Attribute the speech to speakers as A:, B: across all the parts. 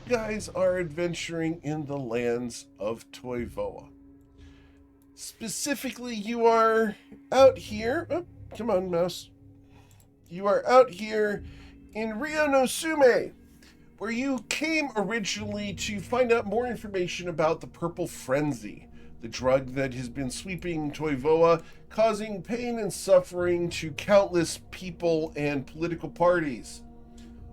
A: guys are adventuring in the lands of Toivoa. Specifically, you are out here. Oh, come on, mouse. You are out here in Rio no Sume, where you came originally to find out more information about the Purple Frenzy, the drug that has been sweeping Toivoa, causing pain and suffering to countless people and political parties.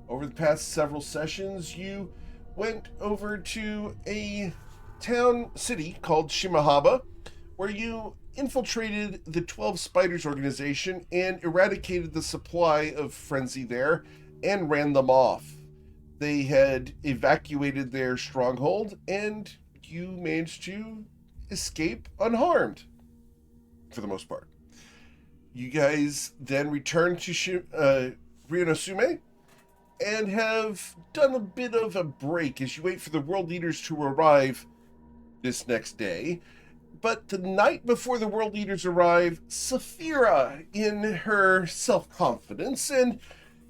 A: Over the past several sessions, you went over to a city called Shimahaba, where you infiltrated the 12 Spiders organization and eradicated the supply of frenzy there and ran them off. They had evacuated their stronghold, and you managed to escape unharmed for the most part. You guys then returned to Ryunosume and have done a bit of a break as you wait for the world leaders to arrive this next day. But the night before the world leaders arrive, Saphira, in her self-confidence and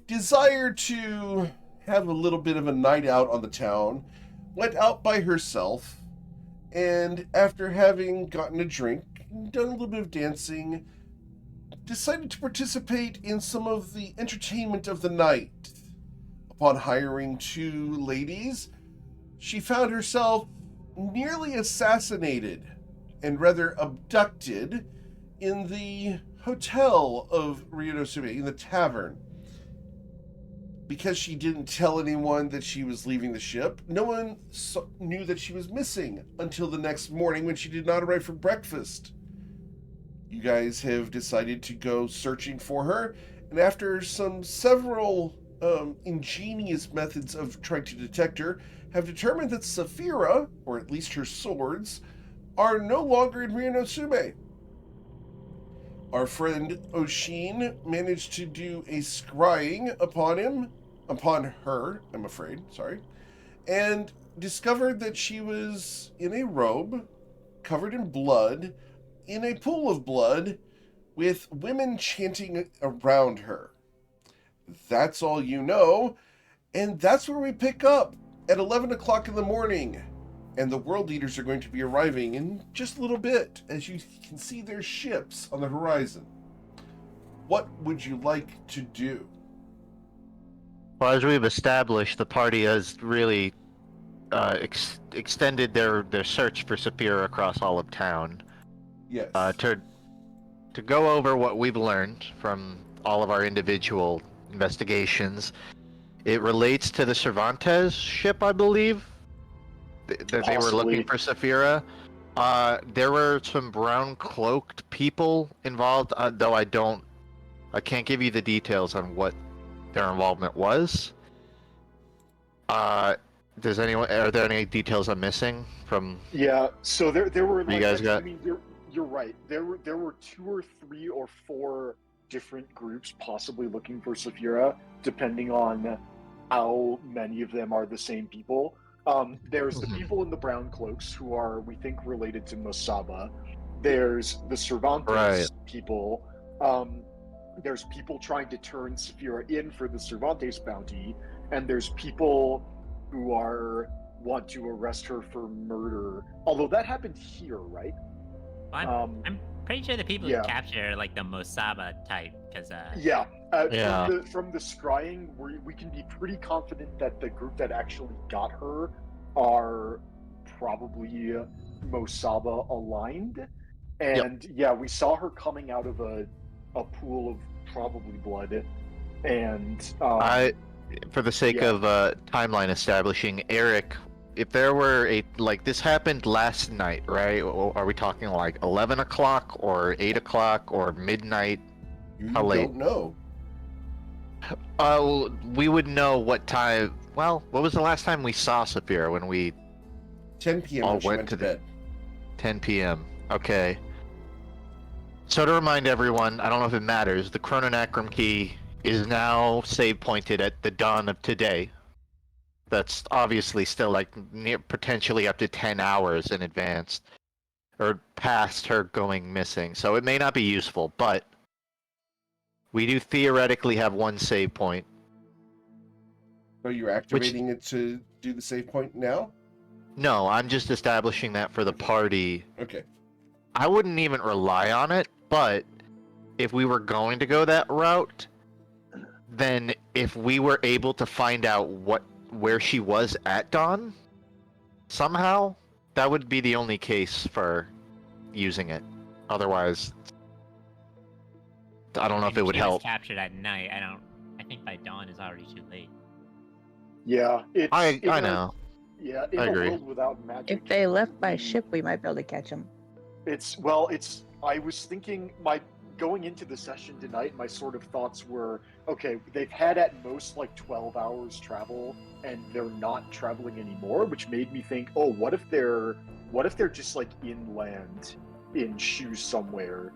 A: desire to have a little bit of a night out on the town, went out by herself, and after having gotten a drink and done a little bit of dancing, decided to participate in some of the entertainment of the night. Upon hiring two ladies, she found herself nearly assassinated and rather abducted in the hotel of Ryunosume, in the tavern. Because she didn't tell anyone that she was leaving the ship, no one knew that she was missing until the next morning when she did not arrive for breakfast. You guys have decided to go searching for her, and after several ingenious methods of trying to detect her, have determined that Saphira, or at least her swords, are no longer in Ryunosume. Our friend Oshin managed to do a scrying upon her, I'm afraid, sorry, and discovered that she was in a robe, covered in blood, in a pool of blood, with women chanting around her. That's all you know, and that's where we pick up at 11 o'clock in the morning. And the world leaders are going to be arriving in just a little bit, as you can see their ships on the horizon. What would you like to do?
B: Well, as we've established, the party has really extended their search for Saphira across all of town.
A: Yes.
B: To go over what we've learned from all of our individual investigations, it relates to the Cervantes ship, I believe. They were looking for Saphira. There were some brown cloaked people involved, though I can't give you the details on what their involvement was. Are there any details I'm missing from?
C: Yeah, so there were
B: you guys got?
C: I mean, you're right. There were 2 or 3 or 4 different groups possibly looking for Saphira, depending on how many of them are the same people. There's the people in the brown cloaks who are, we think, related to Mosaba. There's the Cervantes people. There's people trying to turn Saphira in for the Cervantes bounty, and there's people who want to arrest her for murder. Although that happened here, right?
D: I'm pretty sure the people who capture are like the Mosaba type, because
C: from the scrying, we can be pretty confident that the group that actually got her are probably Mosaba aligned. And we saw her coming out of a pool of probably blood. And
B: for the sake of timeline establishing, Eric, if there were this happened last night, right? Are we talking like 11 o'clock or 8 o'clock or midnight? How late?
A: Don't know.
B: We would know what time. Well, what was the last time we saw Saphira? When we
A: 10 p.m.
B: all
A: when she went to bed.
B: 10 p.m. Okay. So to remind everyone, I don't know if it matters, the Chrononacrum key is now save pointed at the dawn of today. That's obviously still potentially up to 10 hours in advance, or past her going missing. So it may not be useful, but we do theoretically have one save point.
A: Are you activating it to do the save point now?
B: No, I'm just establishing that for the party.
A: Okay.
B: I wouldn't even rely on it, but if we were going to go that route, then if we were able to find out where she was at dawn, somehow, that would be the only case for using it. Otherwise, I don't know if it would
D: She was
B: help.
D: captured at night. I think by dawn is already too late.
C: Yeah,
B: I know.
C: Yeah, in
B: I
C: a
B: agree.
C: world without magic.
E: If they left by ship, we might be able to catch them.
C: I was thinking going into the session tonight, my sort of thoughts were, okay, they've had at most like 12 hours travel, and they're not traveling anymore, which made me think, oh, what if they're just like inland in Shu somewhere?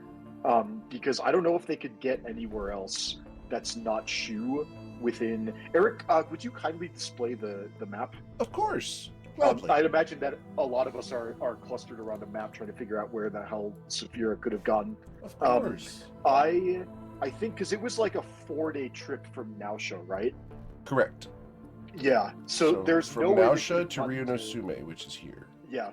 C: Because I don't know if they could get anywhere else that's not Shu within. Eric, would you kindly display the map?
A: Of course.
C: I'd imagine that a lot of us are clustered around a map trying to figure out where the hell Saphira could have gone.
A: Of course.
C: I think because it was like a 4-day trip from Naosha, right?
A: Correct.
C: Yeah. So there's
A: from
C: no way
A: Naosha to Ryunosume, which is here.
C: Yeah.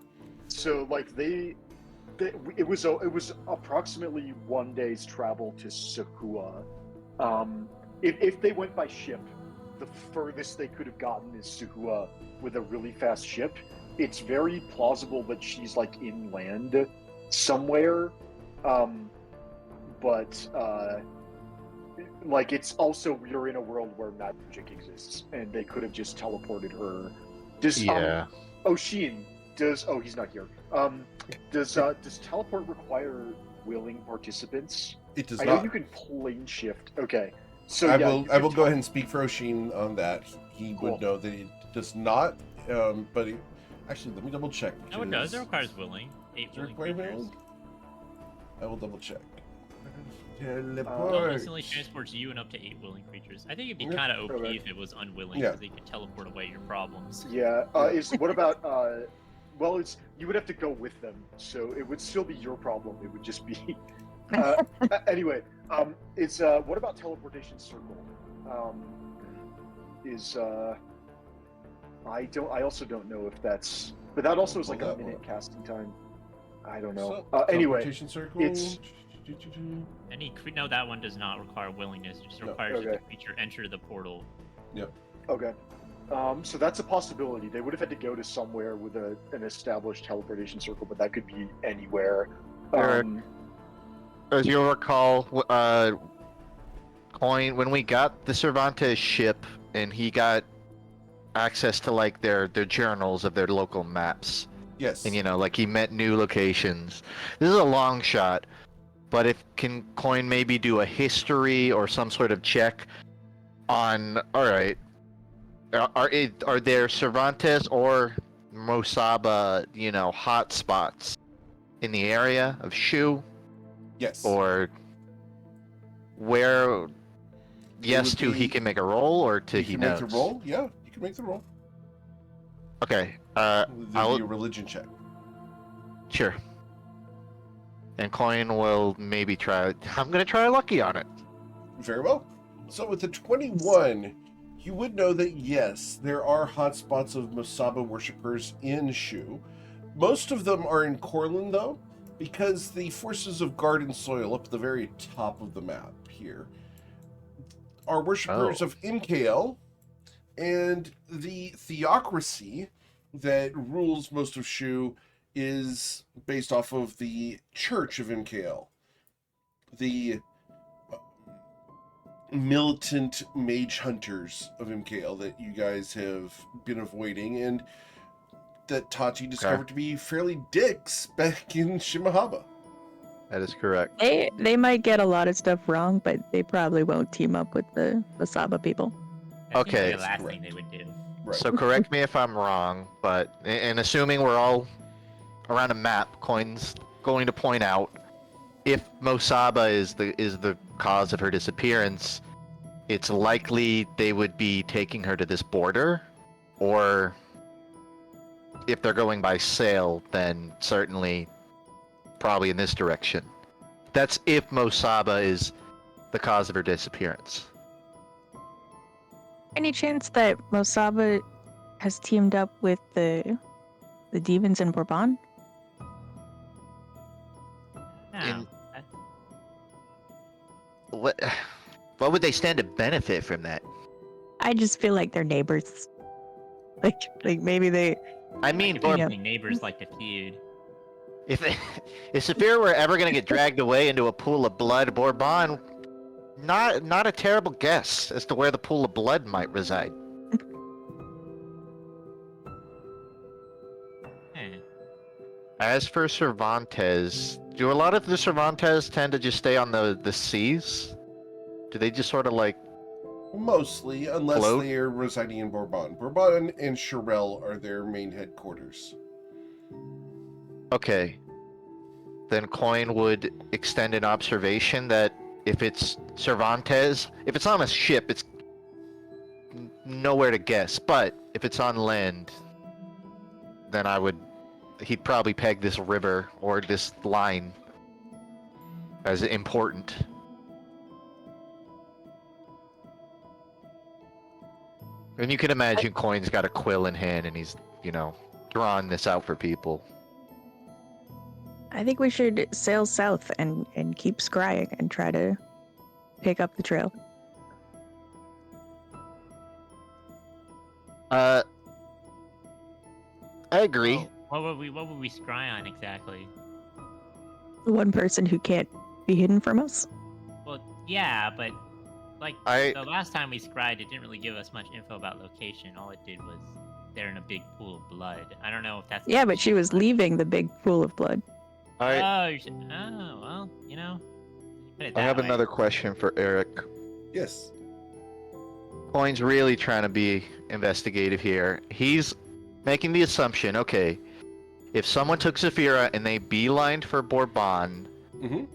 C: So like it was approximately 1 day's travel to Sakua. If they went by ship, the furthest they could have gotten is Suhua with a really fast ship. It's very plausible that she's like inland somewhere, but like it's also we're in a world where magic exists, and they could have just teleported her. Oshin does. Oh, he's not here. Does teleport require willing participants?
A: It does
C: I
A: not.
C: know you can plane shift. Okay. So
A: I will go ahead and speak for Oshin on that. He would know that it does not. But actually, let me double check.
D: No, it does. It requires willing. 8 willing creatures.
A: I will double check.
D: It
A: Teleport.
D: instantly transports you and up to 8 willing creatures. I think it'd be kind of OP if it was unwilling,
A: Yeah.
D: because they could teleport away your problems.
C: Yeah. What about? Well, you would have to go with them, so it would still be your problem. It would just be. Anyway, what about teleportation circle? I also don't know if that's, but that also is like a minute casting time. I don't know. Anyway,
A: teleportation circle.
C: it's-
D: No, that one does not require willingness. It just requires that the creature enter the portal.
A: Yep.
C: Okay. So that's a possibility. They would have had to go to somewhere with an established teleportation circle, but that could be anywhere.
B: Eric, as you'll recall, Coin, when we got the Cervantes ship and he got access to like their journals of their local maps,
A: Yes.
B: and like he met new locations. This is a long shot, but if can Coin maybe do a history or some sort of check on, all right, are there Cervantes or Mosaba, hot spots in the area of Shu?
A: Yes.
B: Or where? Yes, to he can make a roll, or to he knows.
A: Make the roll. Yeah, you can make the roll.
B: Okay.
A: It'll be a religion check.
B: Sure. And Coin will maybe try. I'm gonna try lucky on it.
A: Very well. So with the 21, you would know that yes, there are hotspots of Mosaba worshippers in Shu. Most of them are in Corlin, though, because the forces of Garden Soil up at the very top of the map here are worshippers of MKL, and the theocracy that rules most of Shu is based off of the Church of MKL. The militant mage hunters of MKL that you guys have been avoiding, and that Tachi discovered to be fairly dicks back in Shimahaba.
B: That is correct.
E: They might get a lot of stuff wrong, but they probably won't team up with the Saba people.
D: That seems
B: Okay.
D: like the last thing they would do.
A: Right.
B: So correct me if I'm wrong, but and assuming we're all around a map, Coin's going to point out if Mosaba is the cause of her disappearance, it's likely they would be taking her to this border, or if they're going by sail, then certainly probably in this direction. That's if Mosaba is the cause of her disappearance.
E: Any chance that Mosaba has teamed up with the demons in Bourbon?
D: No.
B: What? What would they stand to benefit from that?
E: I just feel like they're neighbors. Like maybe they.
B: I mean,
D: If
E: you know.
D: anything, neighbors like to feud.
B: if Saphira were ever gonna get dragged away into a pool of blood, Bourbon, not a terrible guess as to where the pool of blood might reside.
D: Eh.
B: As for Cervantes, do a lot of the Cervantes tend to just stay on the seas? Do they just sort of like
A: Mostly, unless
B: float?
A: they are residing in Bourbon. Bourbon and Chirel are their main headquarters.
B: Okay. Then Coin would extend an observation that if it's Cervantes, if it's on a ship, it's nowhere to guess. But if it's on land, then he'd probably peg this river or this line as important. And you can imagine Coin's got a quill in hand and he's, drawing this out for people.
E: I think we should sail south and keep scrying and try to pick up the trail.
B: I agree.
D: Well, what would we scry on exactly?
E: The one person who can't be hidden from us.
D: Well, yeah, but like
B: I-
D: the last time we scried, it didn't really give us much info about location. All it did was they're in a big pool of blood. I don't know if that's.
E: Yeah, but she was leaving the big pool of blood.
D: Oh, well, put it
B: I
D: that
B: have
D: way.
B: another question for Eric.
A: Yes.
B: Coin's really trying to be investigative here. He's making the assumption, okay, if someone took Saphira and they beelined for Bourbon,
A: Mm-hmm.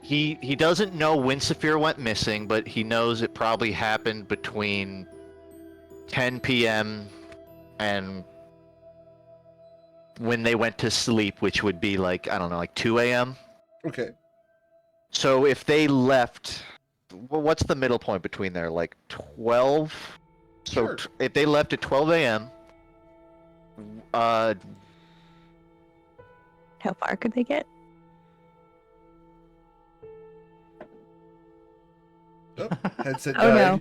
B: he doesn't know when Saphira went missing, but he knows it probably happened between 10 p.m. and when they went to sleep, which would be like 2 a.m.
A: Okay.
B: So if they left, well, what's the middle point between there? Like 12? So
A: Sure.
B: If they left at 12 a.m.,
E: How far could they get?
A: Oh, headset
E: Oh,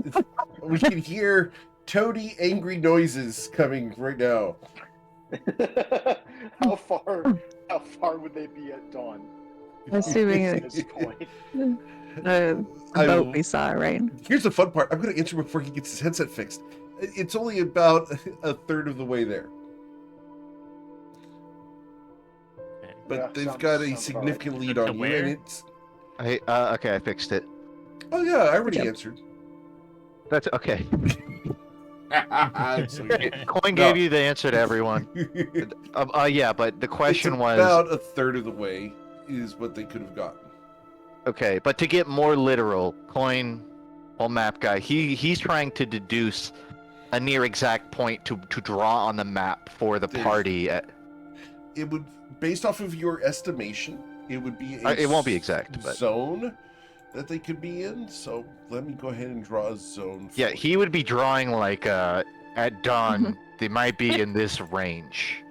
A: died. We can hear toady angry noises coming right now.
C: How far would they be at dawn?
E: Assuming
C: At this point.
E: the
A: I
E: boat
A: will-
E: we saw, right?
A: Here's the fun part. I'm going to answer before he gets his headset fixed. It's only about a third of the way there. But
C: Yeah,
A: they've
C: sounds-
A: got a
C: sounds about
A: significant lead
D: To
A: on you,
D: where?
A: and it's...
B: okay, I fixed it.
A: Oh yeah, I already
E: Yep.
A: answered.
B: That's okay.
A: I'm so good.
B: Coin
A: No.
B: gave you the answer to everyone. Yeah, but the question
A: It's
B: was
A: about a third of the way is what they could have gotten.
B: okay, but to get more literal, Coin, map guy, he's trying to deduce a near exact point to draw on the map for the
A: There's-
B: party.
A: It would, based off of your estimation, it would be
B: It won't be exact, but
A: zone that they could be in. So let me go ahead and draw a zone.
B: yeah,
A: for
B: he would be drawing like at dawn. They might be in this range.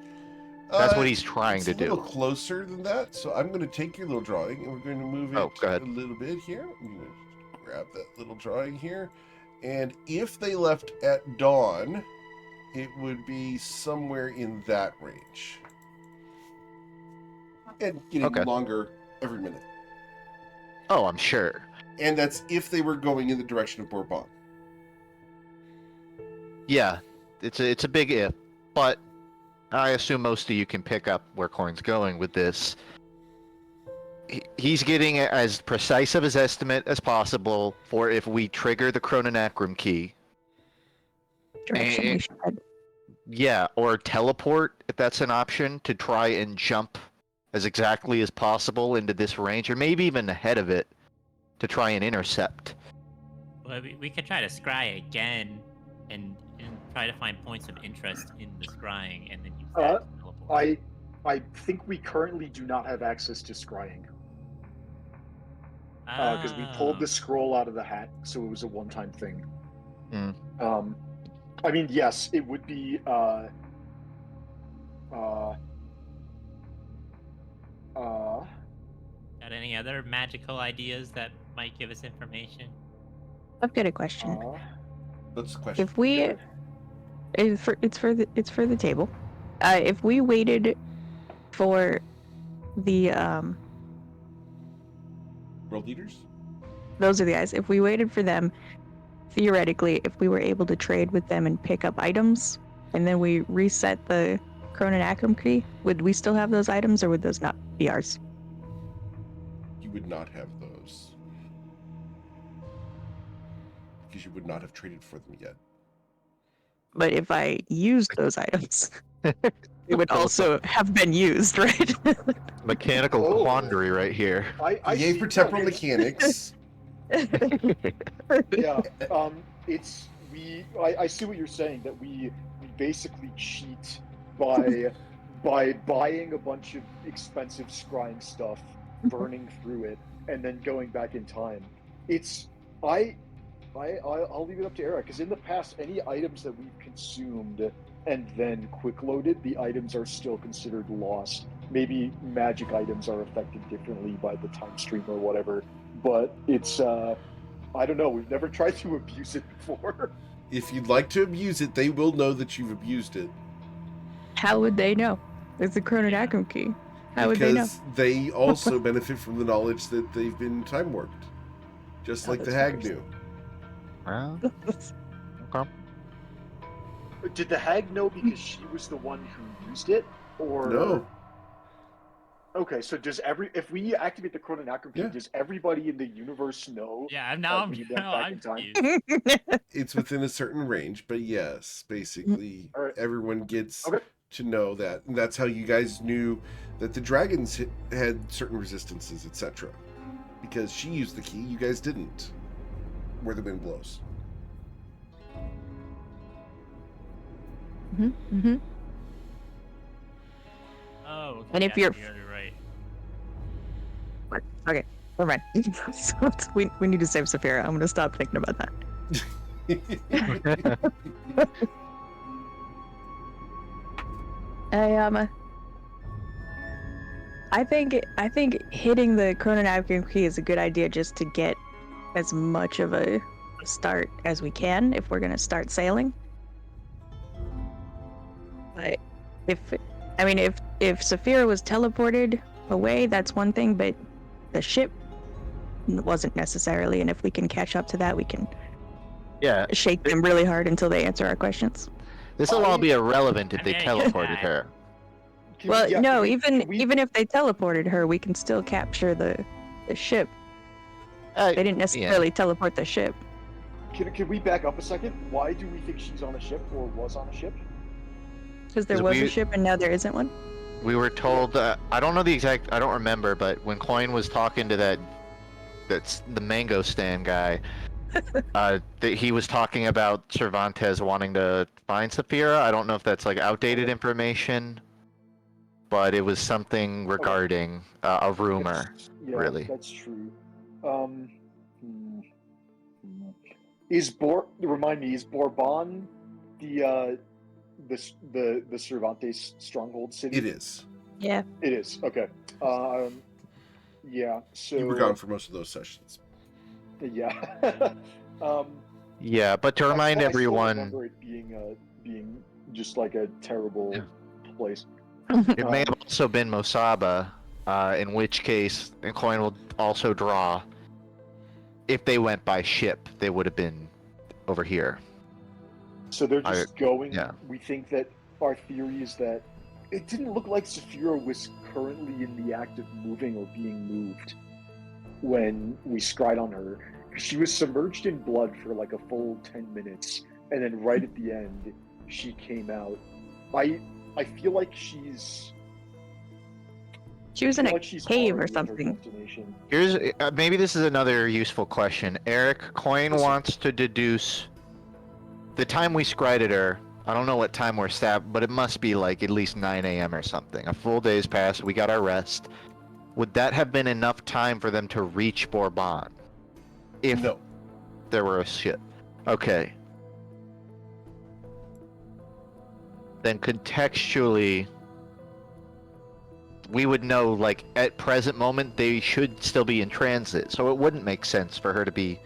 B: That's what he's trying
A: it's
B: to
A: a little
B: do.
A: closer than that. So I'm going to take your little drawing and we're going to move it
B: Oh, go ahead.
A: a little bit here. I'm going to grab that little drawing here. And if they left at dawn, it would be somewhere in that range. And getting
B: Okay.
A: longer every minute.
B: Oh, I'm sure.
A: And that's if they were going in the direction of Bourbon.
B: Yeah, it's a big if, but I assume most of you can pick up where Corn's going with this. He's getting as precise of his estimate as possible for if we trigger the Chrononacrum key.
E: Direction we
B: And-
E: should head.
B: Yeah, or teleport if that's an option to try and jump as exactly as possible into this range, or maybe even ahead of it to try and intercept.
D: Well, we could try to scry again and try to find points of interest in the scrying and then use that to teleport.
C: I think we currently do not have access to scrying. because we pulled
D: Oh.
C: the scroll out of the hat, so it was a one-time thing.
B: Mm.
C: I mean, yes, it would be.
D: Got any other magical ideas that might give us information?
E: I've got a question.
A: That's the question.
E: If we,
C: Good.
E: it's for the table. If we waited for the
A: World leaders?
E: those are the guys. If we waited for them, theoretically, if we were able to trade with them and pick up items, and then we reset the Cronin Akram key, would we still have those items, or would those not be ours?
A: You would not have those. Because you would not have traded for them yet.
E: But if I used those items, it would also have been used, right?
B: Mechanical
C: Oh.
B: quandary right here.
C: I
A: Yay
C: see.
A: for temporal
C: No,
A: mechanics.
C: yeah. It's we. I see what you're saying. That we basically cheat by buying a bunch of expensive scrying stuff, burning through it, and then going back in time. It's I'll leave it up to Eric, because in the past, any items that we've consumed and then quick loaded, the items are still considered lost. Maybe magic items are affected differently by the time stream or whatever, but it's I don't know. We've never tried to abuse it before.
A: If you'd like to abuse it, they will know that you've abused it.
E: How would they know? It's the Cronin Akram key. How would they know?
A: Because they also benefit from the knowledge that they've been time warped. Just
E: Oh,
A: like the
E: that's
A: hag
E: nice.
A: knew.
B: Well, okay.
C: Did the hag know because she was the one who used it, or
A: No.
C: Okay, so if we activate the Cronin Akram key,
A: Yeah.
C: does everybody in the universe know?
D: Yeah,
C: we went back in time?
D: confused.
A: It's within a certain range, but yes, basically
C: All right.
A: everyone gets
C: Okay.
A: to know that. And that's how you guys knew that the dragons had certain resistances, etc. Because she used the key, you guys didn't. Where the wind blows.
E: Mm-hmm.
D: Oh, okay,
E: And if
D: yeah,
E: you're-
D: you're right.
E: Okay, never mind. So we need to save Saphira. I'm gonna stop thinking about that. I think hitting the Cronin Akram key is a good idea just to get as much of a start as we can if we're gonna start sailing. But if Saphira was teleported away, that's one thing, but the ship wasn't necessarily, and if we can catch up to that, we can
B: Yeah,
E: shake them really hard until they answer our questions.
B: this will all be irrelevant if
D: I
B: they
D: mean,
B: teleported
D: yeah.
B: her.
E: Well,
C: Yeah,
E: no,
C: can we-
E: even if they teleported her, we can still capture the ship. They didn't necessarily teleport the ship.
C: Can we back up a second? Why do we think she's on a ship or was on a ship?
E: Because there
B: 'Cause
E: was a
B: we-
E: ship and now there isn't one.
B: We were told, I don't know the exact, I don't remember, but when Coin was talking to that's the mango stand guy, that he was talking about Cervantes wanting to find Saphira. I don't know if that's like outdated information, but it was something regarding a rumor.
C: Yeah,
B: really.
C: That's true. Remind me, is Bourbon the Cervantes stronghold city?
A: It is.
E: Yeah.
C: It is. Okay. Yeah. So
A: You were gone for most of those sessions.
C: Yeah.
B: Yeah, but to remind
C: I still
B: everyone,
C: remember it being just like a terrible place.
B: it may have also been Mosaba, in which case, and Coin will also draw. If they went by ship, they would have been over here.
C: So they're just going.
B: yeah.
C: We think that our theory is that it didn't look like Saphira was currently in the act of moving or being moved when we scried on her. She was submerged in blood for like a full 10 minutes, and then right at the end, she came out. I feel like she
E: was in a
C: like she's
E: cave or
C: already at her
E: something.
C: destination.
B: Here's maybe this is another useful question. Eric, Coin
C: Listen.
B: wants to deduce the time we scried her. I don't know what time we're stabbed, but it must be like at least 9 a.m. or something. A full day's passed. We got our rest. would that have been enough time for them to reach Bourbon? If
A: No.
B: there were a ship. Okay. Then contextually, we would know, like, at present moment, they should still be in transit. So it wouldn't make sense for her to be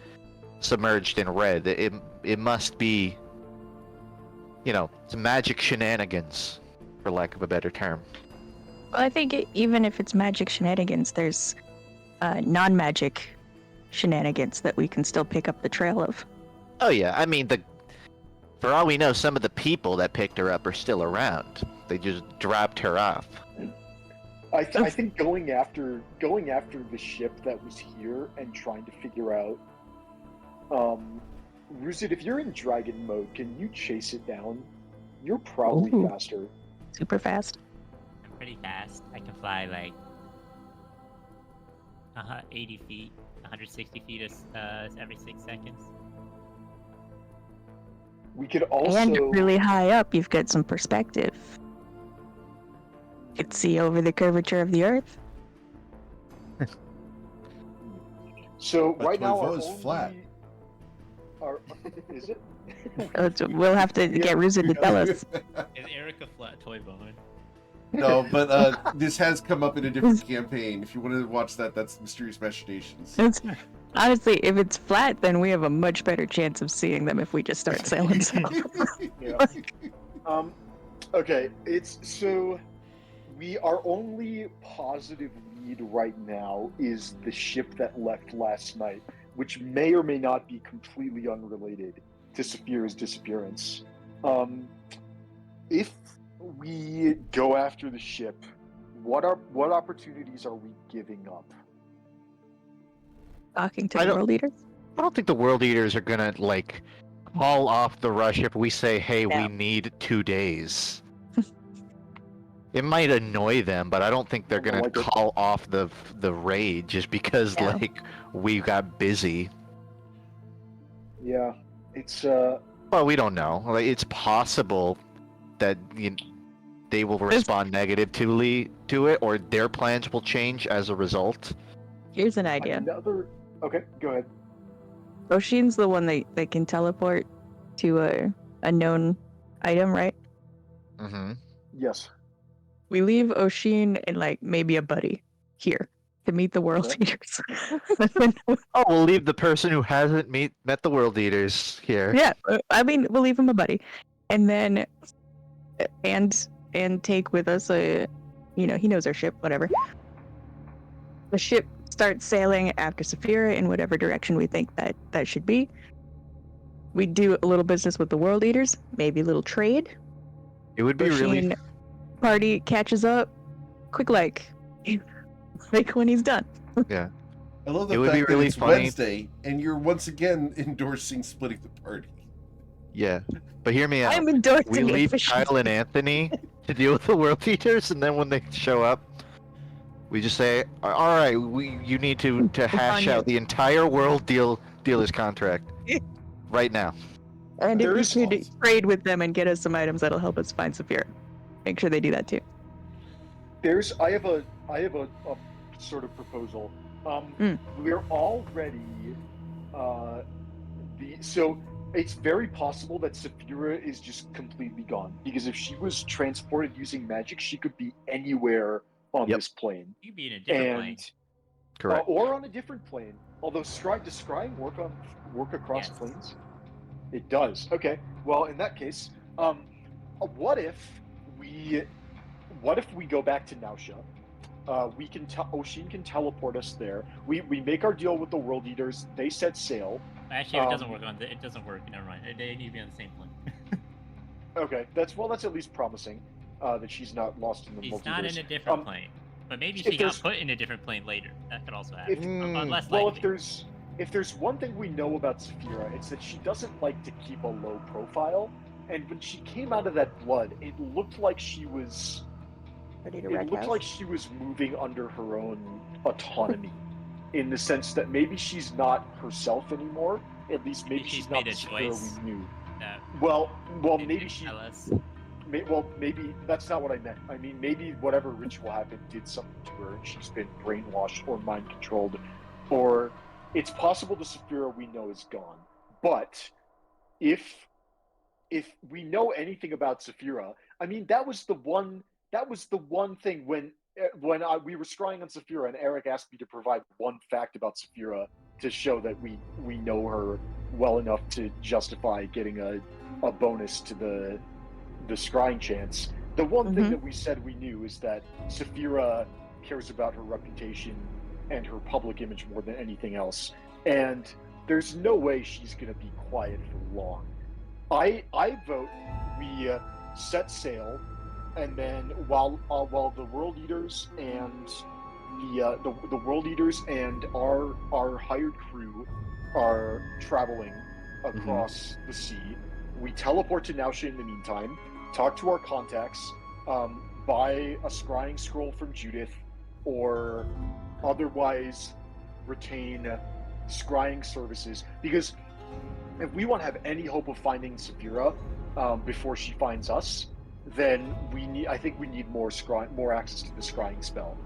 B: submerged in red. It must be, you know, some magic shenanigans, for lack of a better term.
E: Well, I think even if it's magic shenanigans, there's non-magic shenanigans that we can still pick up the trail of.
B: Oh yeah, I mean, for all we know, some of the people that picked her up are still around. They just dropped her off.
C: I think going after the ship that was here and trying to figure out, Ruzid, if you're in dragon mode, can you chase it down? You're probably
E: Ooh.
C: faster.
E: Super fast.
D: Pretty fast. I can fly like 80 feet, 160 feet every 6 seconds.
C: We could also
E: And really high up, you've got some perspective. You could see over the curvature of the Earth.
C: So
A: But
C: right now our
A: Toivoa is
C: only...
A: flat.
C: Is it?
E: We'll have to get Ruzid to tell us.
D: Is Erica flat Toivoan?
A: No, but this has come up in a different campaign. If you want to watch that, that's Mysterious Machinations.
E: Honestly, if it's flat, then we have a much better chance of seeing them if we just start sailing south.
C: Yeah. Okay, our only positive lead right now is the ship that left last night, which may or may not be completely unrelated to Saphira's disappearance. If we go after the ship, what opportunities are we giving up?
E: Talking to the world leaders?
B: I don't think the World Eaters are gonna, like, call off the rush if we say, hey,
E: Yeah.
B: we need 2 days. It might annoy them, but I don't think they're gonna
C: Like it.
B: call off the raid just because,
E: Yeah.
B: like, we got busy.
C: Yeah, it's
B: Well, we don't know. Like, it's possible that they will respond negatively to it, or their plans will change as a result.
E: Here's an idea.
C: another. Okay, go ahead.
E: Oshin's the one that can teleport to a known item, right?
B: Mm-hmm.
C: Yes.
E: We leave Oshin and, like, maybe a buddy here to meet the world
C: Okay.
E: leaders.
B: Oh, we'll leave the person who hasn't met the World Eaters here.
E: Yeah, I mean, we'll leave him a buddy. And then, and take with us he knows our ship, whatever. The ship starts sailing after Saphira in whatever direction we think that should be. We do a little business with the World Eaters, maybe a little trade.
B: It would be really
E: Oshin party catches up, quick like when he's done.
A: I love the
B: It would
A: fact
B: be
A: that
B: really
A: it's
B: funny.
A: Wednesday, and you're once again endorsing splitting the party.
B: Yeah, but hear me out.
E: I'm endorsing
B: We
E: it
B: leave
E: officially.
B: Kyle and Anthony to deal with the World Eaters, and then when they show up, we just say, "All right, you need to hash
E: on
B: out the entire world dealer's contract right now."
E: And
C: There
E: if you
C: is-
E: could trade with them and get us some items that'll help us find Saphira, make sure they do that too.
C: I have a sort of proposal. We're already so it's very possible that Saphira is just completely gone, because if she was transported using magic, she could be anywhere on
B: Yep.
C: this plane,
D: You could be in a different plane.
C: and
B: Correct.
C: or on a different plane. Although does scrying work across
D: Yes.
C: planes? It does. Okay. Well, in that case, what if we go back to Nausha? Oshin can teleport us there. We make our deal with the World Eaters. They set sail.
D: Actually, it doesn't work it doesn't work. Never mind. They need to be on the same plane.
C: Okay, that's at least promising. That she's not lost in the multiverse.
D: She's not in a different plane, but maybe
C: if
D: she got
C: there's-
D: put in a different plane later. That could also
C: If-
D: happen. But less
C: Well,
D: likely.
C: if there's one thing we know about Saphira, it's that she doesn't like to keep a low profile. And when she came out of that blood, it looked like she was
E: Ready to
C: it
E: wreck
C: looked
E: house?
C: like she was moving under her own autonomy, in the sense that maybe she's not herself anymore. At least maybe
D: She's
C: she's not
D: made
C: the
D: a
C: Saphira
D: choice.
C: we knew.
D: That
C: Well,
D: they
C: maybe
D: didn't
C: she.
D: tell us.
C: maybe that's not what I meant. I mean, maybe whatever ritual happened did something to her, and she's been brainwashed or mind controlled, or it's possible the Saphira we know is gone. But if we know anything about Saphira, I mean, that was the one thing when we were scrying on Saphira, and Eric asked me to provide one fact about Saphira to show that we know her well enough to justify getting a bonus to the scrying chance. The one thing that we said we knew is that Saphira cares about her reputation and her public image more than anything else, and there's no way she's going to be quiet for long. I vote we set sail, and then while the world eaters and the world eaters and our hired crew are traveling across the sea, we teleport to Nausha in the meantime, talk to our contacts, buy a scrying scroll from Judith, or otherwise retain scrying services, because if we want to have any hope of finding Saphira before she finds us, then I think we need more access to the scrying spell.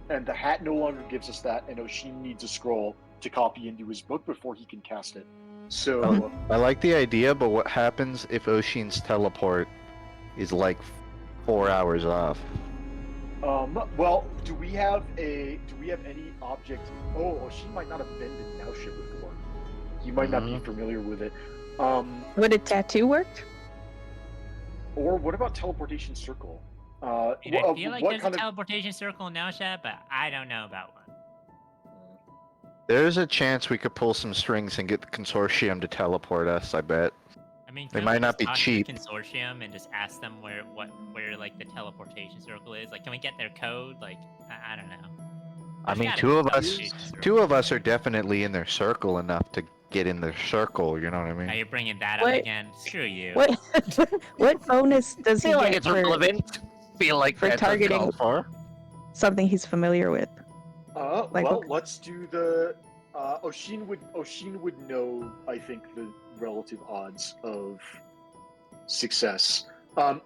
C: And the hat no longer gives us that, and Oshin needs a scroll to copy into his book before he can cast it. So
B: I like the idea, but what happens if Oshin's teleport is like 4 hours off?
C: well, do we have any object? Oh, Oshin might not have been to Nausha before. He might not be familiar with it.
E: Would a tattoo work?
C: Or what about teleportation circle?
D: I feel like there's a teleportation circle in Nausha, but I don't know about one.
B: There's a chance we could pull some strings and get the consortium to teleport us, I bet.
D: I mean,
B: They
D: can
B: might
D: we
B: not
D: just
B: be
D: talk to
B: cheap.
D: the consortium and just ask them where like the teleportation circle is? Like, can we get their code? Like, I don't know.
B: I mean,
D: There's
B: two
D: gotta
B: of
D: be
B: us
D: teleportation circle.
B: are definitely in their circle enough to get in their circle, you know what I
D: Now
B: mean?
D: you're bringing that
E: What?
D: up again. Screw you.
E: What bonus does he get
B: Feel like
E: for
B: that's
E: targeting-
B: uncalled for.
E: something he's familiar with? Like,
C: well,
E: what-
C: let's do the. Oshin would know, I think, the relative odds of success.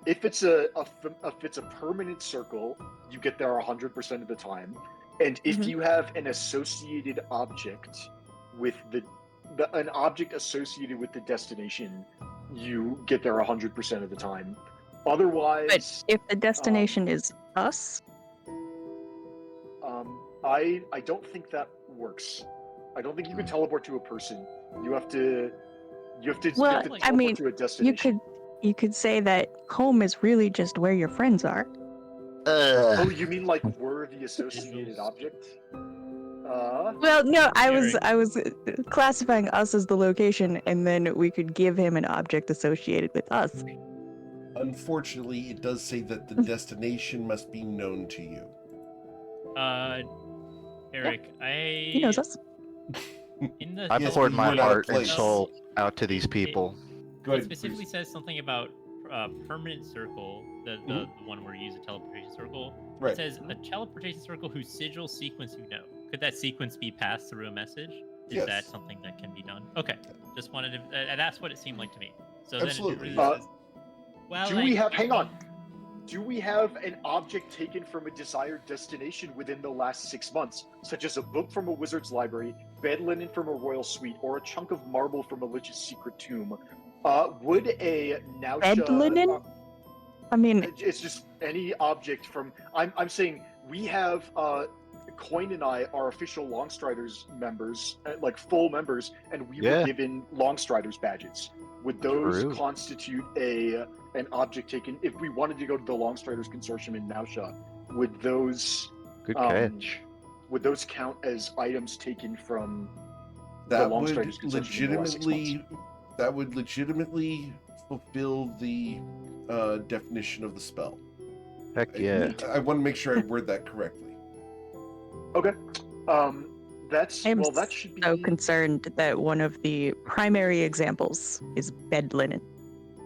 C: If it's a permanent circle, you get there 100% of the time, and if you have an associated object with an object associated with the destination, you get there 100% of the time. Otherwise,
E: But if the destination is us,
C: I don't think that works. I don't think you can teleport to a person. You have to
E: Well,
C: teleport
E: I mean,
C: to a destination.
E: you could say that home is really just where your friends are.
C: Oh, you mean like we're the associated object?
E: Well, no, I was classifying us as the location, and then we could give him an object associated with us.
A: Unfortunately, it does say that the destination must be known to you.
D: Eric,
E: He knows us.
D: In the
B: I
A: Yes,
B: poured
A: but
B: my
A: you're not a
B: heart and
A: place.
B: soul out to these people.
A: Go
D: It
A: ahead,
D: specifically
A: please.
D: says something about permanent circle, the one where you use a teleportation circle.
A: Right.
D: It says a teleportation circle whose sigil sequence you know. Could that sequence be passed through a message? Is
A: Yes.
D: that something that can be done? Okay, just wanted to. That's what it seemed like to me. So
A: Absolutely.
D: then it really says, well,
C: Do
D: like,
C: we have? Hang on. Do we have an object taken from a desired destination within the last 6 months, such as a book from a wizard's library, bed linen from a royal suite, or a chunk of marble from a lich's secret tomb? Would a Nausha...
E: Bed linen? I mean,
C: It's just any object from... I'm saying we have... Coin and I are official Longstriders members, like full members, and we were given Longstriders badges. Would those
B: True.
C: constitute an object taken if we wanted to go to the Longstriders Consortium in Nausha? Would those
B: Good catch.
C: would those count as items taken from
A: That
C: the
A: would
C: Longstriders Consortium in the last 6 months?
A: legitimately fulfill the definition of the spell.
B: Heck yeah.
A: I want to make sure I word that correctly.
C: Okay. That's
E: I'm
C: that should be
E: so concerned that one of the primary examples is bed linen.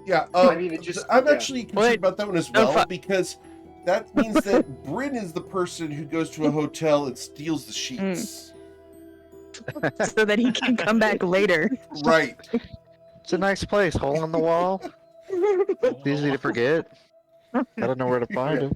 A: Yeah,
C: I mean, it just-
A: I'm
C: yeah.
A: actually concerned about that one as
E: Oh,
A: well,
E: fuck.
A: because that means that Bryn is the person who goes to a hotel and steals the sheets.
E: So that he can come back later.
A: Right.
B: It's a nice place. Hole in the wall. It's easy to forget. Gotta know where to find him.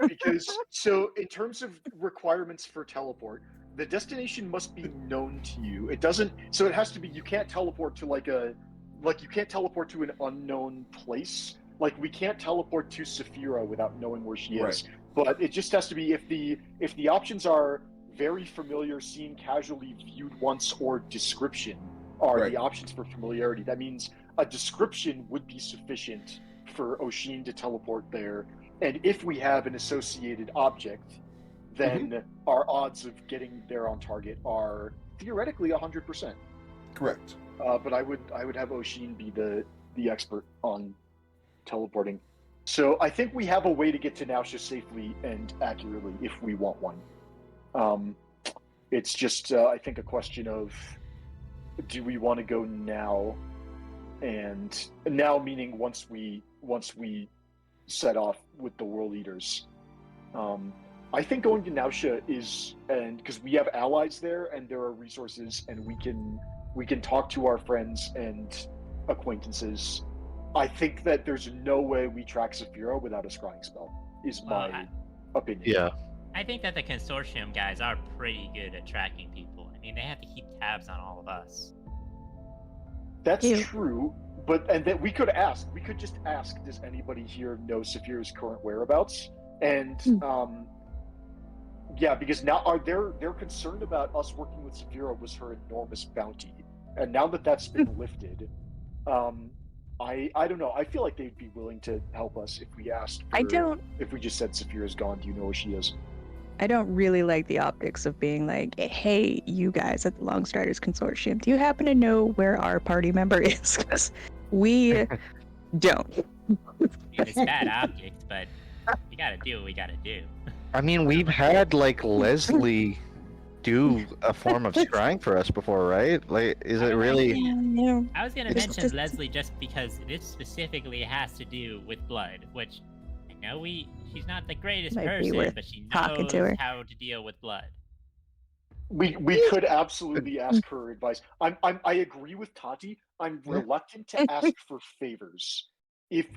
C: Because so in terms of requirements for teleport, the destination must be known to you. It doesn't. So it has to be. You can't teleport to you can't teleport to an unknown place. Like we can't teleport to Saphira without knowing where she is.
A: Right.
C: But it just has to be if the options are very familiar, seen casually, viewed once, or description are
A: Right.
C: the options for familiarity. That means a description would be sufficient for Oshin to teleport there. And if we have an associated object, then our odds of getting there on target are theoretically 100%.
A: Correct.
C: But I would have Oshin be the expert on teleporting. So I think we have a way to get to Nausea safely and accurately if we want one. It's just I think a question of do we want to go now? And now meaning once we set off with the World Eaters. I think going to Nausea is, and because we have allies there and there are resources and we can talk to our friends and acquaintances. I think that there's no way we track Saphira without a scrying spell, is my opinion.
B: Yeah.
D: I think that the consortium guys are pretty good at tracking people. I mean, they have to keep tabs on all of us.
C: That's true, and that we could just ask, does anybody here know Saphira's current whereabouts? And because now they're concerned about us working with Saphira was her enormous bounty, and now that that's been lifted, I don't know. I feel like they'd be willing to help us if we asked. If we just said Saphira's gone, do you know where she is?
E: I don't really like the optics of being like, hey, you guys at the Longstriders Consortium, do you happen to know where our party member is? Because we don't.
D: I mean, it's bad optics, but we gotta do what we gotta do.
B: I mean, we've had like Leslie do a form of scrying for us before, right? Like, is it really?
E: Yeah.
D: I was gonna mention Leslie just because this specifically has to do with blood, which I know she's not the greatest person, but she knows how to deal with blood.
C: We could absolutely ask her advice. I agree with Tati. I'm reluctant to ask for favors. If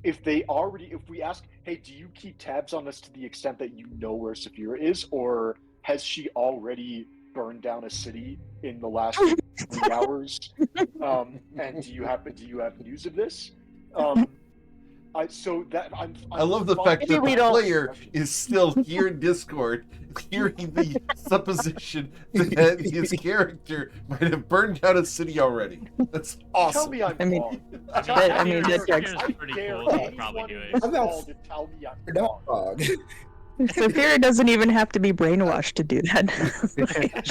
C: we ask, hey, do you keep tabs on us to the extent that you know where Saphira is, or has she already burned down a city in the last 3 hours? And do you have news of this?
A: I love the fact that the player is still here in Discord, hearing the supposition that his character might have burned down a city already. That's awesome.
C: Tell me I'm wrong.
E: That checks.
D: Pretty cool. He'll probably do it.
C: I'm not tell me I'm wrong.
E: Saphira doesn't even have to be brainwashed to do that.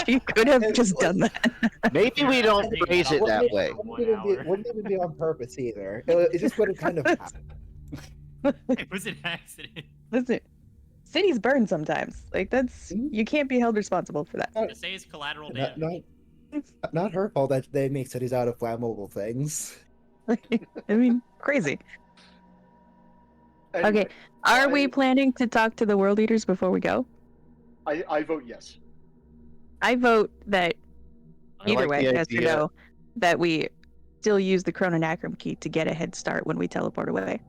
E: She could have just done that.
B: Maybe we don't phrase it that way.
F: Wouldn't even be on purpose either. It just would have kind of happened.
D: It was an accident.
E: Listen, cities burn sometimes. Like you can't be held responsible for that.
D: To say it's collateral damage.
F: Not her fault that they make cities out of flammable things.
E: I mean, crazy.
C: Anyway,
E: okay, are we planning to talk to the World Eaters before we go?
C: I vote yes.
E: I vote that either way, yes or no, that we still use the Chrononacrum key to get a head start when we teleport away.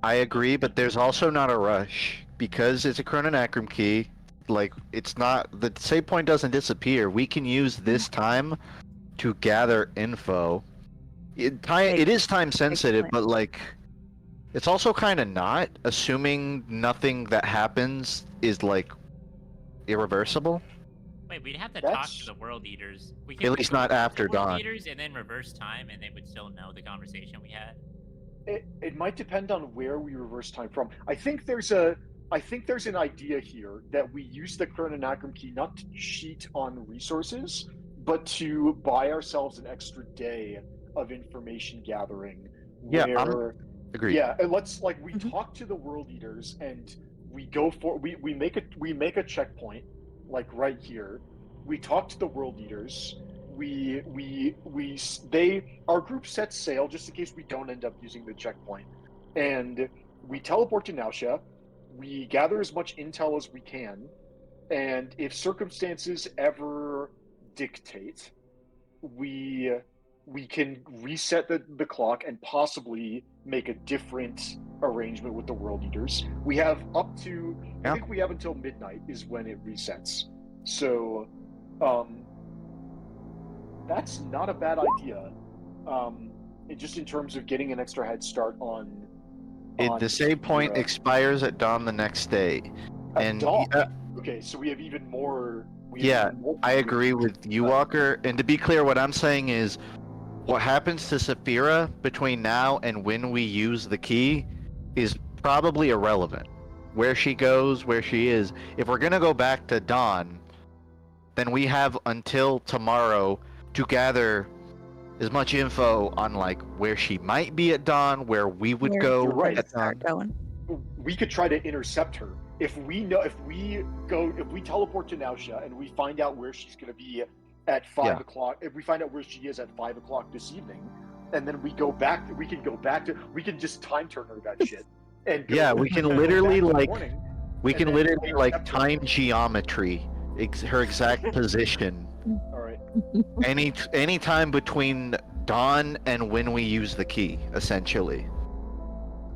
B: I agree, but there's also not a rush because it's a Chrononacrum key. Like, it's not, the save point doesn't disappear. We can use this time to gather info. It is time sensitive, but like, it's also kind of not, assuming nothing that happens is like irreversible.
D: Wait, we'd have to talk to the World Eaters. We can
B: at least not after dawn.
D: World Eaters and then reverse time, and they would still know the conversation we had.
C: It might depend on where we reverse time from. I think there's an idea here that we use the Chrononacrum key not to cheat on resources, but to buy ourselves an extra day of information gathering.
B: Agreed.
C: Yeah, and let's we talk to the World Eaters and we go for we make a checkpoint like right here. We talk to the World Eaters. Our group sets sail just in case we don't end up using the checkpoint, and we teleport to Nausea. We gather as much intel as we can, and if circumstances ever dictate, we we can reset the clock and possibly make a different arrangement with the World Eaters. We have up to, I think we have until midnight is when it resets. So, that's not a bad idea. Just in terms of getting an extra head start on
B: The save point expires at dawn the next day.
C: At dawn? Okay, so we have even more.
B: I agree with you, Walker. And to be clear, what I'm saying is, what happens to Saphira between now and when we use the key is probably irrelevant. Where she goes, where she is. If we're gonna go back to dawn, then we have until tomorrow to gather as much info on like where she might be at dawn, where we would go at dawn.
C: We could try to intercept her. If we teleport to Nausea and we find out where she's going to be at 5 o'clock, if we find out where she is at 5 o'clock this evening, and then we can just time turn her that shit. And
B: we can literally time geometry, her exact position.
C: All right.
B: Any time between dawn and when we use the key, essentially.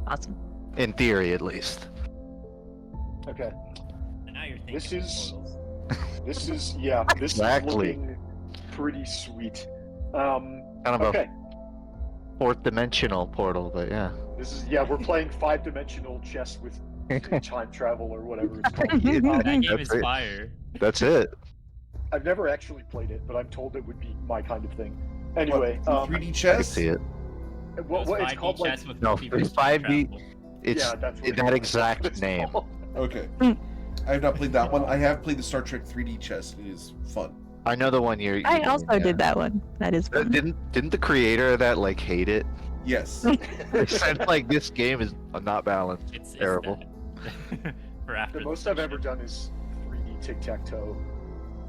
E: Awesome.
B: In theory, at least.
C: Okay.
D: And now you're thinking
C: this is
B: exactly.
C: Looking pretty sweet.
B: Kind of a fourth dimensional portal, but yeah.
C: We're playing 5-dimensional chess with time travel or whatever it's called.
D: That game is fire.
B: That's it.
C: I've never actually played it, but I'm told it would be my kind of thing. Anyway,
A: 3D chess?
B: I can see it.
C: What it's called?
D: Like,
B: no, it's 5D. It's that exact name.
A: Okay. I have not played that one. I have played the Star Trek 3D chess. It is fun.
B: I know the one you're.
E: I also did that one. That is fun.
B: Didn't the creator of that like hate it?
A: Yes.
B: They said like this game is not balanced. It's terrible.
D: For after
C: the most I've ever done is 3D tic-tac-toe.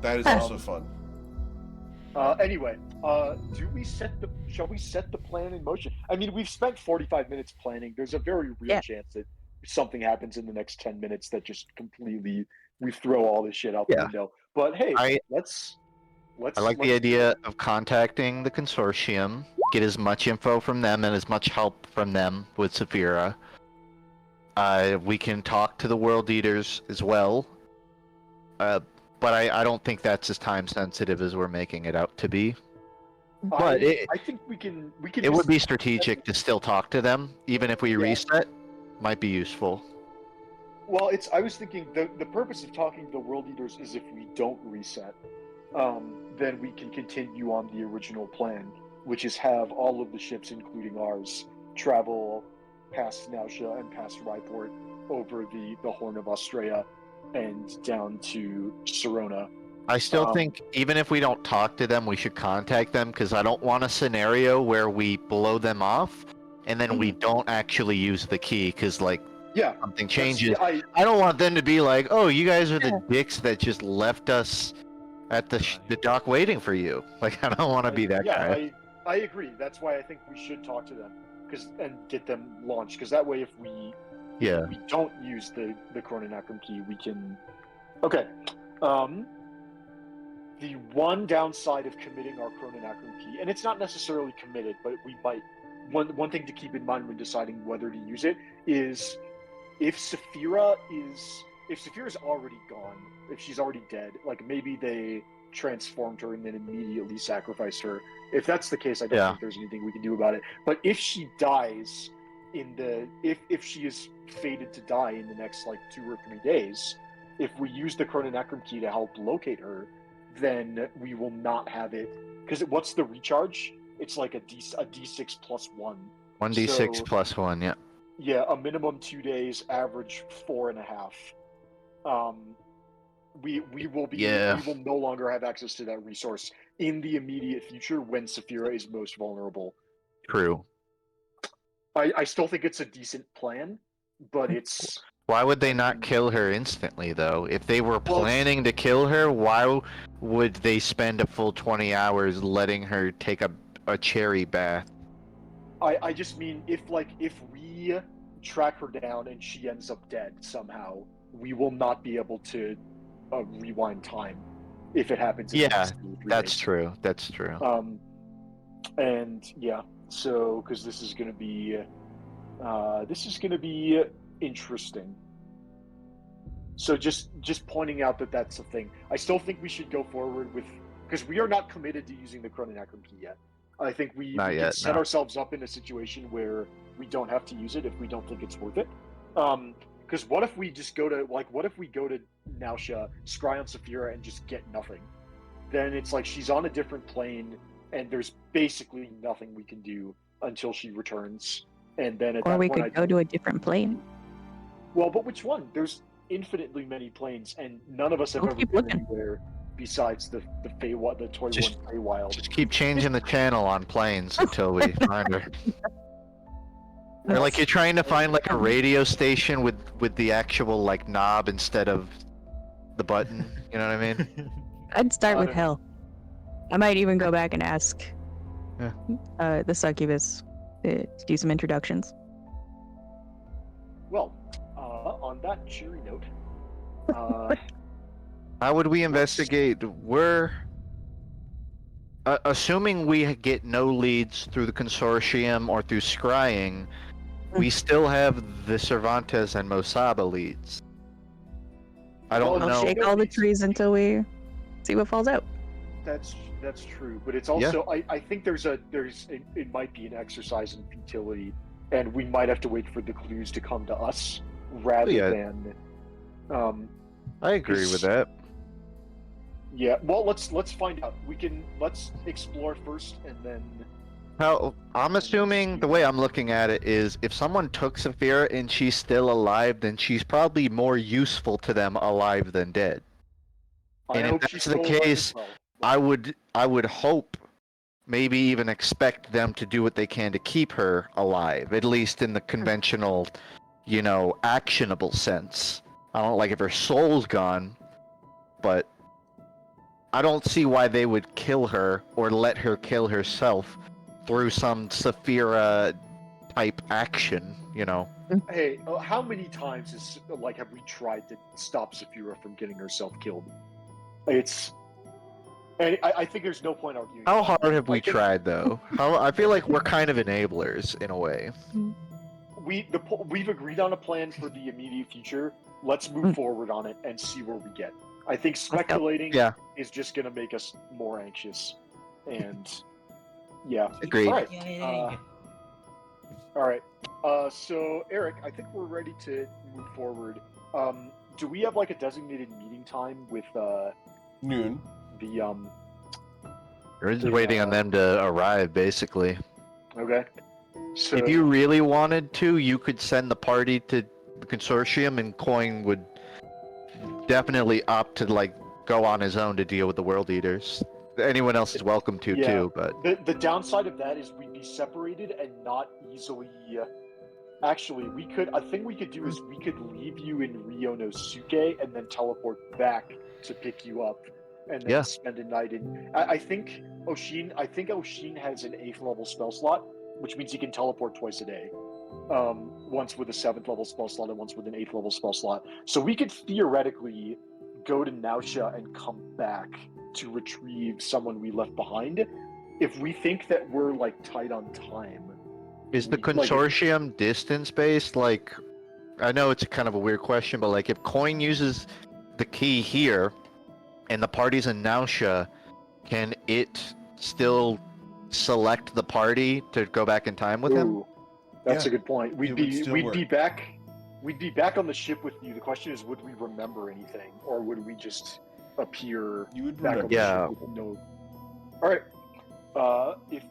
A: That is also fun.
C: Anyway, shall we set the plan in motion? I mean, we've spent 45 minutes planning. There's a very real chance that something happens in the next 10 minutes that just completely we throw all this shit out the window. But hey, let's
B: I like the idea of contacting the consortium, get as much info from them and as much help from them with Saphira. We can talk to the World Eaters as well. But I don't think that's as time sensitive as we're making it out to be. But
C: I think we can.
B: It would be strategic to still talk to them, even if we reset. Might be useful.
C: Well, I was thinking the purpose of talking to the World Eaters is if we don't reset, then we can continue on the original plan, which is have all of the ships, including ours, travel past Nausea and past Ryport over the Horn of Australia and down to Serona.
B: I still think even if we don't talk to them, we should contact them, because I don't want a scenario where we blow them off and then we don't actually use the key because something changes. I don't want them to be like, oh, you guys are the dicks that just left us at the dock waiting for you. Like, I don't want to be that guy.
C: I agree. That's why I think we should talk to them and get them launched, because that way if we don't use the Chrononacrum key, we can. Okay. The one downside of committing our Chrononacrum key, and it's not necessarily committed, but we might. One thing to keep in mind when deciding whether to use it is if Saphira is already gone, if she's already dead, like maybe they transformed her and then immediately sacrificed her. If that's the case, I don't think there's anything we can do about it. But if she dies if she is fated to die in the next 2 or 3 days, if we use the Chrononacrum key to help locate her, then we will not have it. Because what's the recharge? It's like a D6 plus 1.
B: 1d6 plus 1, yeah.
C: Yeah, a minimum 2 days, average 4.5. We will no longer have access to that resource in the immediate future when Saphira is most vulnerable.
B: True.
C: I still think it's a decent plan, but it's...
B: Why would they not kill her instantly, though? If they were planning to kill her, why would they spend a full 20 hours letting her take a cherry bath?
C: I just mean, if we track her down and she ends up dead somehow, we will not be able to rewind time if it happens.
B: Yeah, that's true. That's true.
C: And yeah, so because this is gonna be interesting. So just pointing out that that's a thing. I still think we should go forward with, because we are not committed to using the Chrononacrum key yet. I think we
B: Not
C: could
B: yet,
C: set
B: no.
C: ourselves up in a situation where we don't have to use it if we don't think it's worth it. Because what if we just go to Nausha, scry on Saphira, and just get nothing? Then it's like she's on a different plane, and there's basically nothing we can do until she returns. And then at
E: Or
C: that
E: we
C: point,
E: could go to a different plane.
C: Well, but which one? There's infinitely many planes, and none of us have
E: We'll
C: ever
E: keep
C: been
E: looking.
C: anywhere besides the Toivoan
B: Just-
C: Trainwreck.
B: Just keep changing the channel on planes until we find her. Or like you're trying to find like a radio station with the actual like knob instead of the button. You know what I mean?
E: I'd start
C: I
E: with
C: don't-
E: hell. I might even go back and ask the succubus to do some introductions.
C: Well, on that cheery note,
B: How would we investigate? We're assuming we get no leads through the consortium or through scrying. We still have the Cervantes and Mosaba leads. I don't
C: Well,
B: know.
E: I'll shake all the trees until we see what falls out.
C: that's true, but it's also I think it might be an exercise in futility, and we might have to wait for the clues to come to us rather than.
B: I agree with that.
C: Yeah, well, let's find out. Let's explore first, and then.
B: How I'm assuming the way I'm looking at it is if someone took Saphira and she's still alive, then she's probably more useful to them alive than dead. And if that's the case, I would hope, maybe even expect them to do what they can to keep her alive, at least in the conventional, actionable sense. I don't like if her soul's gone, but I don't see why they would kill her or let her kill herself through some Saphira type action,
C: Hey, how many times have we tried to stop Saphira from getting herself killed? And I think there's no point arguing.
B: How hard have we tried, though? I feel like we're kind of enablers in a way.
C: We've agreed on a plan for the immediate future. Let's move forward on it and see where we get. I think speculating is just going to make us more anxious. And yeah,
B: agreed.
C: All right. So Eric, I think we're ready to move forward. Do we have like a designated meeting time with
A: noon?
B: We're just waiting on them to arrive, basically.
C: Okay. So
B: if you really wanted to, you could send the party to the consortium, and Coin would definitely opt to go on his own to deal with the World Eaters. Anyone else is welcome to too, but
C: the downside of that is we'd be separated and not easily. Actually, a thing we could do is we could leave you in Ryonosuke and then teleport back to pick you up, and then spend a night in. I think Oshin has an 8th level spell slot, which means he can teleport twice a day. Once with a 7th level spell slot and once with an 8th level spell slot. So we could theoretically go to Nausha and come back to retrieve someone we left behind if we think that we're tight on time.
B: Is the consortium distance based? I know it's kind of a weird question, but if Coin uses the key here and the party's in Nausha, can it still select the party to go back in time with him?
C: That's a good point. We'd be back on the ship with you. The question is, would we remember anything, or would we just appear back on the ship with no? All right.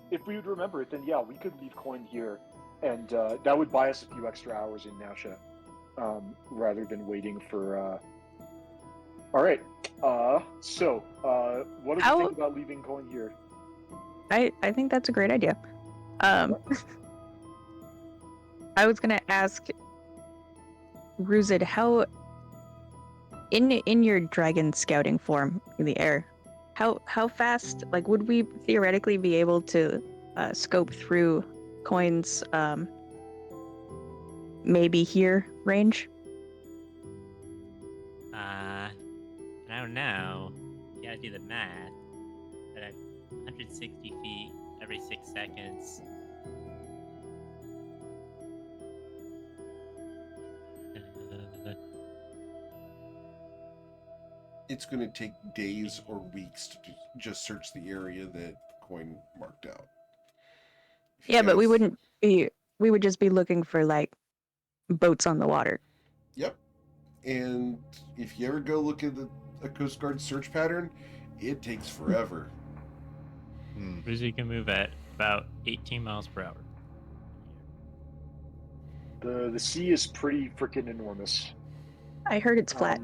C: If we would remember it, then we could leave Coin here, and that would buy us a few extra hours in Nausha, rather than waiting for. All right. So, what do you think about leaving Coin here?
E: I think that's a great idea. I was gonna ask Ruzid, how in your dragon scouting form in the air, how fast would we theoretically be able to scope through Coin's maybe here range?
D: I don't know. You gotta do the math. But at 160 feet, every 6 seconds.
A: It's going to take days or weeks to just search the area that Coin marked out.
E: Yeah, but we wouldn't be. We would just be looking for like boats on the water.
A: Yep. And if you ever go look at a Coast Guard search pattern, it takes forever.
D: Usually can move at about 18 miles per hour.
C: The sea is pretty freaking enormous.
E: I heard it's flat.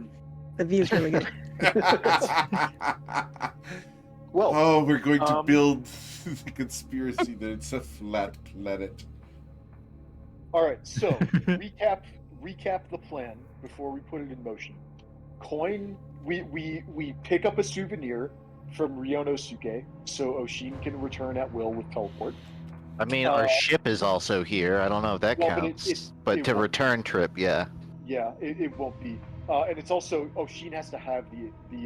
E: The view's really good.
C: Well,
A: oh, we're going to build the conspiracy that it's a flat planet.
C: All right, so recap the plan before we put it in motion. Coin, we pick up a souvenir from Ryonosuke, so Oshin can return at will with teleport.
B: I mean, our ship is also here. I don't know if that counts, but to return trip, yeah.
C: Yeah, it won't be. And it's also Oshin has to have the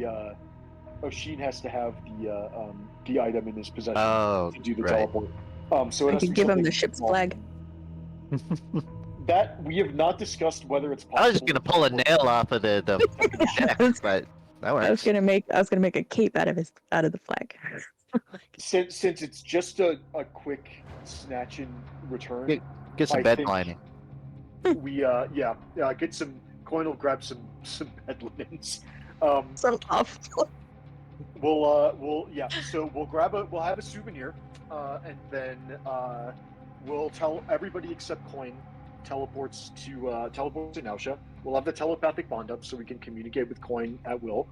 C: item in his possession to do the teleport. So it
E: I could give him the ship's flag.
C: That we have not discussed whether it's possible.
B: I was just gonna pull a nail off of the deck, but that works.
E: I was gonna make a cape out of the flag.
C: Since it's just a quick snatch and return.
B: Get some bed lining.
C: We get some. Coin will grab some bed linens.
E: So awful.
C: So we'll have a souvenir, and then we'll tell everybody except Coin teleports to Nausea. We'll have the telepathic bond up so we can communicate with Coin at will.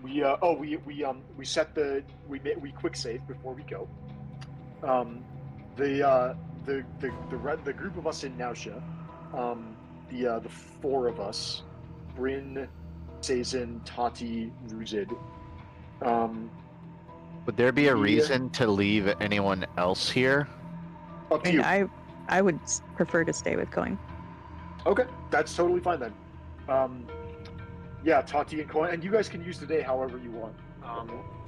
C: We quick save before we go. The group of us in Nausea, the 4 of us, Bryn, Sazin, Tati, Ruzid.
B: Would there be a reason to leave anyone else here?
C: Up to you.
E: I would prefer to stay with Coin.
C: Okay, that's totally fine then. Tati and Coin, and you guys can use the day however you want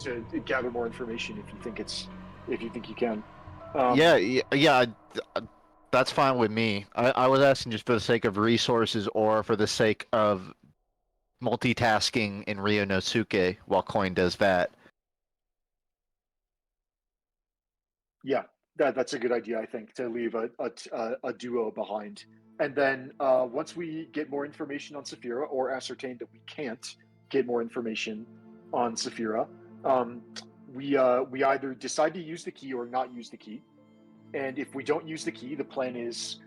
C: to gather more information if you think you can.
B: That's fine with me. I was asking just for the sake of resources or for the sake of multitasking in Ryonosuke while Coin does that.
C: Yeah, that's a good idea, I think, to leave a duo behind. And then once we get more information on Saphira, or ascertain that we can't get more information on Saphira, we either decide to use the key or not use the key. And if we don't use the key, the plan is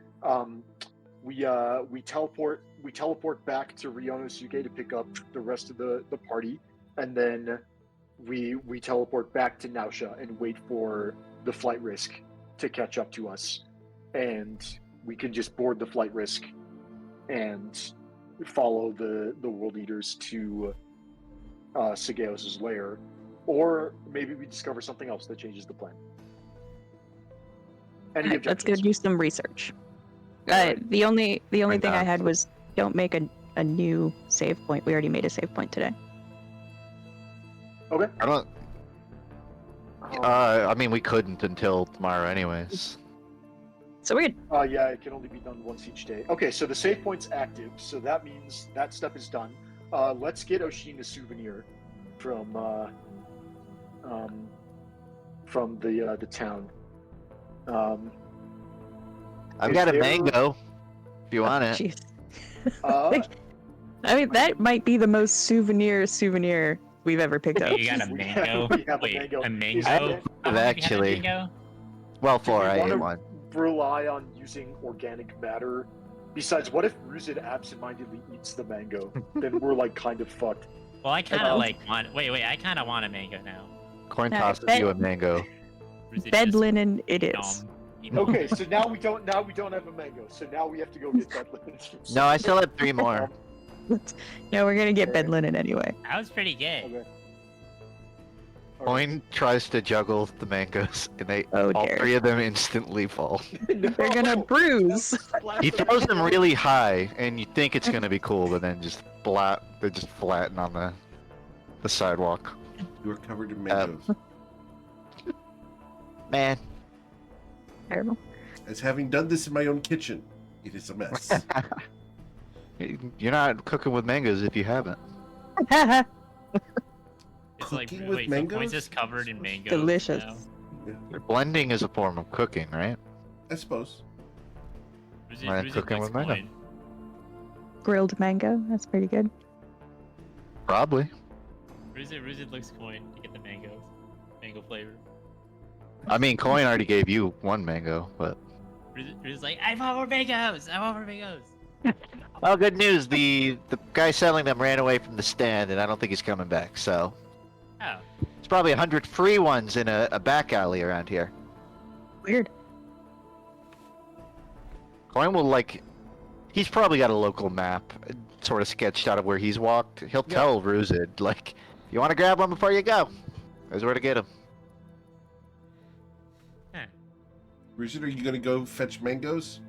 C: we teleport back to Ryonosuke to pick up the rest of the party, and then we teleport back to Nausea and wait for the flight risk to catch up to us, and we can just board the flight risk and follow the world eaters to Sageos' lair, or maybe we discover something else that changes the plan.
E: Let's go do some research. The only thing I had was don't make a new save point. We already made a save point today.
C: Okay.
B: I don't. I mean, we couldn't until tomorrow, anyways.
E: So weird.
C: It can only be done once each day. Okay, so the save point's active, so that means that step is done. Let's get Oshin a souvenir from the town.
B: I've got a mango. If you want it.
E: I mean, that might be the most souvenir we've ever picked up.
D: You got a mango?
C: We have
D: Wait,
C: a mango.
D: a mango?
B: Actually. Well, 4, I ate one.
C: Rely on using organic matter. Besides, what if Ruzid absentmindedly eats the mango? Then we're like kind of fucked.
D: Well, I kind of want. Wait, I kind of want a mango now.
B: Coin tosses you a mango.
E: Bed linen, it is.
C: Okay, so now we don't have a mango. So now we have to go get bed linen.
B: No, I still have 3 more.
E: No, we're gonna get bed linen anyway.
D: That was pretty good.
C: Okay.
B: Coin tries to juggle the mangoes, and all 3 of them instantly fall.
C: No.
E: They're gonna bruise.
B: He throws them really high, and you think it's gonna be cool, but then they just flatten on the sidewalk.
A: You are covered in mangoes.
B: Man.
E: Terrible.
A: As having done this in my own kitchen, it is a mess.
B: You're not cooking with mangoes if you haven't.
D: It's like,
A: Cooking with
D: wait,
A: mangoes?
D: so Coin's just covered in mangoes.
E: Delicious.
D: Now?
B: Blending is a form of cooking, right?
A: I suppose.
B: Right, cooking with mango.
E: Grilled mango. That's pretty good.
B: Probably.
D: Ruzid looks Coin to get the mangoes. Mango flavor.
B: I mean, Coin already gave you one mango, but...
D: Ruzid's like, I want more mangoes! I want more mangoes!
B: Well, good news. The guy selling them ran away from the stand, and I don't think he's coming back, so...
D: Oh.
B: There's probably 100 free ones in a back alley around here.
E: Weird.
B: Coin will, like... He's probably got a local map, sort of sketched out of where he's walked. He'll tell Ruzid, like, you want to grab one before you go? There's where to get him.
A: Ruzid, are you gonna go fetch mangoes?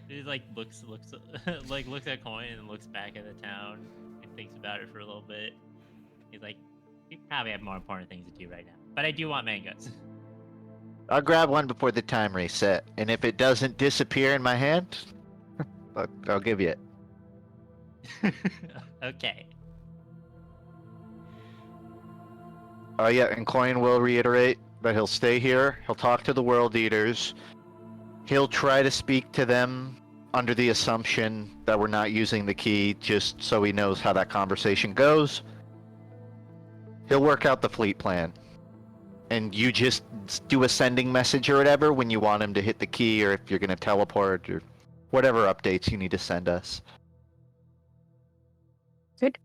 D: He like looks like looks at Coin and looks back at the town and thinks about it for a little bit. He's like, we probably have more important things to do right now. But I do want mangoes.
B: I'll grab one before the time reset, and if it doesn't disappear in my hand, I'll give you it.
D: Okay.
B: Oh yeah, and Coin will reiterate that he'll stay here, he'll talk to the World Eaters, he'll try to speak to them under the assumption that we're not using the key, just so he knows how that conversation goes. He'll work out the fleet plan. And you just do a sending message or whatever when you want him to hit the key, or if you're going to teleport, or whatever updates you need to send us.
E: Good.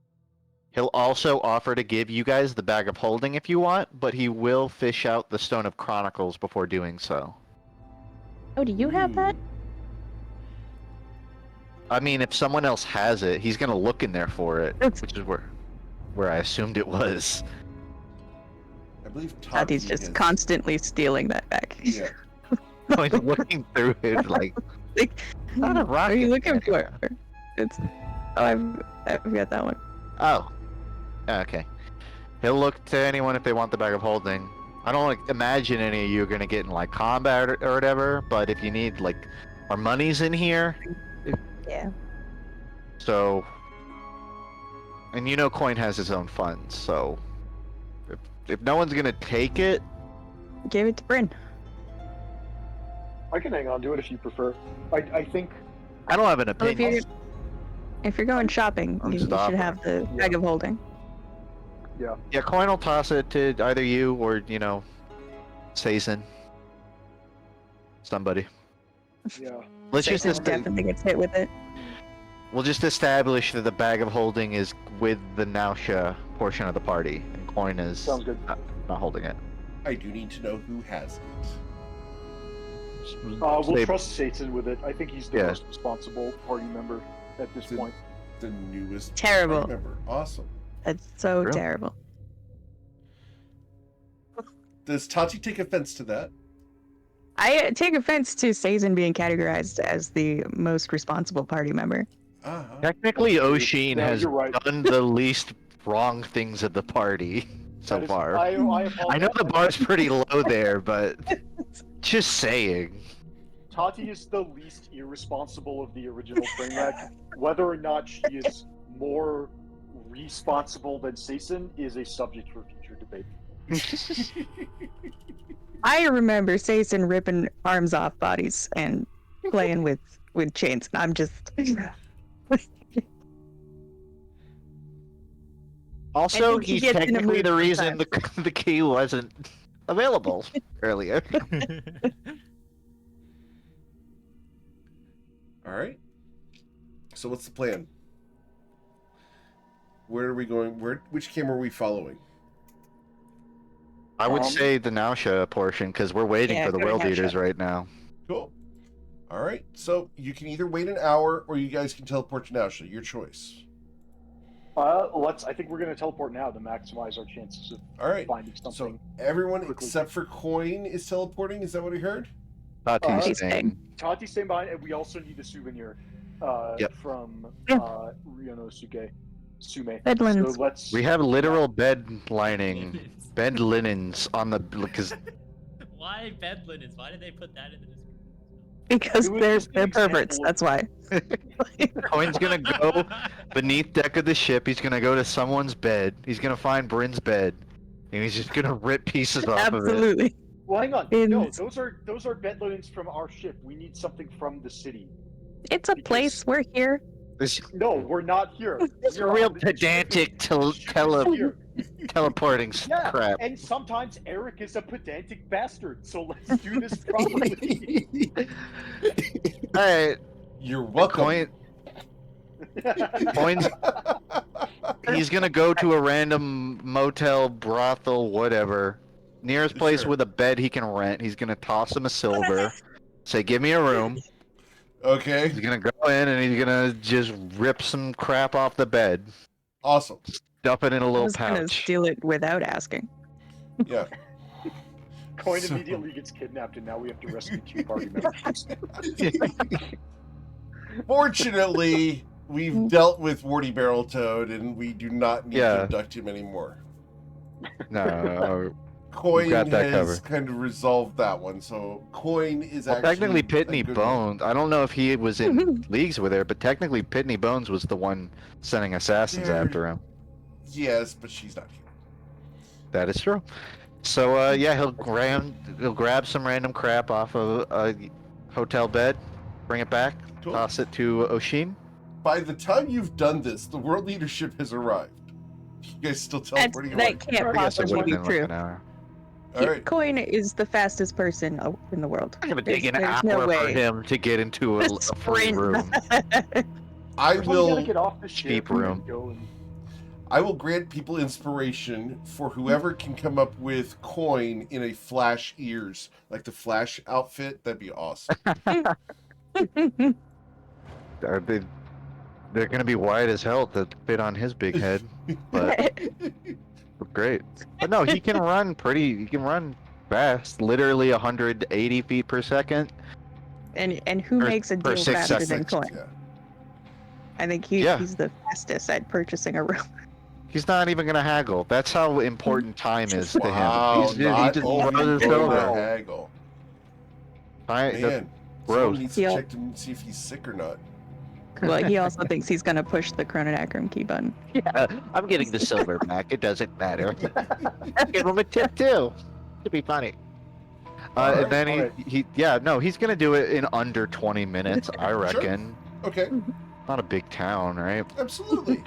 B: He'll also offer to give you guys the bag of holding if you want, but he will fish out the Stone of Chronicles before doing so.
E: Oh, do you have that?
B: I mean, if someone else has it, he's going to look in there for it, which is where I assumed it was.
A: I believe
E: Tati's just constantly stealing that back.
A: Yeah.
B: Like, looking through it, like, not a
E: What are
B: rocket.
E: you looking for? It's. Oh, I've got that one.
B: Oh. Okay. He'll look to anyone if they want the bag of holding. I don't like imagine any of you are gonna get in like combat or whatever, but if you need like our money's in here.
E: Yeah.
B: So and you know Coin has his own funds, so if no one's gonna take it,
E: Give it to Bryn.
C: I can hang on to it if you prefer. I think
B: I don't have an
E: Well,
B: opinion.
E: if you're going shopping,
B: I'm
E: you should
B: stopping.
E: have the bag of holding.
B: Yeah, Coin will toss it to either you or, you know, Sazin. Somebody.
C: yeah.
B: Let's just
E: Jason definitely gets hit with it.
B: we'll just establish that the bag of holding is with the Nausea portion of the party, and Coin is
C: Sounds good.
B: not holding it.
A: I do need to know who has it.
C: We'll
B: Say-
C: trust Satan with it. I think he's the
B: Yeah.
C: most responsible party member at this point.
A: The newest
E: Terrible.
A: member. Awesome.
E: That's so
B: True.
E: terrible.
A: Does Tati take offense to that?
E: I take offense to Sazin being categorized as the most responsible party member.
B: Technically, Oshin
C: Yeah,
B: has
C: you're right.
B: done the least wrong things at the party so
C: That is-
B: far.
C: I
B: I know the bar's pretty low there, but just saying.
C: Tati is the least irresponsible of the original Trainwreck. Whether or not she is more responsible than Satan is a subject for future debate.
E: I remember Sazin ripping arms off bodies and playing with chains. I'm just.
B: Also,
E: think he
B: he's
E: gets in a
B: technically
E: mood
B: the reason
E: sometimes.
B: the key wasn't available earlier.
A: All right. So what's the plan? Where are we going? Which camera are we following?
B: I would
C: Um,
B: say the Nausea portion, because we're waiting
E: Yeah,
B: for the
E: go to
B: World
E: Nausea.
B: Eaters right now.
A: Cool. All right. So you can either wait an hour or you guys can teleport to Nausea. Your choice.
C: I think we're going to teleport now to maximize our chances of
A: All right.
C: finding
A: So
C: something.
A: everyone
C: quickly.
A: except for Coin is teleporting. Is that what I heard?
B: Tati's
E: He's
B: staying.
C: Tati's staying behind, and we also need a souvenir
B: Yep.
C: from
E: Yeah.
C: Ryonosuke Sume.
E: Bedlins.
C: So let's.
B: We have literal bed lining, bed linens on the because
D: Why bed linens? Why did they put that in the description?
E: Because
C: It was
E: they're
C: just an
E: perverts.
C: example of-
E: That's why.
B: Coin's gonna go beneath deck of the ship. He's gonna go to someone's bed. He's gonna find Bryn's bed, and he's just gonna rip pieces off of it.
E: Absolutely.
C: Well, hang on.
E: In-
C: No, those are bed linens from our ship. We need something from the city.
E: It's a
C: Because-
E: place. We're here.
B: This
C: No, we're not here.
B: is
C: We're
B: real
C: on the ship is-
B: pedantic
C: the ship is here.
B: teleporting
C: Yeah,
B: crap.
C: and sometimes Eric is a pedantic bastard. So let's do this properly.
B: All right,
A: You're welcome.
B: Coin's he's gonna go to a random motel, brothel, whatever. Nearest place
A: Sure.
B: with a bed he can rent. He's gonna toss him a silver. Say, give me a room.
A: Okay,
B: He's gonna go in and he's gonna just rip some crap off the bed.
A: awesome.
B: Stuff it in a
E: I
B: little
E: was gonna
B: pouch.
E: steal it without asking.
A: Yeah.
C: Coin
A: So-
C: immediately gets kidnapped, and now we have to rescue 2 party members.
A: Fortunately, we've dealt with Warty Barrel Toad, and we do not need to
B: Yeah.
A: abduct him anymore.
B: No,
A: Coin
B: got that
A: has
B: covered.
A: kind of resolved that one, so Coin is
B: well,
A: actually
B: technically
A: a
B: Pitney
A: good one.
B: Bones. I don't know if he was in leagues with her, but technically Pitney Bones was the one sending assassins
A: There-
B: after him.
A: Yes, but she's not here.
B: That is true. So yeah, he'll grab some random crap off of a hotel bed, bring it back,
A: Cool.
B: toss it to Oshin.
A: By the time you've done this, the world leadership has arrived. You guys still teleporting away?
E: That can't
B: I guess it would
E: possibly
B: have
E: be
B: been like
E: true.
B: an hour.
A: All right.
E: Coin is the fastest person in the world.
B: It would take an
E: There's
B: hour
E: no
B: for
E: way.
B: him to get into a free
E: Sprint.
B: room.
A: I
C: First, we gotta
A: will.
C: get off the ship
B: Cheap
C: and
B: room.
C: go and-
A: I will grant people inspiration for whoever can come up with Coin in a Flash ears, like the Flash outfit. That'd be awesome.
B: Are they, they're gonna be wide as hell to fit on his big head, but great. But no, he can run He can run fast, literally 180 feet per second.
E: and who
B: Per-
E: makes a
B: per
E: deal
B: 6
E: faster
B: seconds.
E: than Coin?
A: Yeah.
E: I think
B: Yeah.
E: he's the fastest at purchasing a room.
B: He's not even gonna haggle. That's how important time is to
A: Wow,
B: him. He
A: not
B: just
A: only
B: throws it
A: going to
B: over.
A: haggle.
B: The-
A: Man,
B: gross.
A: someone needs to
E: Yeah.
A: check to see if he's sick or not.
E: Well, he also thinks he's gonna push the chrononacrim key button.
B: Yeah, I'm getting the silver back. It doesn't matter. Give him a tip too. It'd be funny.
A: Alright,
B: And then
C: alright.
B: he's gonna do it in under 20 minutes, I reckon.
A: Okay,
B: Not a big town, right?
A: absolutely.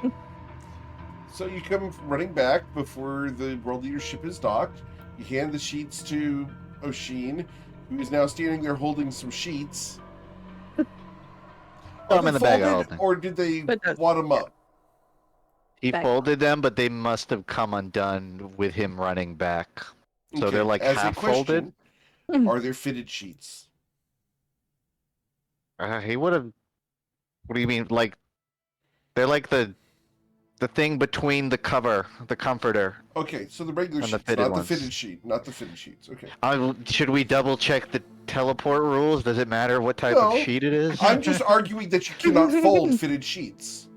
A: So you come running back before the world leadership is docked. You hand the sheets to Oshin, who is now standing there holding some sheets.
B: Throw
A: Are
B: 'em in
A: they
B: the bag of
A: folded,
B: holding.
A: or did they
E: But those-
A: wad them up?
B: He
E: Back.
B: folded them, but they must have come undone with him running back. So they're like
A: as a
B: half folded.
A: question, Are there fitted sheets?
B: He would have. What do you mean? Like they're like the thing between the cover, the comforter.
A: Okay, so the regular
B: And the
A: sheets,
B: fitted
A: not
B: ones.
A: the fitted sheet, not the fitted sheets. Okay.
B: Should we double check the teleport rules? Does it matter what type
A: No.
B: of sheet it is?
A: I'm just arguing that you cannot fold fitted sheets.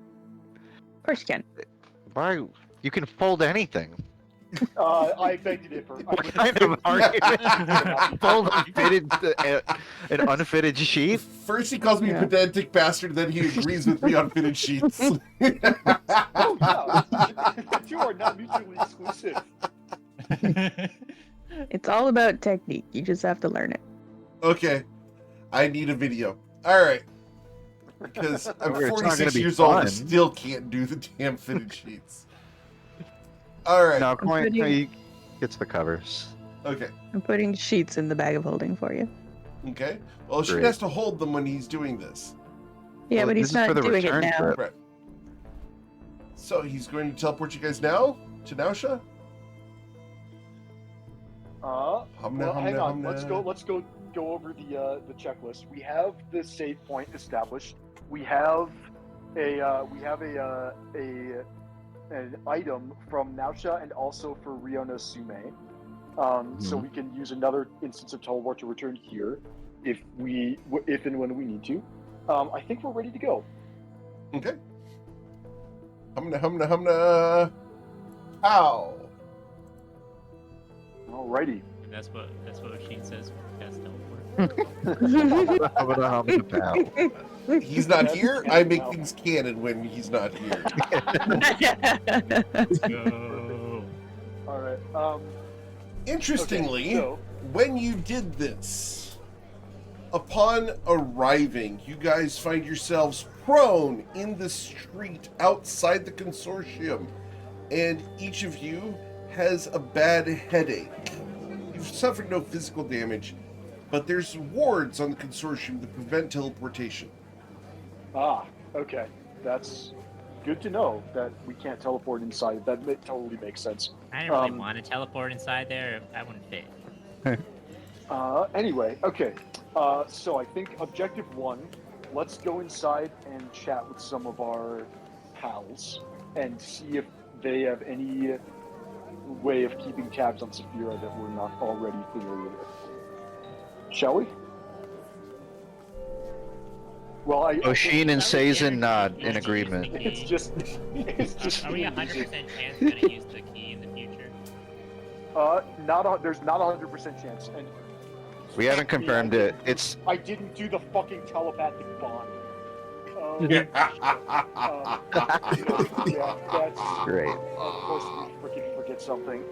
E: Of course you can.
B: Why? You can fold anything.
C: I beg to differ.
B: What kind of argument? Fold an unfitted sheet?
A: First he calls me
E: Yeah.
A: a pedantic bastard, then he agrees with me on fitted sheets.
C: Oh, yeah. The two are not mutually exclusive.
E: It's all about technique. You just have to learn it.
A: Okay, I need a video. All right, because I'm
B: It's not gonna
A: 46
B: be
A: years old
B: fun.
A: and still can't do the damn fitted sheets. All right.
B: No,
E: putting-
B: he gets the covers.
A: Okay.
E: I'm putting sheets in the bag of holding for you.
A: Okay. Well, she
B: Great.
A: has to hold them when he's doing this.
E: Yeah,
B: Well,
E: but
B: this
E: he's
B: is
E: not
B: for the
E: doing it
B: return
E: now.
B: trip.
A: Right. So he's going to teleport you guys now to Nausha.
C: Well, hang on.
A: Humna.
C: Let's go over the checklist. We have the save point established. We have an item from Nausha and also for Riona Sume. So we can use another instance of teleport to return here if and when we need to. I think we're ready to go.
A: Okay. Humna. Ow.
C: Alrighty.
D: That's what Sheen says. Cast teleport.
A: He's not
C: That's
A: here.
C: canon
A: I make
C: now.
A: things canon when he's not here.
D: Go.
C: All right.
A: Interestingly,
C: Okay, so
A: when you did this, upon arriving, you guys find yourselves prone in the street outside the consortium, and each of you has a bad headache. You've suffered no physical damage, but there's wards on the consortium that prevent teleportation.
C: okay. That's good to know that we can't teleport inside. That totally makes sense.
D: I didn't really want to teleport inside there. That wouldn't fit.
C: Anyway, okay. So I think objective 1, let's go inside and chat with some of our pals and see if they have any way of keeping tabs on Saphira that we're not already familiar with. Shall we? Well,
B: Oshin and
D: Are we
B: Sazin nod
D: guaranteed
B: in
D: to use the
B: agreement.
C: it's
D: key?
C: just, it's just.
D: Are we 100% chance we're gonna use the key in the future?
C: There's not 100% chance, and
B: We haven't confirmed it. It's
C: I didn't do the fucking telepathic bond.
A: Yeah.
C: Yeah, that's
B: great.
C: Of course, we freaking forget something.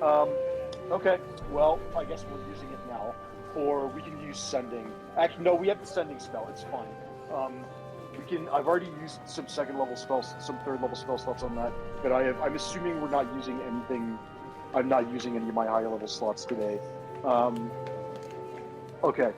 C: Okay. Well, I guess we're using it now, or we can use sending. Actually, no, we have the sending spell. It's fine. We can. I've already used some second level spells, some third level spell slots on that. But I'm assuming we're not using anything. I'm not using any of my higher level slots today. Okay.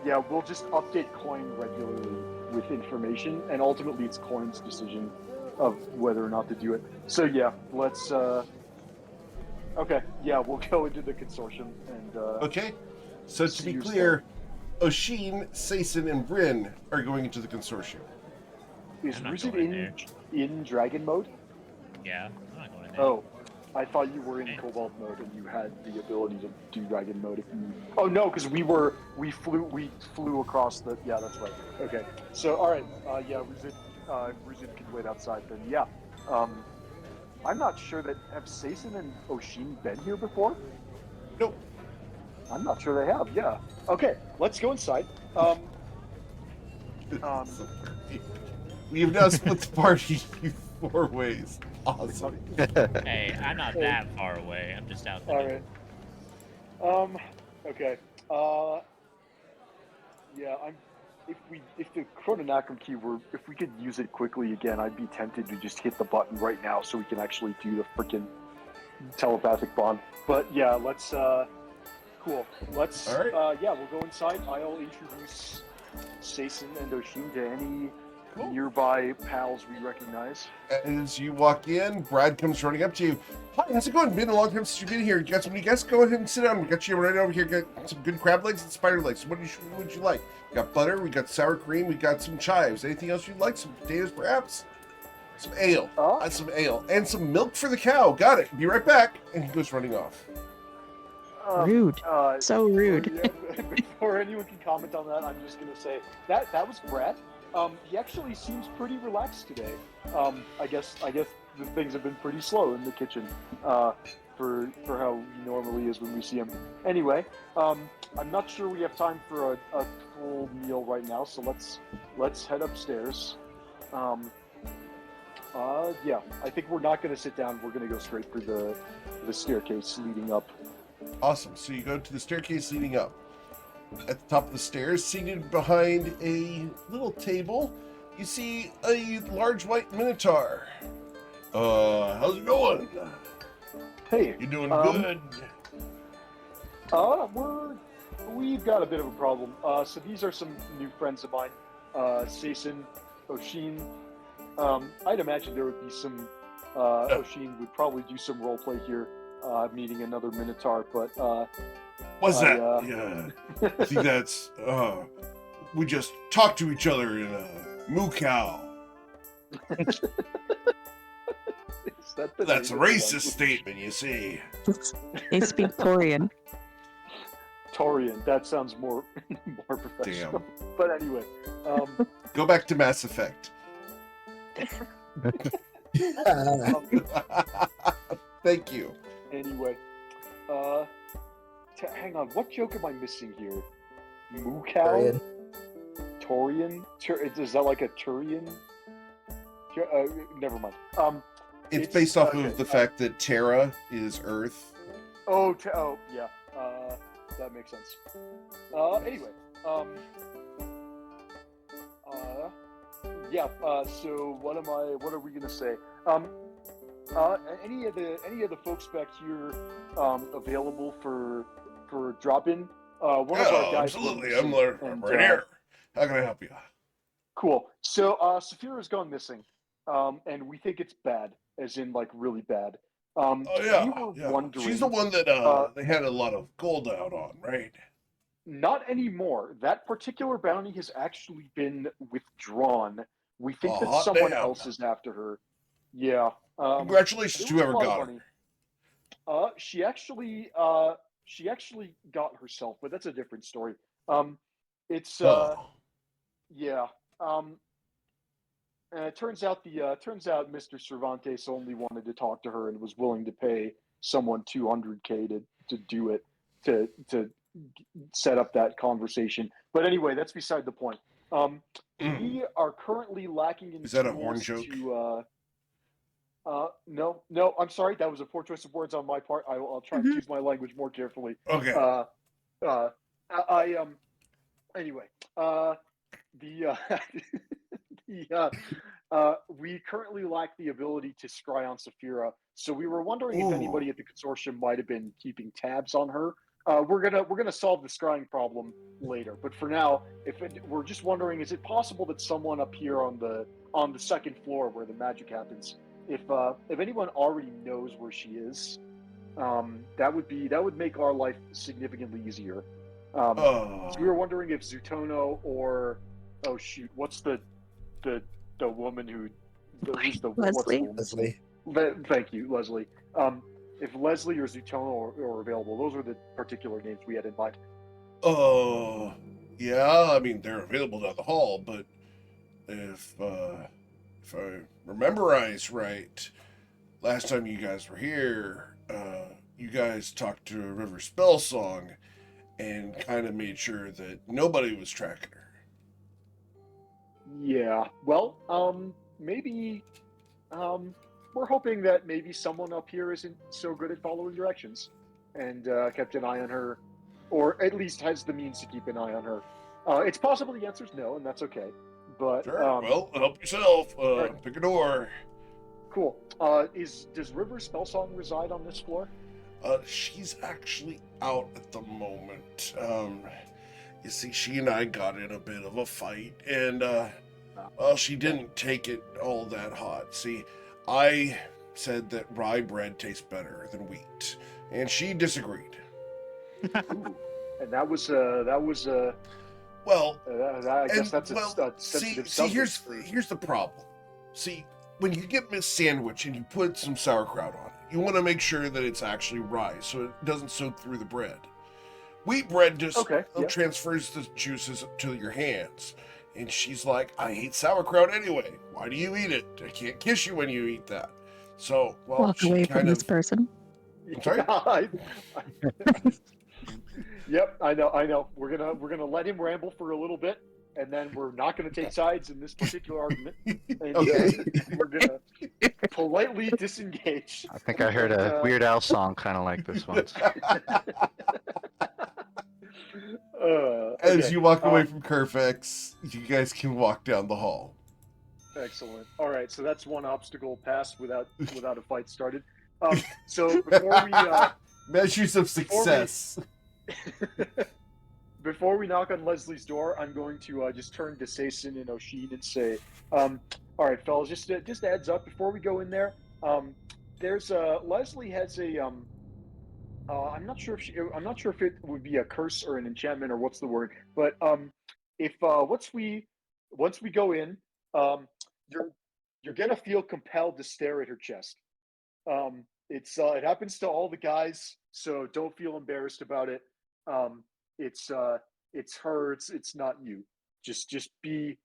C: Yeah, we'll just update Coin regularly with information, and ultimately it's Coin's decision of whether or not to do it. So yeah, let's. Okay. Yeah, we'll go into the consortium and.
A: Okay, so to
C: See
A: be
C: your
A: clear, Oshin, Sazin, and Bryn are going into the consortium.
C: Is
D: I'm not
C: Ruzid
D: going there.
C: in dragon mode?
D: Yeah, I'm not going there.
C: Oh, I thought you were in
D: Okay.
C: Cobalt mode and you had the ability to do dragon mode. If you... Oh no, because we flew across the. Yeah, that's right. Okay, so all right, yeah, Ruzid can wait outside then. Yeah, I'm not sure that have Sazin and Oshin been here before.
A: Nope.
C: I'm not sure they have. Yeah. Okay, let's go inside.
A: We have now split the party 4 ways. Awesome.
D: Hey, I'm not that far away. I'm just out there.
C: All right. Okay. Yeah. If the Chrononacrum key if we could use it quickly again, I'd be tempted to just hit the button right now so we can actually do the freaking telepathic bond. But yeah, let's. Cool. Let's.
A: All right.
C: Yeah, we'll go inside. I'll introduce Sazin and Oshin to any
A: Cool.
C: nearby pals we recognize.
A: As you walk in, Brad comes running up to you. Hi, how's it going? Been a long time since you've been here. You got some new guests? Go ahead and sit down. We got you right over here. Got some good crab legs and spider legs. What would you like? We got butter. We got sour cream. We got some chives. Anything else you'd like? Some potatoes, perhaps? Some ale. Some ale and some milk for the cow. Got it. Be right back. And he goes running off.
E: Rude. So rude.
C: Before anyone can comment on that, I'm just gonna say that was Brad. He actually seems pretty relaxed today. I guess the things have been pretty slow in the kitchen for how he normally is when we see him. Anyway, I'm not sure we have time for a full meal right now, so let's head upstairs. Yeah, I think we're not gonna sit down. We're gonna go straight for the staircase leading up.
A: Awesome. So you go to the staircase leading up. At the top of the stairs, seated behind a little table, you see a large white minotaur. How's it going?
C: Hey,
A: You doing good?
C: We've got a bit of a problem. So these are some new friends of mine. Sazin, Oshin. I'd imagine there would be some. Oshin would probably do some roleplay here, meeting another minotaur. But
A: What's that? Yeah. I think that's. We just talk to each other in a moo cow. That's a racist statement, you see.
E: They speak Torian.
C: Torian. That sounds more professional. But anyway,
A: Go back to Mass Effect. Thank you.
C: Anyway, hang on, what joke am I missing here? Moo cow?
F: Tyrion.
C: Torian? Is that like a Turian? Never mind.
A: It's
C: It's-
A: based off
C: okay,
A: of the fact that Terra is Earth.
C: Oh, yeah. That makes sense. Anyway, yeah. So what are we gonna say? Any of the folks back here, available for drop-in? One of our guys.
A: Absolutely.
C: went
A: I'm
C: missing,
A: right
C: and,
A: here. How can I help you?
C: Cool. So, Saphira's gone missing, and we think it's bad, as in like really bad.
A: Oh
C: We
A: yeah,
C: were
A: yeah.
C: wondering.
A: She's the one that they had a lot of gold out on, right?
C: Not anymore. That particular bounty has actually been withdrawn. We think that
A: hot
C: someone
A: damn.
C: else is after her. Yeah.
A: Congratulations
C: it
A: to
C: was a
A: whoever
C: lot of
A: got her.
C: money. She actually got herself, but that's a different story. It's
A: Oh.
C: yeah. And it turns out Mr. Cervantes only wanted to talk to her and was willing to pay someone 200K to do it, to set up that conversation. But anyway, that's beside the point. We are currently lacking in
A: Is that a horn
C: tools
A: joke?
C: to no, I'm sorry, that was a poor choice of words on my part. I'll try and choose my language more carefully.
A: Okay.
C: Anyway, the we currently lack the ability to scry on Saphira, so we were wondering if anybody
A: Ooh.
C: at the consortium might have been keeping tabs on her. We're gonna solve the scrying problem later, but for now, we're just wondering, is it possible that someone up here on the second floor where the magic happens, if anyone already knows where she is, that would make our life significantly easier. So we were wondering if Zutono or, oh shoot, what's the woman who's the what's the
E: Leslie?
C: woman's name? Thank you, Leslie. If Leslie or Zutono are available, those are the particular names we had in mind.
A: Yeah, I mean they're available down the hall, but if I remember right, last time you guys were here, you guys talked to River Spellsong and kind of made sure that nobody was tracking her.
C: Yeah. Well, maybe we're hoping that maybe someone up here isn't so good at following directions and kept an eye on her, or at least has the means to keep an eye on her. It's possible the answer's no, and that's okay. But
A: Sure. Well, help yourself.
C: right.
A: Pick a door.
C: Cool. Does River Spellsong reside on this floor?
A: She's actually out at the moment. You see, she and I got in a bit of a fight, and well, she didn't take it all that hot. See, I said that rye bread tastes better than wheat, and she disagreed.
C: Ooh. And that was
A: Well,
C: I guess that's a
A: see,
C: sensitive subject.
A: here's the problem. See, when you get Miss Sandwich and you put some sauerkraut on it, you want to make sure that it's actually rye, so it doesn't soak through the bread. Wheat bread just transfers the juices to your hands. And she's like, I hate sauerkraut anyway. Why do you eat it? I can't kiss you when you eat that. So, well,
E: Walk away from this person.
A: I'm sorry?
C: Yep, I know. We're gonna let him ramble for a little bit, and then we're not gonna take sides in this particular argument. And
A: Okay.
C: we're gonna politely disengage.
B: I think I heard a Weird Al song kind of like this one.
A: As you walk away from Kerfex, you guys can walk down the hall.
C: Excellent. All right, so that's one obstacle passed without a fight started. So before we
A: measures of success.
C: Before we knock on Leslie's door, I'm going to just turn to Sason and Oshin and say, all right, fellas, just a heads up before we go in there. There's Leslie has a I'm not sure if it would be a curse or an enchantment or what's the word, but if once we go in, you're gonna feel compelled to stare at her chest. It happens to all the guys, so don't feel embarrassed about it. It's her. It's not you. Just be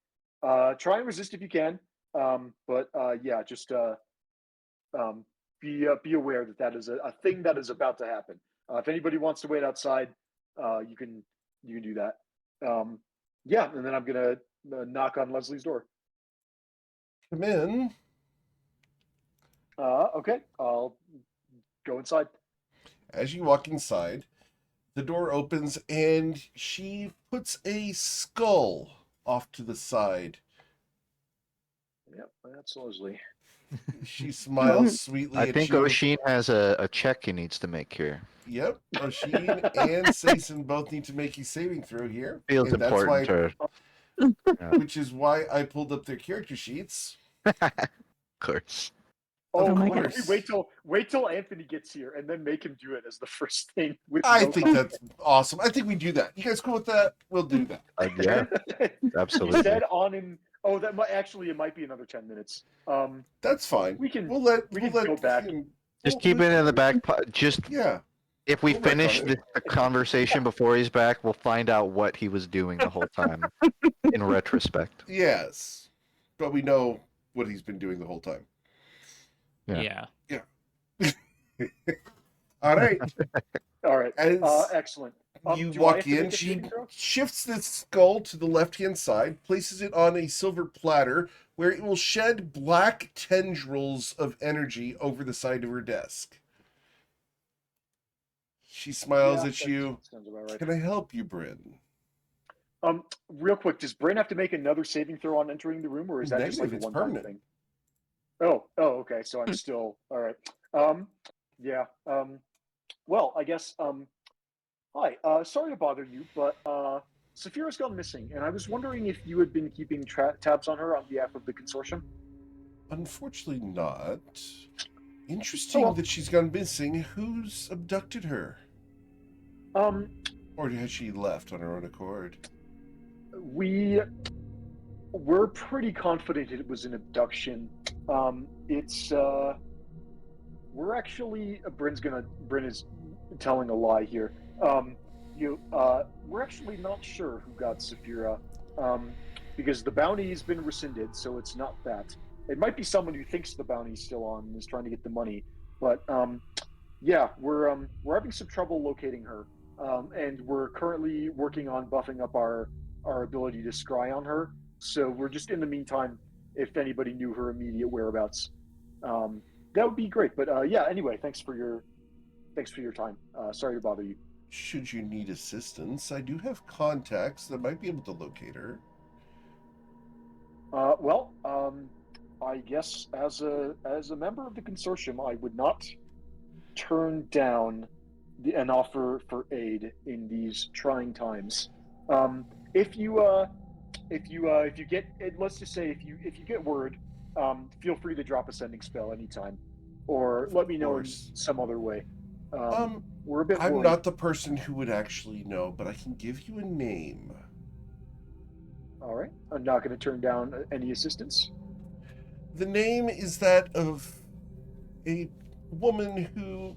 C: try and resist if you can. But yeah, just be aware that is a thing that is about to happen. If anybody wants to wait outside, you can do that. Yeah, and then I'm gonna knock on Leslie's door.
A: Come in.
C: Okay, I'll go inside.
A: As you walk inside, the door opens and she puts a skull off to the side.
C: Yep, that's Leslie.
A: She smiles sweetly
B: I
A: at
B: think
A: you.
B: Oshin has a check he needs to make here.
A: Yep, Oshin and Saison both need to make a saving throw here.
B: Feels
A: and that's
B: important
A: why,
B: to.
A: which is why I pulled up their character sheets.
B: Of course.
C: Oh,
A: Of
E: my
C: why don't
A: course.
C: we wait till Anthony gets here and then make him do it as the first thing. With
A: I
C: no
A: think that's awesome. I think we do that. You guys cool with that? We'll do that.
B: Yeah, absolutely.
C: Instead on in. Oh, that might actually it might be another 10 minutes.
A: That's fine.
C: We can
A: We'll let
C: go back.
A: him-
B: Just
A: we'll-
B: keep it in the back. Just
A: Yeah.
B: if we
A: We'll work
B: finish
A: on it.
B: the conversation before he's back, we'll find out what he was doing the whole time in retrospect.
A: Yes. But we know what he's been doing the whole time.
B: Yeah.
D: Yeah.
A: All right.
C: All right.
A: As
C: Excellent.
A: you
C: Do I
A: walk
C: have to
A: in,
C: make a
A: she
C: saving throw?
A: shifts the skull to the left-hand side, places it on a silver platter where it will shed black tendrils of energy over the side of her desk. She smiles
C: Yeah,
A: at
C: that
A: you.
C: sounds about right.
A: Can I help you, Bryn?
C: Real quick, does Bryn have to make another saving throw on entering the room, or is that just like
A: Negative,
C: a
A: it's
C: one-time
A: permanent.
C: thing? Oh, okay. So I'm still all right. Yeah. Well, I guess. Hi. Sorry to bother you, but Saphira's gone missing, and I was wondering if you had been keeping tabs on her on behalf of the consortium.
A: Unfortunately not. Interesting
C: well.
A: that she's gone missing. Who's abducted her? Or has she left on her own accord?
C: We're pretty confident it was an abduction. We're actually Bryn is telling a lie here. We're actually not sure who got Saphira, because the bounty has been rescinded, so it's not that. It might be someone who thinks the bounty's still on and is trying to get the money, but yeah, we're having some trouble locating her, and we're currently working on buffing up our ability to scry on her. So we're just in the meantime, if anybody knew her immediate whereabouts, that would be great. But yeah, anyway, thanks for your time. Sorry to bother you.
A: Should you need assistance, I do have contacts that might be able to locate her.
C: Well, I guess as a member of the consortium, I would not turn down an offer for aid in these trying times. If you get, let's just say if you get word, feel free to drop a sending spell anytime, or let me know in some other way. We're a bit
A: I'm
C: worried.
A: not the person who would actually know, but I can give you a name.
C: All right, I'm not going to turn down any assistance.
A: The name is that of a woman who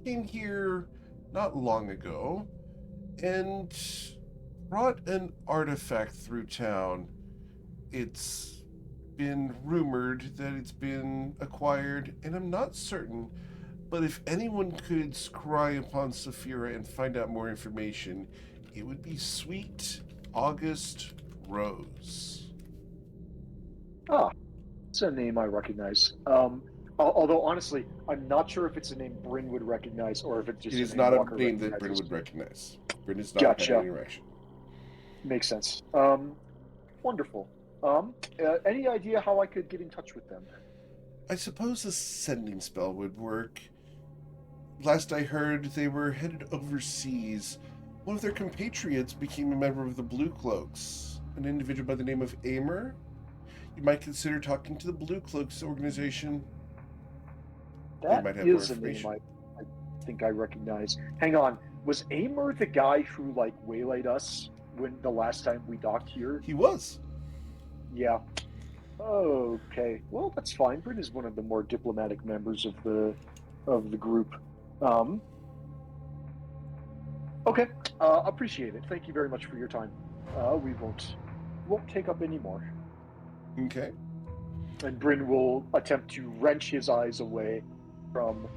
A: came here not long ago and brought an artifact through town. It's been rumored that it's been acquired, and I'm not certain, but if anyone could scry upon Saphira and find out more information, it would be Sweet August Rose.
C: It's a name I recognize. Although honestly, I'm not sure if it's a name Bryn would recognize or if it's just
A: It is
C: name
A: not a
C: Walker
A: name that Bryn
C: recognizes.
A: would recognize. Bryn has not
C: Gotcha.
A: had any interaction.
C: Makes sense. Wonderful. Any idea how I could get in touch with them?
A: I suppose a sending spell would work. Last I heard, they were headed overseas. One of their compatriots became a member of the Blue Cloaks, an individual by the name of Amer. You might consider talking to the Blue Cloaks organization.
C: That
A: might have
C: is
A: more
C: a name
A: information.
C: I think I recognize. Hang on. Was Amer the guy who like waylaid us when the last time we docked here?
A: He was.
C: Yeah. Okay. Well, that's fine. Bryn is one of the more diplomatic members of the group. Okay. Appreciate it. Thank you very much for your time. We won't take up any more.
A: Okay.
C: And Bryn will attempt to wrench his eyes away from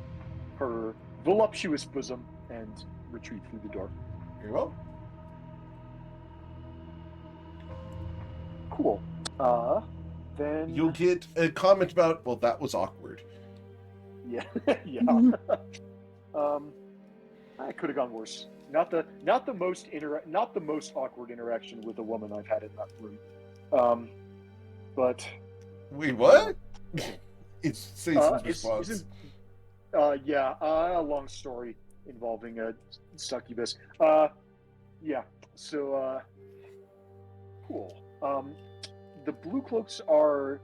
C: her voluptuous bosom and retreat through the door.
A: Very well.
C: Cool. Then
A: You'll get a comment about, well, that was awkward.
C: yeah, yeah. I could have gone worse. Not the most awkward interaction with a woman I've had in that room. But
A: Wait, what? It's Satan's response.
C: a long story involving a succubus. Yeah. So cool. The Blue Cloaks are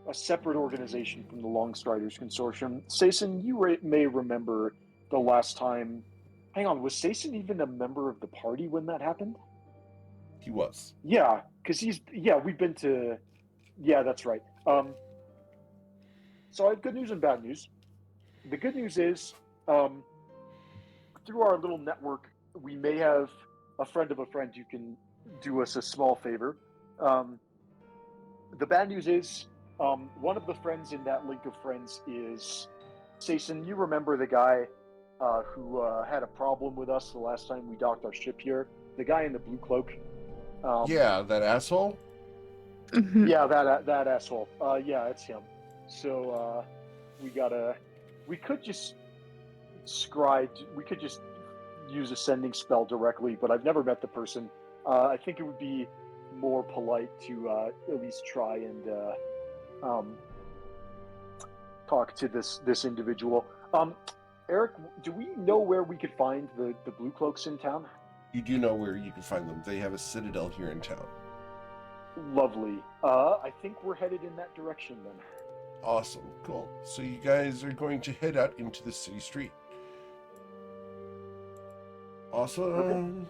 C: a separate organization from the Longstriders Consortium. Sason, you may remember the last time. Hang on, was Sason even a member of the party when that happened?
A: He was.
C: Yeah, because we've been to. Yeah, that's right. So I have good news and bad news. The good news is, through our little network, we may have a friend of a friend who can do us a small favor. The bad news is, one of the friends in that link of friends is Sason. You remember the guy who had a problem with us the last time we docked our ship here? The guy in the blue cloak.
A: Yeah, that asshole.
E: Mhm.
C: Yeah, that asshole. Yeah, it's him. So we could just use a sending spell directly, but I've never met the person. I think it would be more polite to at least try and talk to this individual. Eric, do we know where we could find the Blue Cloaks in town?
A: You do know where you can find them. They have a citadel here in town.
C: Lovely. I think we're headed in that direction then.
A: Awesome. Cool. So you guys are going to head out into the city street. Awesome.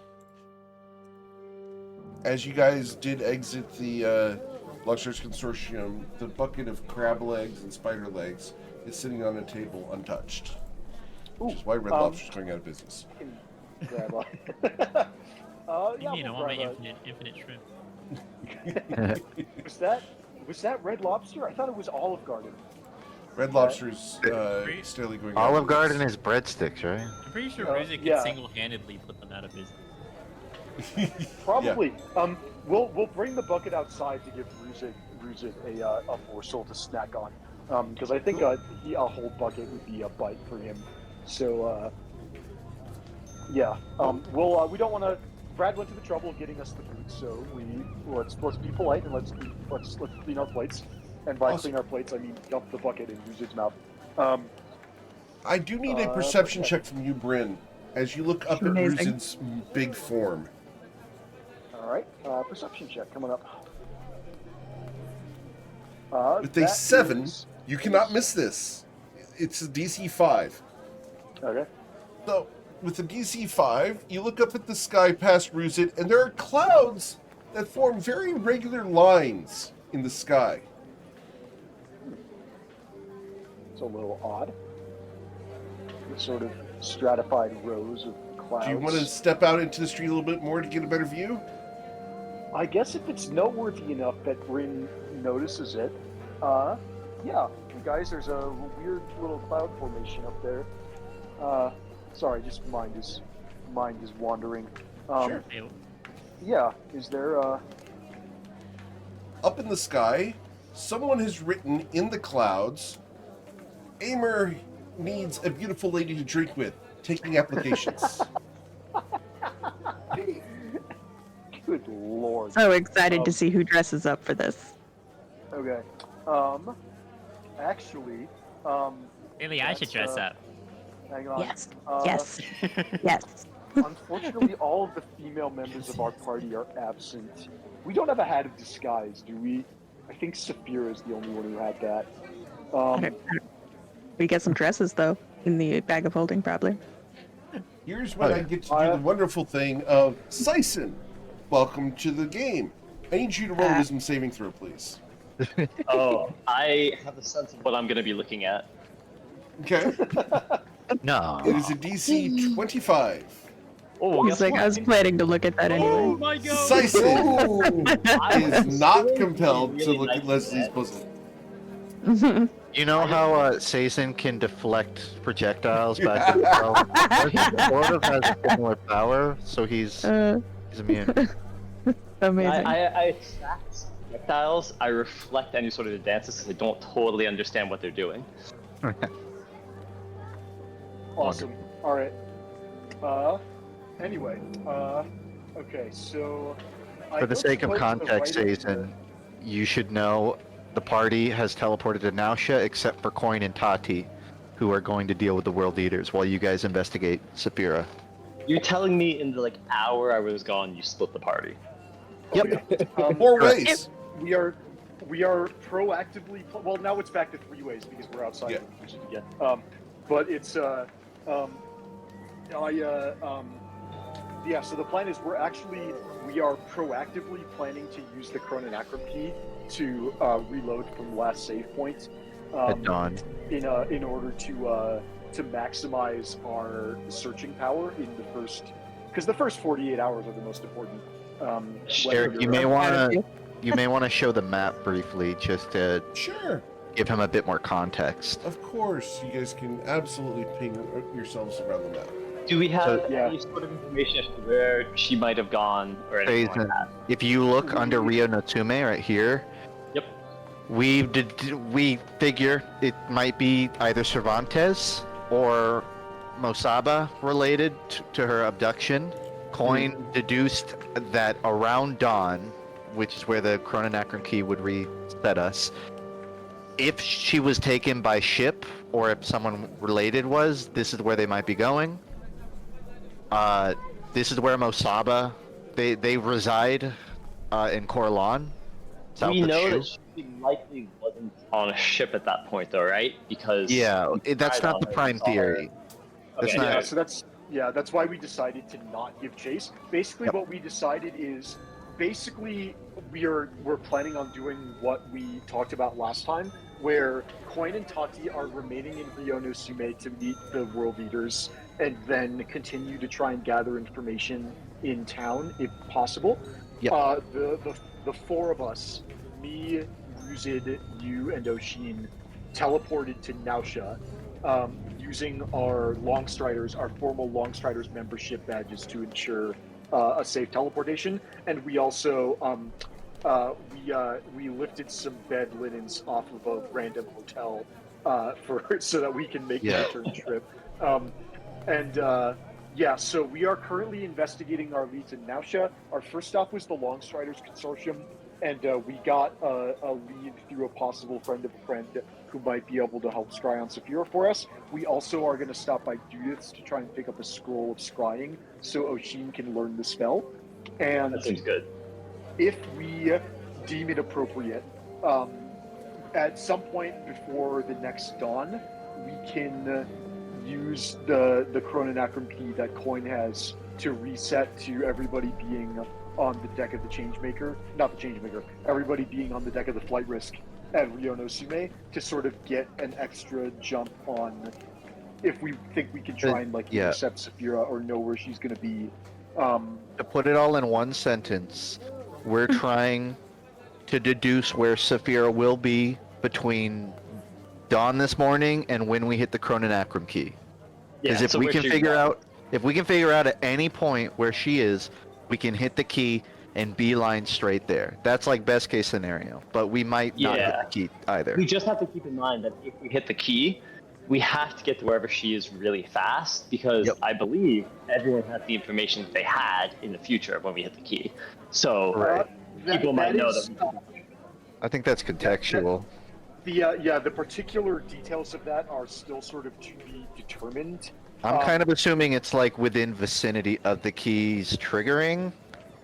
A: As you guys did exit the Luxurious Consortium, the bucket of crab legs and spider legs is sitting on a table untouched. Which is why Red Lobster's going out of business.
C: Grab a...
D: You
C: we'll
D: know, my
C: grab
D: infinite shrimp.
C: Was that Red Lobster? I thought it was Olive Garden.
A: Red Lobster's steadily going out
B: Olive
A: of business.
B: Garden is breadsticks, right?
D: I'm pretty sure Ruzik could
C: yeah.
D: single-handedly put them out of business.
C: Probably. Yeah. We'll bring the bucket outside to give Ruzik a morsel to snack on. Because I think a whole bucket would be a bite for him. So yeah. We don't want to. Brad went to the trouble of getting us the food, so let's be polite and let's clean our plates. And by clean our plates, I mean dump the bucket in Ruzik's mouth.
A: I do need a perception check from you, Bryn, as you look up at
E: Amazing.
A: Ruzik's big form.
C: All right, perception check coming up.
A: With a
C: that
A: 7,
C: is-
A: you cannot miss this. It's a DC 5.
C: Okay.
A: So, with the DC 5, you look up at the sky past Ruzit, and there are clouds that form very regular lines in the sky.
C: It's a little odd. The sort of stratified rows of clouds.
A: Do you want to step out into the street a little bit more to get a better view?
C: I guess if it's noteworthy enough that Bryn notices it, yeah. Hey guys, there's a weird little cloud formation up there. Sorry, just mind is wandering.
A: Sure.
D: Hey,
C: Yeah, is there
A: Up in the sky, someone has written in the clouds, Aimer needs a beautiful lady to drink with, taking applications.
C: good lord.
E: So excited to see who dresses up for this.
C: Okay. Actually,
D: Maybe I should dress
C: That's,
D: up.
C: hang on.
E: Yes.
C: Uh,
E: Yes. Yes.
C: Unfortunately, all of the female members of our party are absent. We don't have a hat of disguise, do we? I think Saphira is the only one who had that.
E: We get some dresses though in the bag of holding, probably.
A: Here's when I get to do the wonderful thing of Sison. Welcome to the game. I need you to roll a wisdom saving throw, please.
G: Oh, I have a sense of what I'm going to be looking at.
A: Okay.
B: No.
A: It is a DC 25.
G: Oh,
E: He's
G: guess
E: like,
G: what?
E: I was planning to look at that
D: Oh
E: anyway.
D: my god!
A: Sison
G: I
A: is
G: was
A: not
G: really,
A: compelled to
G: really
A: look
G: nice
A: at Leslie's
G: at
A: bosom.
B: You know how Sazin can deflect projectiles back to himself? He sort of has a similar power, so he's immune.
E: Amazing.
G: I attract projectiles. I reflect any sort of advances because I don't totally understand what they're doing.
C: Awesome. All right. Anyway. Okay. So.
B: For the sake of context, Sazin, you should know the party has teleported to Nausea except for Coin and Tati, who are going to deal with the World Eaters while you guys investigate Saphira.
G: You're telling me in the hour I was gone, you split the party.
B: Yep.
A: More ways.
C: We are proactively. Well, now it's back to 3 ways because we're outside.
A: Yeah.
C: But it's yeah. So the plan is we are proactively planning to use the Cronin Akram key to reload from the last save point.
B: At dawn.
C: In order to maximize our searching power in the first, because the first 48 hours are the most important.
B: Derek, you may want to show the map briefly just to
A: Sure.
B: give him a bit more context.
A: Of course, you guys can absolutely ping yourselves around the map.
G: Do we have
C: Yeah.
G: any sort of information as to where she might have gone or anything like
B: Sazin,
G: that?
B: if you look under Rio Natsume right here,
G: Yep.
B: we figure it might be either Cervantes or Mosaba related to her abduction. Coin deduced that around dawn, which is where the Chrononacron key would reset us, if she was taken by ship or if someone related was, this is where they might be going. This is where Mosaba, they reside in Corlan. South
G: We
B: of
G: know
B: Shu.
G: that she likely wasn't on a ship at that point, though, right? Because
B: That's not the prime theory. That's
G: Okay,
B: not.
C: So that's why we decided to not give chase. Basically,
B: Yep.
C: what we decided is we're planning on doing what we talked about last time, where Coin and Tati are remaining in Rio no Sume to meet the World Eaters, and then continue to try and gather information in town if possible.
B: Yep.
C: The 4 of us, me, Ruzid, you, and Oshin, teleported to Nausea, using our Longstriders, our formal Longstriders membership badges to ensure a safe teleportation, and we also we lifted some bed linens off of a random hotel so that we can make the return trip. So we are currently investigating our leads in Nausea. Our first stop was the Longstriders Consortium, and we got a lead through a possible friend of a friend who might be able to help scry on Saphira for us. We also are going to stop by Judith's to try and pick up a scroll of scrying so Oshin can learn the spell. And
G: that seems good.
C: if we deem it appropriate, at some point before the next dawn, we can use the Chrononacron key that Coin has to reset to everybody being on the deck of the Changemaker. Not the Changemaker. Everybody being on the deck of the Flight Risk at Rio no Sume to sort of get an extra jump on if we think we can try and intercept Saphira or know where she's going to be.
B: To put it all in one sentence, we're trying to deduce where Saphira will be between dawn this morning and when we hit the Chrononacron key. Because if we can figure out at any point where she is, we can hit the key and beeline straight there. That's like best case scenario, but we might not hit the key either.
G: We just have to keep in mind that if we hit the key, we have to get to wherever she is really fast, because I believe everyone has the information that they had in the future when we hit the key. So people might know that.
B: I think that's contextual.
C: The particular details of that are still sort of to be determined.
B: I'm kind of assuming it's like within vicinity of the keys triggering,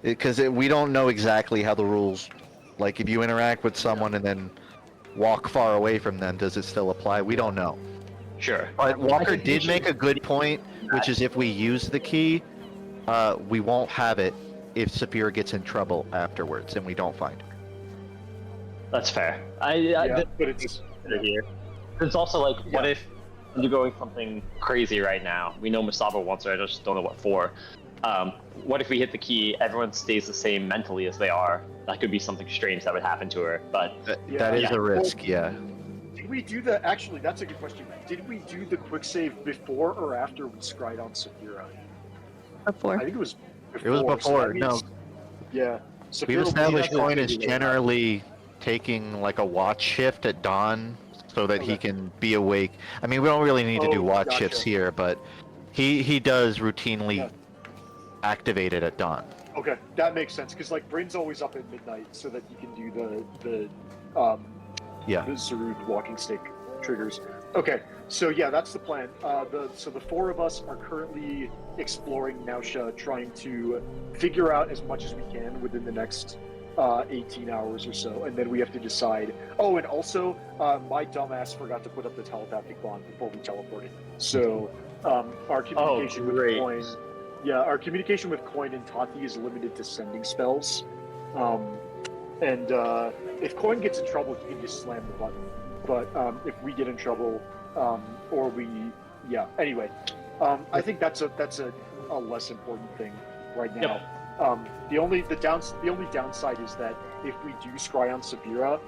B: because we don't know exactly how the rules, like if you interact with someone and then walk far away from them, does it still apply? We don't know.
G: Sure.
B: But Walker did make a good point, which is if we use the key, we won't have it if Saphira gets in trouble afterwards and we don't find her.
G: That's fair.
C: But it's
G: here. It's also like, what if you're going something crazy right now? We know Masaba wants her, I just don't know what for. What if we hit the key, everyone stays the same mentally as they are? That could be something strange that would happen to her, but...
B: That is a risk,
C: Did we do the? Actually, that's a good question. Did we do the quick save before or after we scryed on Saphira?
E: Before.
C: I think it was before.
B: It was
C: so
B: before.
C: that
B: No,
C: means- Yeah.
B: we've
C: Saphira
B: established
C: was-
B: Coin is generally taking like a watch shift at dawn so that he
C: Okay.
B: can be awake. I mean, we don't really need to do
C: Oh,
B: watch
C: gotcha.
B: shifts here, but he does routinely
C: Yeah.
B: activate it at dawn.
C: Okay, that makes sense because like Bryn's always up at midnight so that he can do the Zarud walking stick triggers. Okay, so yeah, that's the plan. So the four of us are currently exploring Nausha, trying to figure out as much as we can within the next 18 hours or so, and then we have to decide. Oh, and also, my dumbass forgot to put up the telepathic bond before we teleported. So our communication with
G: great.
C: Coin, our communication with Coin and Tati is limited to sending spells. And if Coin gets in trouble, he can just slam the button. But if we get in trouble, or we, anyway, I think that's a less important thing right now. The only downside is that if we do scry on Saphira,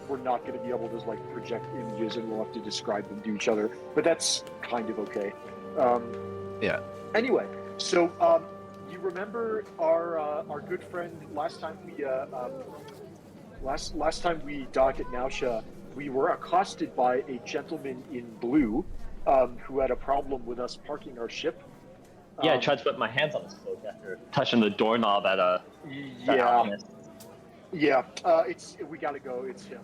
C: we're not going to be able to like project images, and we'll have to describe them to each other. But that's kind of okay. Anyway, so you remember our good friend last time we docked at Nausha, we were accosted by a gentleman in blue who had a problem with us parking our ship.
G: Yeah, I tried to put my hands on his cloak after touching the doorknob at a.
C: It's we gotta go. It's him.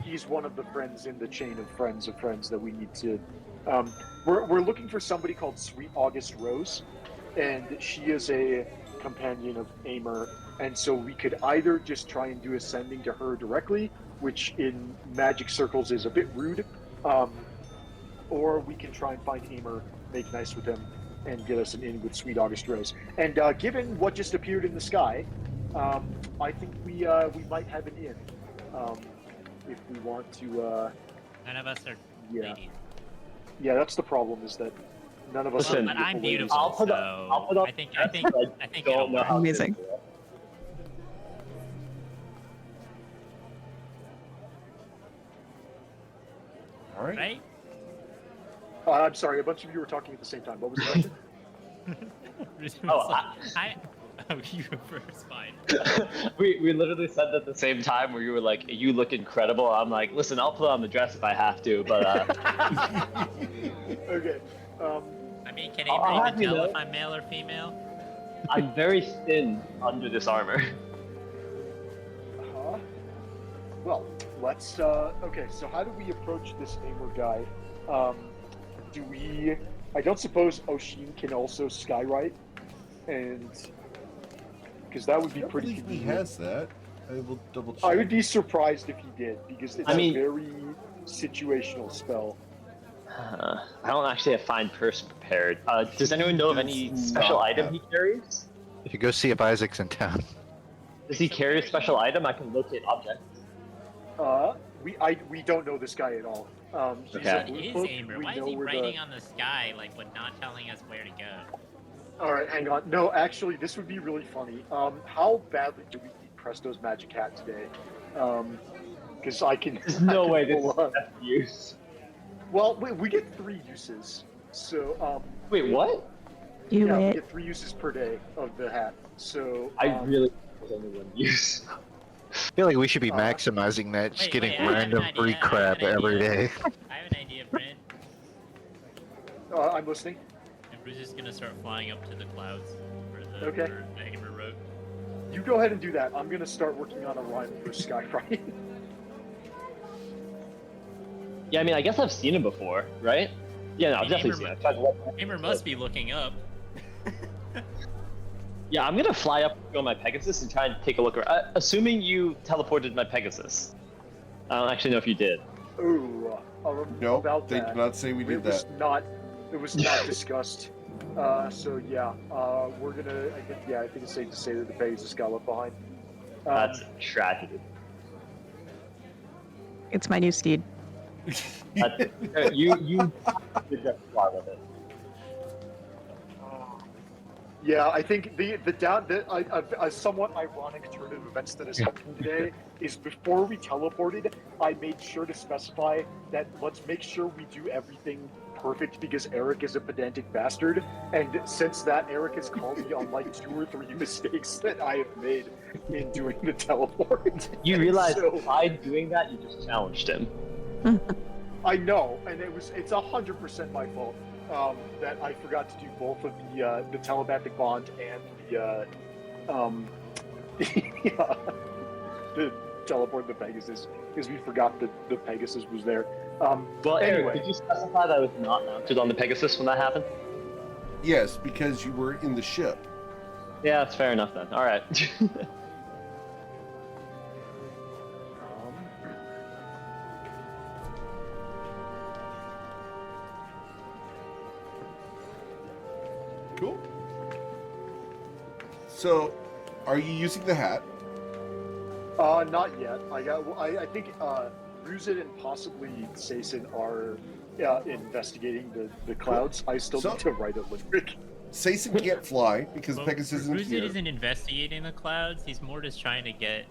C: He's one of the friends in the chain of friends that we need to. We're looking for somebody called Sweet August Rose, and she is a companion of Aimer, and so we could either just try and do ascending to her directly, which in magic circles is a bit rude, or we can try and find Aimer, make nice with him, and get us an in with Sweet August Rose. And given what just appeared in the sky, I think we might have an in if we want to.
D: None of us are
C: Yeah.
D: ladies.
C: Yeah, that's the problem. Is that none of us.
G: Listen,
C: are
D: But I'm
C: ladies.
D: beautiful,
G: I'll put up-
D: so
G: I'll put up
D: I think
G: don't
D: it'll
G: know
D: work.
G: how to
E: Amazing.
G: do it.
A: All right.
D: Right?
C: I'm sorry, a bunch of you were talking at the same time. What was the question?
G: Oh,
D: You were first, fine.
G: we literally said that at the same time where you were like, you look incredible. I'm like, listen, I'll put on the dress if I have to, but
C: Okay.
D: I mean, can
G: I'll
D: Avery
G: have
D: even
G: you
D: tell
G: know-
D: if I'm male or female?
G: I'm very thin under this armor.
C: Well, let's. Okay, so how do we approach this Aimer guy? Do we? I don't suppose Oshin can also skywrite, and because that would be
A: I don't
C: pretty
A: believe he
C: convenient.
A: has that. I will double check.
C: I would be surprised if he did, because it's
G: I mean-
C: a very situational spell.
G: I don't actually have Find Person prepared. Does anyone know of any special item he carries?
B: If you go see if Isaac's in town.
G: Does he carry a special item? I can locate objects.
C: We don't know this guy at all. He's
G: Okay.
C: a
D: What
C: blue
D: is
C: cloak.
D: Aimer?
C: We
D: Why is
C: know
D: he
C: where
D: writing on the sky, like, but not telling us where to go?
C: All right, hang on. No, actually, this would be really funny. How badly do we need Presto's magic hat today? Because I can.
G: There's no way this
C: pull
G: is
C: up.
G: best use.
C: Well, we get 3 uses. So,
G: Wait, what?
E: You
C: yeah, we
E: wit.
C: get 3 uses per day of the hat. So,
G: I really there's only one use.
B: I feel like we should be maximizing that, just
D: Wait,
B: getting
D: wait, I have an
B: random
D: idea,
B: free
D: I have
B: crap
D: an
B: every
D: idea.
B: day.
D: I have an idea, Brent.
C: I'm listening.
D: And Bruce is gonna start flying up to the clouds for the
C: Okay.
D: for the Aimer wrote.
C: You go ahead and do that. I'm gonna start working on a rhyme for Skywriting.
G: Yeah, I mean, I guess I've seen him before, right? Yeah, no, I've definitely seen him. I've tried to look-
D: Aimer must be looking up.
G: Yeah, I'm gonna fly up on my Pegasus and try and take a look around. Assuming you teleported my Pegasus. I don't actually know if you did.
C: Ooh,
A: No,
C: about
A: they
C: that.
A: did not say we did that.
C: It was not discussed. So yeah, we're gonna. I think it's safe to say that the Pegasus got left behind.
G: That's a tragedy.
E: It's my new steed.
G: You did just fly with it.
C: Yeah, I think a somewhat ironic turn of events that has happened today is before we teleported, I made sure to specify that let's make sure we do everything perfect because Eric is a pedantic bastard. And since that, Eric has called me on like 2 or 3 mistakes that I have made in doing the teleport.
G: You
C: And
G: realize
C: so,
G: by doing that, you just challenged him.
C: I know, and it's 100% my fault. That I forgot to do both of the telepathic bond and the teleport the Pegasus because we forgot that the Pegasus was there.
G: Well, Eric,
C: anyway.
G: did you specify that I was not mounted on the Pegasus when that happened?
A: Yes, because you were in the ship.
G: Yeah, that's fair enough then. All right.
A: Cool. So, are you using the hat?
C: Not yet. I think Ruzit and possibly Sason are investigating the clouds. I still need to write a limerick.
A: Sason can't fly because
D: Well,
A: Pegasus isn't
D: Ruzit
A: here.
D: isn't investigating the clouds. He's more just trying to get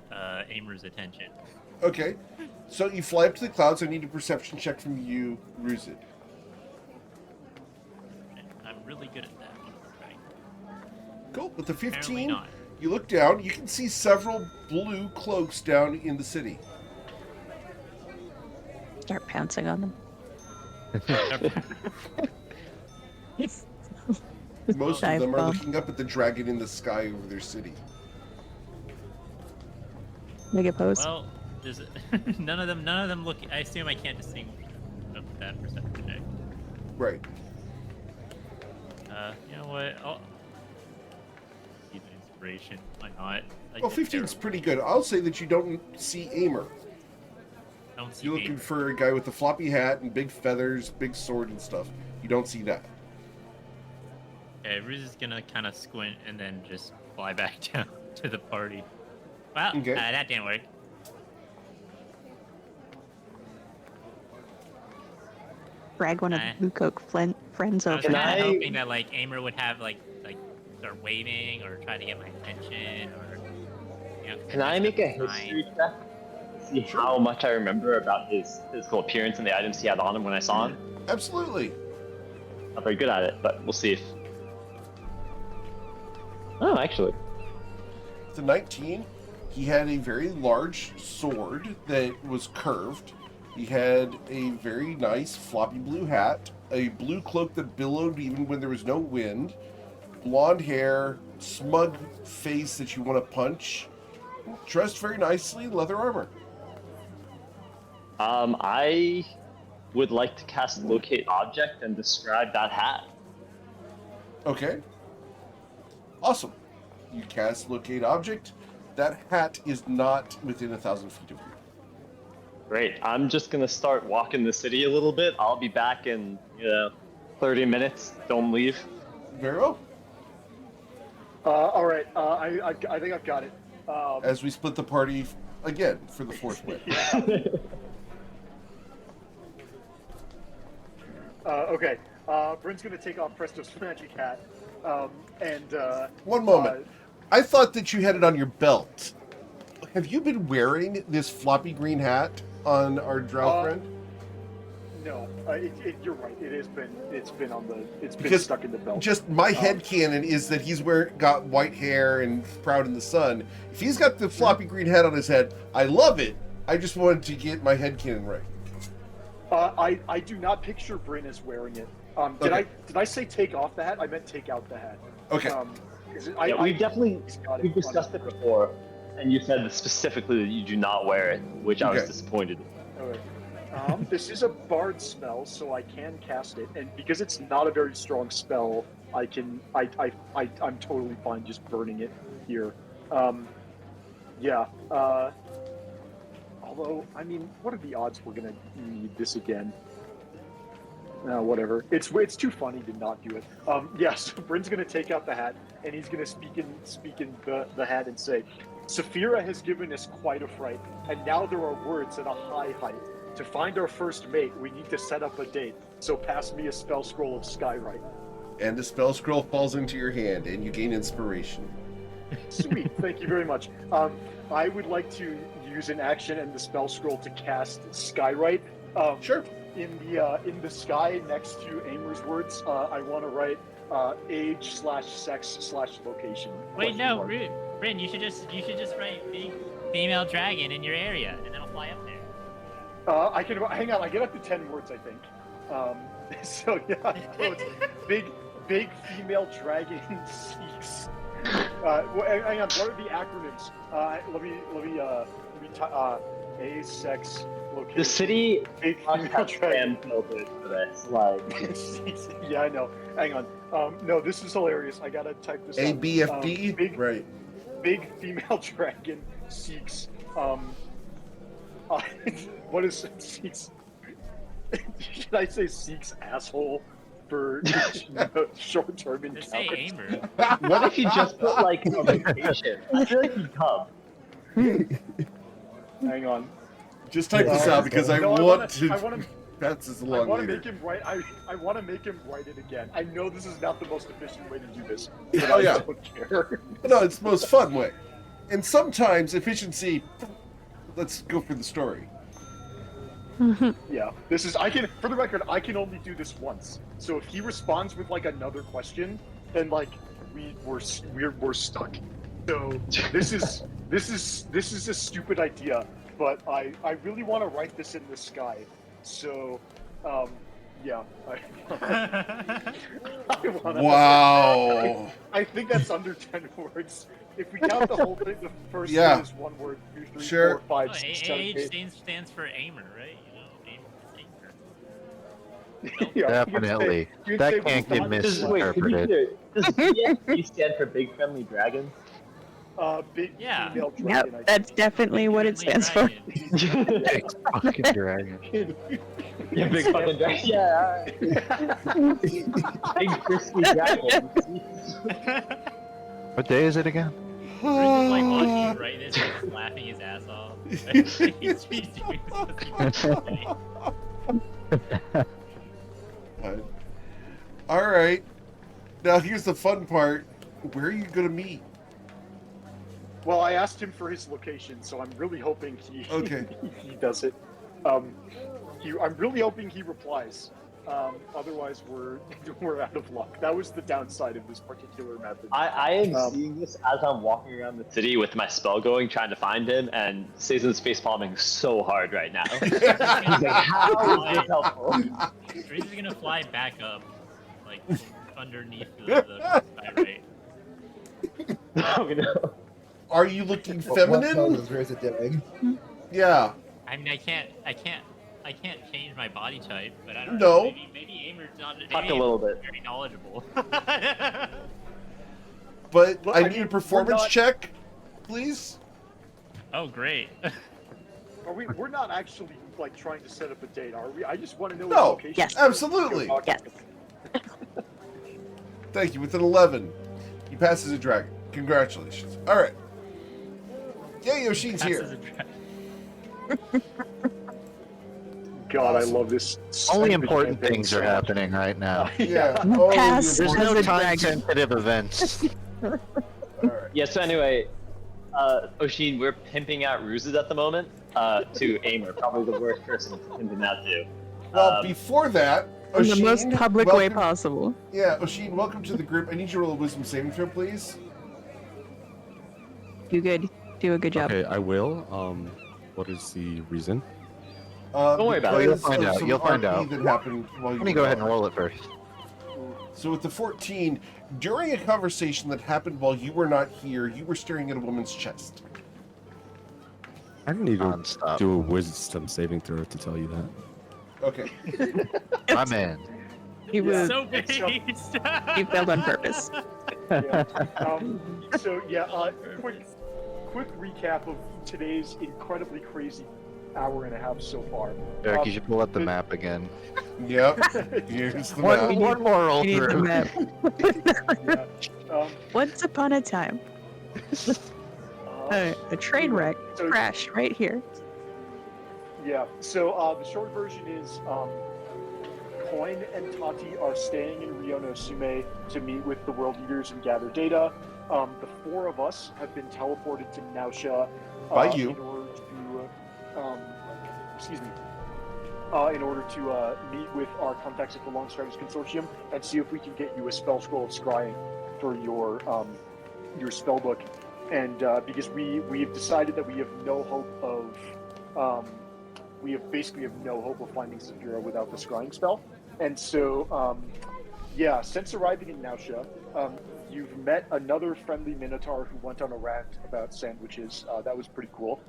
D: Amer's attention.
A: Okay, so you fly up to the clouds. I need a perception check from you, Ruzit.
D: I'm really good at that one. Right?
A: Cool. With the
D: Apparently
A: 15,
D: not.
A: you look down. You can see several blue cloaks down in the city.
E: Start pouncing on them.
A: Most of
E: Dive
A: them are
E: bomb.
A: looking up at the dragon in the sky over their city.
E: Make it pose.
D: Well, there's none of them look. I assume I can't distinguish of that perception check.
A: Right.
D: You know what? I'll keep an inspiration. Why not? Like,
A: Well, 15 is pretty good. I'll say that you don't see Amer.
D: Don't see
A: You're looking
D: Amer.
A: for a guy with a floppy hat and big feathers, big sword and stuff. You don't see that.
D: Okay, Ruz is gonna kind of squint and then just fly back down to the party. Well,
A: Okay.
D: that didn't work.
E: Drag one of
D: Nah.
E: the Blue Coke friends
D: I was
E: over.
G: Can
D: kind of
G: I-
D: hoping that like Amer would have like start waving or try to get my attention or you know. 'cause
G: Can I
D: messed
G: make
D: up
G: a
D: his
G: history
D: mind.
G: check to see how much I remember about his physical appearance and the items he had on him when I saw him?
A: Absolutely.
G: Not very good at it, but we'll see if. Oh, actually.
A: The 19, he had a very large sword that was curved. He had a very nice floppy blue hat, a blue cloak that billowed even when there was no wind, blonde hair, smug face that you want to punch, dressed very nicely, leather armor.
G: I would like to cast Locate Object and describe that hat.
A: Okay. Awesome. You cast Locate Object. That hat is not within 1,000 feet of you.
G: Great. I'm just gonna start walking the city a little bit. I'll be back in 30 minutes. Don't leave.
A: Very well.
C: All right. I think I've got it.
A: As we split the party again for the fourth way.
C: Okay. Bryn's gonna take off Presto's magic hat, and
A: One moment. I thought that you had it on your belt. Have you been wearing this floppy green hat on our drow friend?
C: No, you're right. It's been
A: Because
C: stuck in the belt.
A: Just my headcanon is that he's got white hair and proud in the sun. If he's got the floppy green hat on his head, I love it. I just wanted to get my headcanon right.
C: I do not picture Bryn as wearing it.
A: Okay.
C: Did I say take off the hat? I meant take out the hat.
A: Okay.
G: We've discussed it before, and you said specifically that you do not wear it, which I was
A: Okay.
G: disappointed.
C: Okay. This is a bard spell, so I can cast it, and because it's not a very strong spell, I'm totally fine just burning it here. Yeah. Although, I mean, what are the odds we're gonna need this again? Whatever. It's too funny to not do it. Yeah. So Bryn's gonna take out the hat, and he's gonna speak in the hat and say, "Saphira has given us quite a fright, and now there are words at a high height. To find our first mate, we need to set up a date. So pass me a spell scroll of Skywrite."
A: And the spell scroll falls into your hand, and you gain inspiration.
C: Sweet, thank you very much. I would like to use an action and the spell scroll to cast Skywrite.
A: Sure.
C: In the sky next to Amer's words, I want to write age/sex/location.
D: Wait, no,
C: Question
D: Bryn, you should just write big female dragon in your area, and then it'll fly up there.
C: mark. I can hang on. I get up to 10 words, I think. So yeah, quote, big female dragon seeks. Well, hang on. What are the acronyms? Let me A sex location.
G: The city
C: Big
G: must
C: female
G: have
C: dragon.
G: spam filters for this. Like,
C: Yeah, I know. Hang on. No, this is hilarious. I gotta type this out.
A: ABFD?
C: Big female dragon seeks. What is seeks? Should I say seeks asshole for short-term
D: Just say
C: encounters?
D: Amer.
G: what if you just put like a location? I feel like he'd come.
C: Hang on.
A: Just type this out because I
C: No,
A: want to.
C: I want to.
A: That's as
C: I
A: long
C: want to
A: later.
C: make him write. I want to make him write it again. I know this is not the most efficient way to do this, but
A: Oh,
C: I
A: yeah.
C: don't care.
A: No, it's the most fun way. And sometimes efficiency. Let's go for the story.
C: Yeah, this is. I can. For the record, I can only do this once. So if he responds with like another question, then like we're stuck. So this is a stupid idea, but I really want to write this in the sky. So, yeah. I wanna,
A: Wow.
C: I think that's under 10 words. If we count the whole thing, the first
A: Yeah.
C: one is one word. 2, 3,
A: Sure.
C: 4, 5,
D: Oh,
C: 6, 7,
D: age
C: 8.
D: stands for Amer, right? You know, Amer.
C: Yeah, you can
B: Definitely.
C: say- you can
B: That
C: say
B: can't
C: we've
B: get
C: got-
G: Wait, to be
B: misinterpreted.
G: clear, does BFD stand for Big Friendly Dragon?
C: Big
D: Yeah.
C: female
E: Yep,
C: dragon. I
E: that's definitely what it
D: Friendly
E: stands for.
D: dragon.
B: Big fucking dragon.
G: Yeah, Big fucking Dragon. Yeah, alright. Big crispy dragon.
B: What day is it again?
D: We're just like watching you write this and just laughing his ass off. He's doing
A: All right. Now here's the fun part. Where are you gonna meet?
C: Well, I asked him for his location, so I'm really hoping he
A: Okay.
C: he does it. I'm really hoping he replies. Otherwise, we're out of luck. That was the downside of this particular method.
G: I am seeing this as I'm walking around the city with my spell going, trying to find him, and Sazen's face palming so hard right now. He's like, how is this helpful?
D: Reese is gonna fly back up, like underneath the skyrate.
G: Oh no.
A: Are you looking
F: What
A: feminine?
F: pose? Where's it doing?
A: Yeah.
D: I mean, I can't change my body type, but I don't
A: No.
D: know. Maybe Amer's not.
G: Talk
D: Maybe
G: a little
D: Amer's
G: bit.
D: very knowledgeable.
A: But
C: Look,
A: I
C: I
A: need
C: mean,
A: a
C: we're
A: performance
C: not-
A: check, please.
D: Oh, great.
C: We're not actually like trying to set up a date, are we? I just want to know his
A: No.
C: location.
E: Yes.
A: Absolutely.
E: Yes.
A: Thank you. With an 11, you pass as a dragon. Congratulations. All right. Yay, Yoshin's
D: Passes
A: here.
D: a dragon.
C: God, I
A: Awesome.
C: love this.
B: Only
C: stupid
B: important
C: campaign
B: things
C: so
B: are
C: much.
B: happening right now.
A: Yeah.
E: Pass
A: the
B: There's
E: as
B: no
E: a
B: time
E: dragon.
B: sensitive events.
A: All right.
G: Yeah, so anyway, Oshin, we're pimping out ruses at the moment to Amer, probably the worst person to pimp him out to.
A: Well, before that,
E: In the most
A: Oshin,
E: public way
A: welcome-
E: possible.
A: Yeah, Oshin, welcome to the group. I need you to roll a wisdom saving throw, please.
E: You good. Do a good job.
H: Okay, I will. What is the reason?
G: Don't worry about it.
A: Because
B: You'll find
A: of
B: out.
A: some
B: You'll find
A: RP
B: out.
A: That happened while you
B: Let me
A: were
B: go ahead and
A: gone.
B: roll it first.
A: So with the 14, during a conversation that happened while you were not here, you were staring at a woman's chest.
H: I didn't even
B: Non-stop.
H: do a wisdom saving throw to tell you that.
A: Okay.
B: My man.
E: He was.
D: So based.
E: He failed on purpose.
C: Yeah. So yeah, quick recap of today's incredibly crazy hour and a half so far.
B: Eric, you should pull up the map again.
A: Yep. Here's the map.
B: One more roll
E: We need the
B: through.
E: map.
C: Yeah.
E: Once upon a time, a train wreck
C: So-
E: crashed right here.
C: Yeah. So the short version is Coin and Tati are staying in Rio no Sume to meet with the World Eaters and gather data. The four of us have been teleported to Nausea
A: By you.
C: in order to, excuse me, in order to meet with our contacts at the Longstriders Consortium and see if we can get you a spell scroll of scrying for your spell book. And because we've decided that we have no hope of basically have no hope of finding Saphira without the scrying spell. And so yeah, since arriving in Nausea, you've met another friendly Minotaur who went on a rant about sandwiches. That was pretty cool.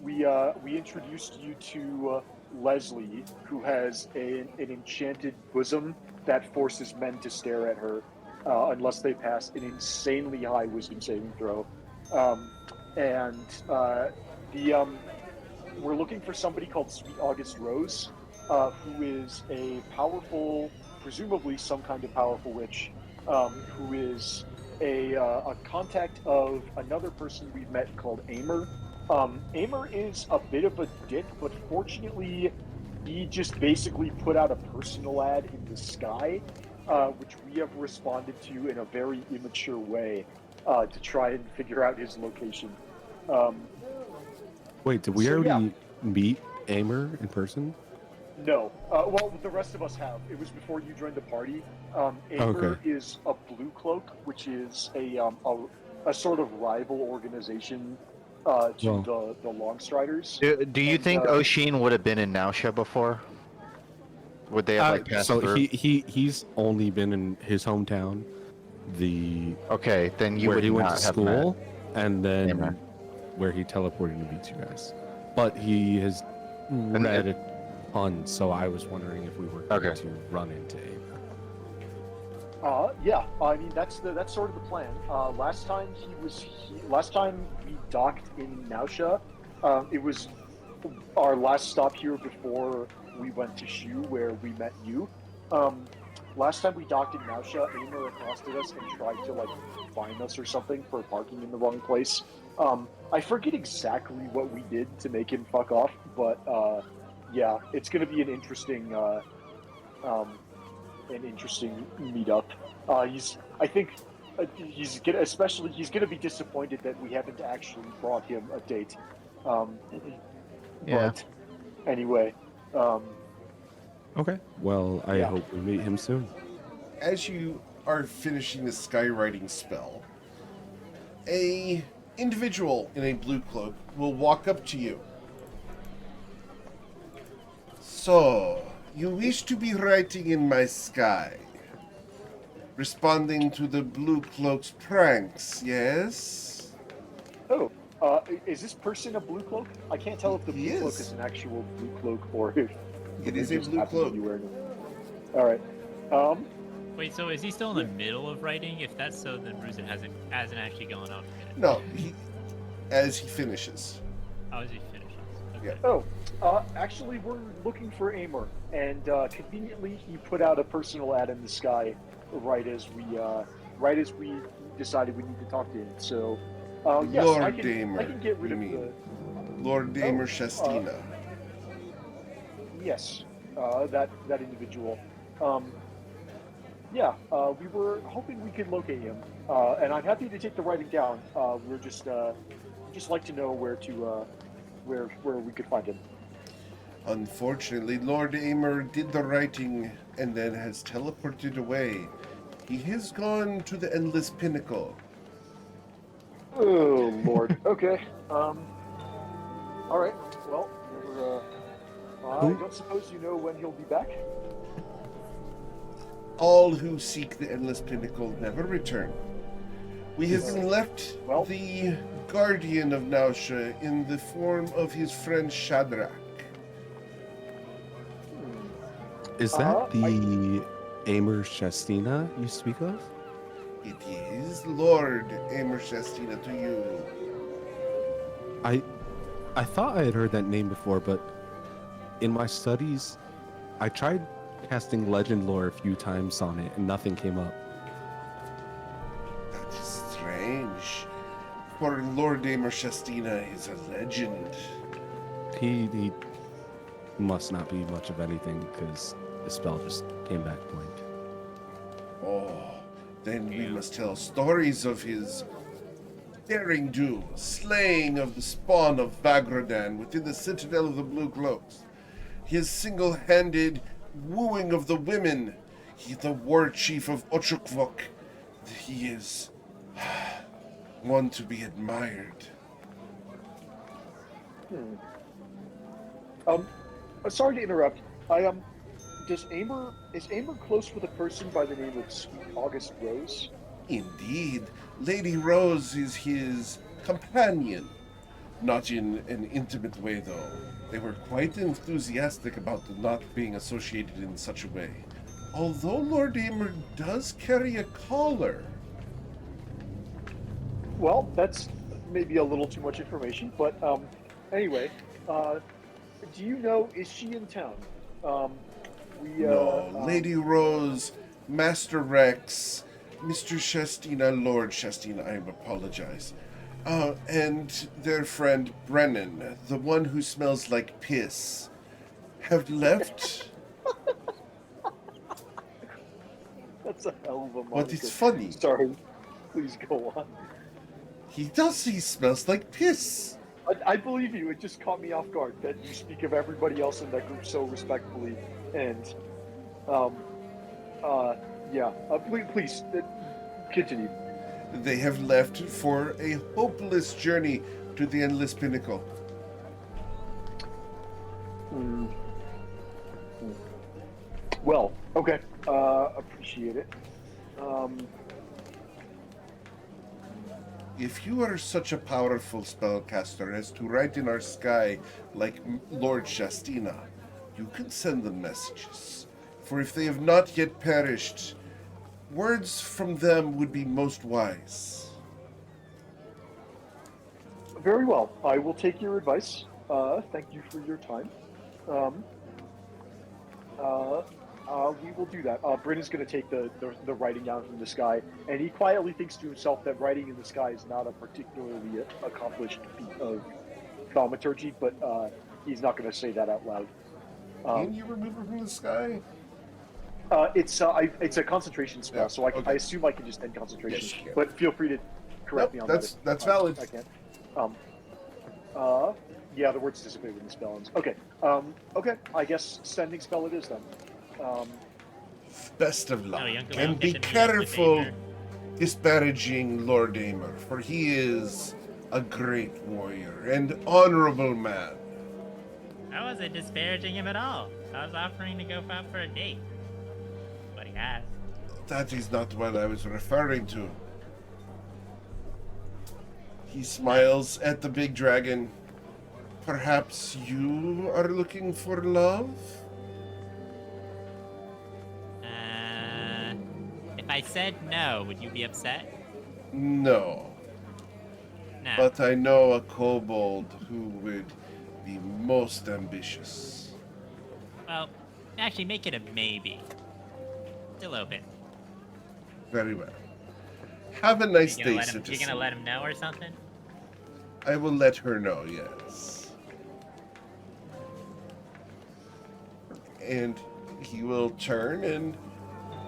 C: We introduced you to Leslie, who has an enchanted bosom that forces men to stare at her unless they pass an insanely high wisdom saving throw. We're looking for somebody called Sweet August Rose, who is a powerful, presumably some kind of powerful witch, who is a contact of another person we've met called Aimer. Aimer is a bit of a dick, but fortunately, he just basically put out a personal ad in the sky, which we have responded to in a very immature way to try and figure out his location.
H: Wait, did we
C: So,
H: already
C: yeah.
H: meet Aimer in person?
C: No. Well, the rest of us have. It was before you joined the party. Aimer
H: Okay.
C: is a Blue Cloak, which is a sort of rival organization to the Longstriders.
B: Do you
C: And,
B: think Oshin would have been in Nausea before? Would they have like passed
H: So
B: through?
H: he's only been in his hometown,
B: Okay, then you
H: where
B: would
H: he went
B: not
H: to
B: have
H: school, and then
B: Aimer.
H: where he teleported to meet you guys. But he has read a ton, so I was wondering if we were going
B: Okay.
H: to run into Aimer.
C: Yeah. I mean, that's sort of the plan. Last time we docked in Nausea, it was our last stop here before we went to Shu, where we met you. Last time we docked in Nausea, Aimer accosted us and tried to like fine us or something for parking in the wrong place. I forget exactly what we did to make him fuck off, but yeah, it's going to be an interesting meetup. He's gonna be disappointed that we haven't actually brought him a date.
B: Yeah.
C: But anyway,
H: Okay. Well, I
C: Yeah.
H: hope we meet him soon.
A: As you are finishing the skywriting spell, a individual in a blue cloak will walk up to you. So, you wish to be writing in my sky, responding to the blue cloak's pranks, yes?
C: is this person a blue cloak? I can't tell if the
A: He
C: blue cloak
A: is.
C: is an actual blue cloak or if
A: It
C: we
A: is a
C: just
A: blue
C: happen to
A: cloak.
C: be wearing it. All right.
D: Wait, so is he still in the middle of writing? If that's so, then Ruzin hasn't actually gone on yet.
A: No, as he finishes.
D: How is he finishes? Okay.
A: Yeah.
C: Actually, we're looking for Aimer, and conveniently, he put out a personal ad in the sky right as we decided we need to talk to him. So, yes,
A: Lord
C: I can
A: Aimer,
C: get rid
A: you
C: of
A: mean. Lord Aimer Shastina.
C: Yes, that individual. Yeah, we were hoping we could locate him, and I'm happy to take the writing down. We're just like to know where we could find him.
A: Unfortunately, Lord Aimer did the writing and then has teleported away. He has gone to the Endless Pinnacle.
C: Oh Lord. Okay. All right. Well, I don't suppose you know when he'll be back.
A: All who seek the Endless Pinnacle never return. We have been left the guardian of Nausea in the form of his friend Shadrach.
H: Is that the Aimer Shastina you speak of?
A: It is Lord Aimer Shastina to you.
H: I thought I had heard that name before, but in my studies, I tried casting legend lore a few times on it, and nothing came up.
A: That is strange. For Lord Aimer Shastina is a legend.
H: He must not be much of anything, because The spell just came back blank.
A: Oh, then we must tell stories of his daring do, slaying of the spawn of Vagradan within the Citadel of the Blue Cloaks. His single-handed wooing of the women. He's the war chief of Ochukvok. He is one to be admired.
C: Sorry to interrupt. Is Aimer close with a person by the name of Sweet August Rose?
A: Indeed, Lady Rose is his companion. Not in an intimate way, though. They were quite enthusiastic about the not being associated in such a way. Although Lord Aimer does carry a collar.
C: Well, that's maybe a little too much information, but anyway, do you know, is she in town?
A: No, Lady Rose, Master Rex, Mr. Shastina, Lord Shastina, I apologize. And their friend Brennan, the one who smells like piss, have left.
C: That's a hell of a
A: But it's funny.
C: Sorry, please go on.
A: He smells like piss.
C: I believe you. It just caught me off guard that you speak of everybody else in that group so respectfully. And, please continue.
A: They have left for a hopeless journey to the Endless Pinnacle.
C: Well, okay. Appreciate it.
A: If you are such a powerful spellcaster as to write in our sky like Lord Shastina, you can send them messages. For if they have not yet perished, words from them would be most wise.
C: Very well. I will take your advice. Thank you for your time. We will do that. Britain's going to take the writing down from the sky, and he quietly thinks to himself that writing in the sky is not a particularly accomplished feat of thaumaturgy, but he's not going to say that out loud.
A: Can you remove it from the sky?
C: It's a concentration spell,
A: Yeah,
C: so I assume I can just end concentration.
A: Yes, you can.
C: But feel free to correct me on that.
A: That's valid.
C: I can't. Yeah, the words dissipate when the spell ends. Okay. Okay. I guess sending spell it is then.
A: Best of luck,
D: Young Galil
A: and be
D: gets a
A: careful
D: favor.
A: disparaging Lord Aimer, for he is a great warrior and honorable man.
D: I wasn't disparaging him at all. I was offering to go out for a date. But he asked.
A: That is not what I was referring to. He smiles at the big dragon. Perhaps you are looking for love?
D: If I said no, would you be upset?
A: No.
D: No.
A: But I know a kobold who would be most ambitious.
D: Well, actually, make it a maybe. Still open.
A: Very well. Have a nice day,
D: You
A: citizen.
D: gonna let him know or something?
A: I will let her know, yes. And he will turn and,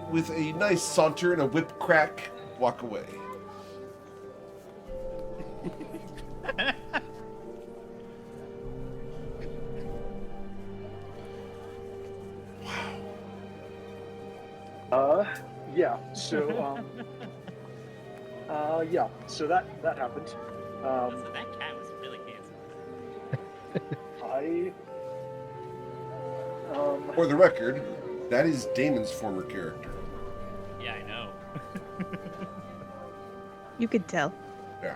A: with a nice saunter and a whip crack, walk away.
C: Yeah. So, yeah. So that happened.
D: So that cat was really handsome.
A: For the record, that is Damon's former character.
D: Yeah, I know.
E: You could tell.
A: Yeah.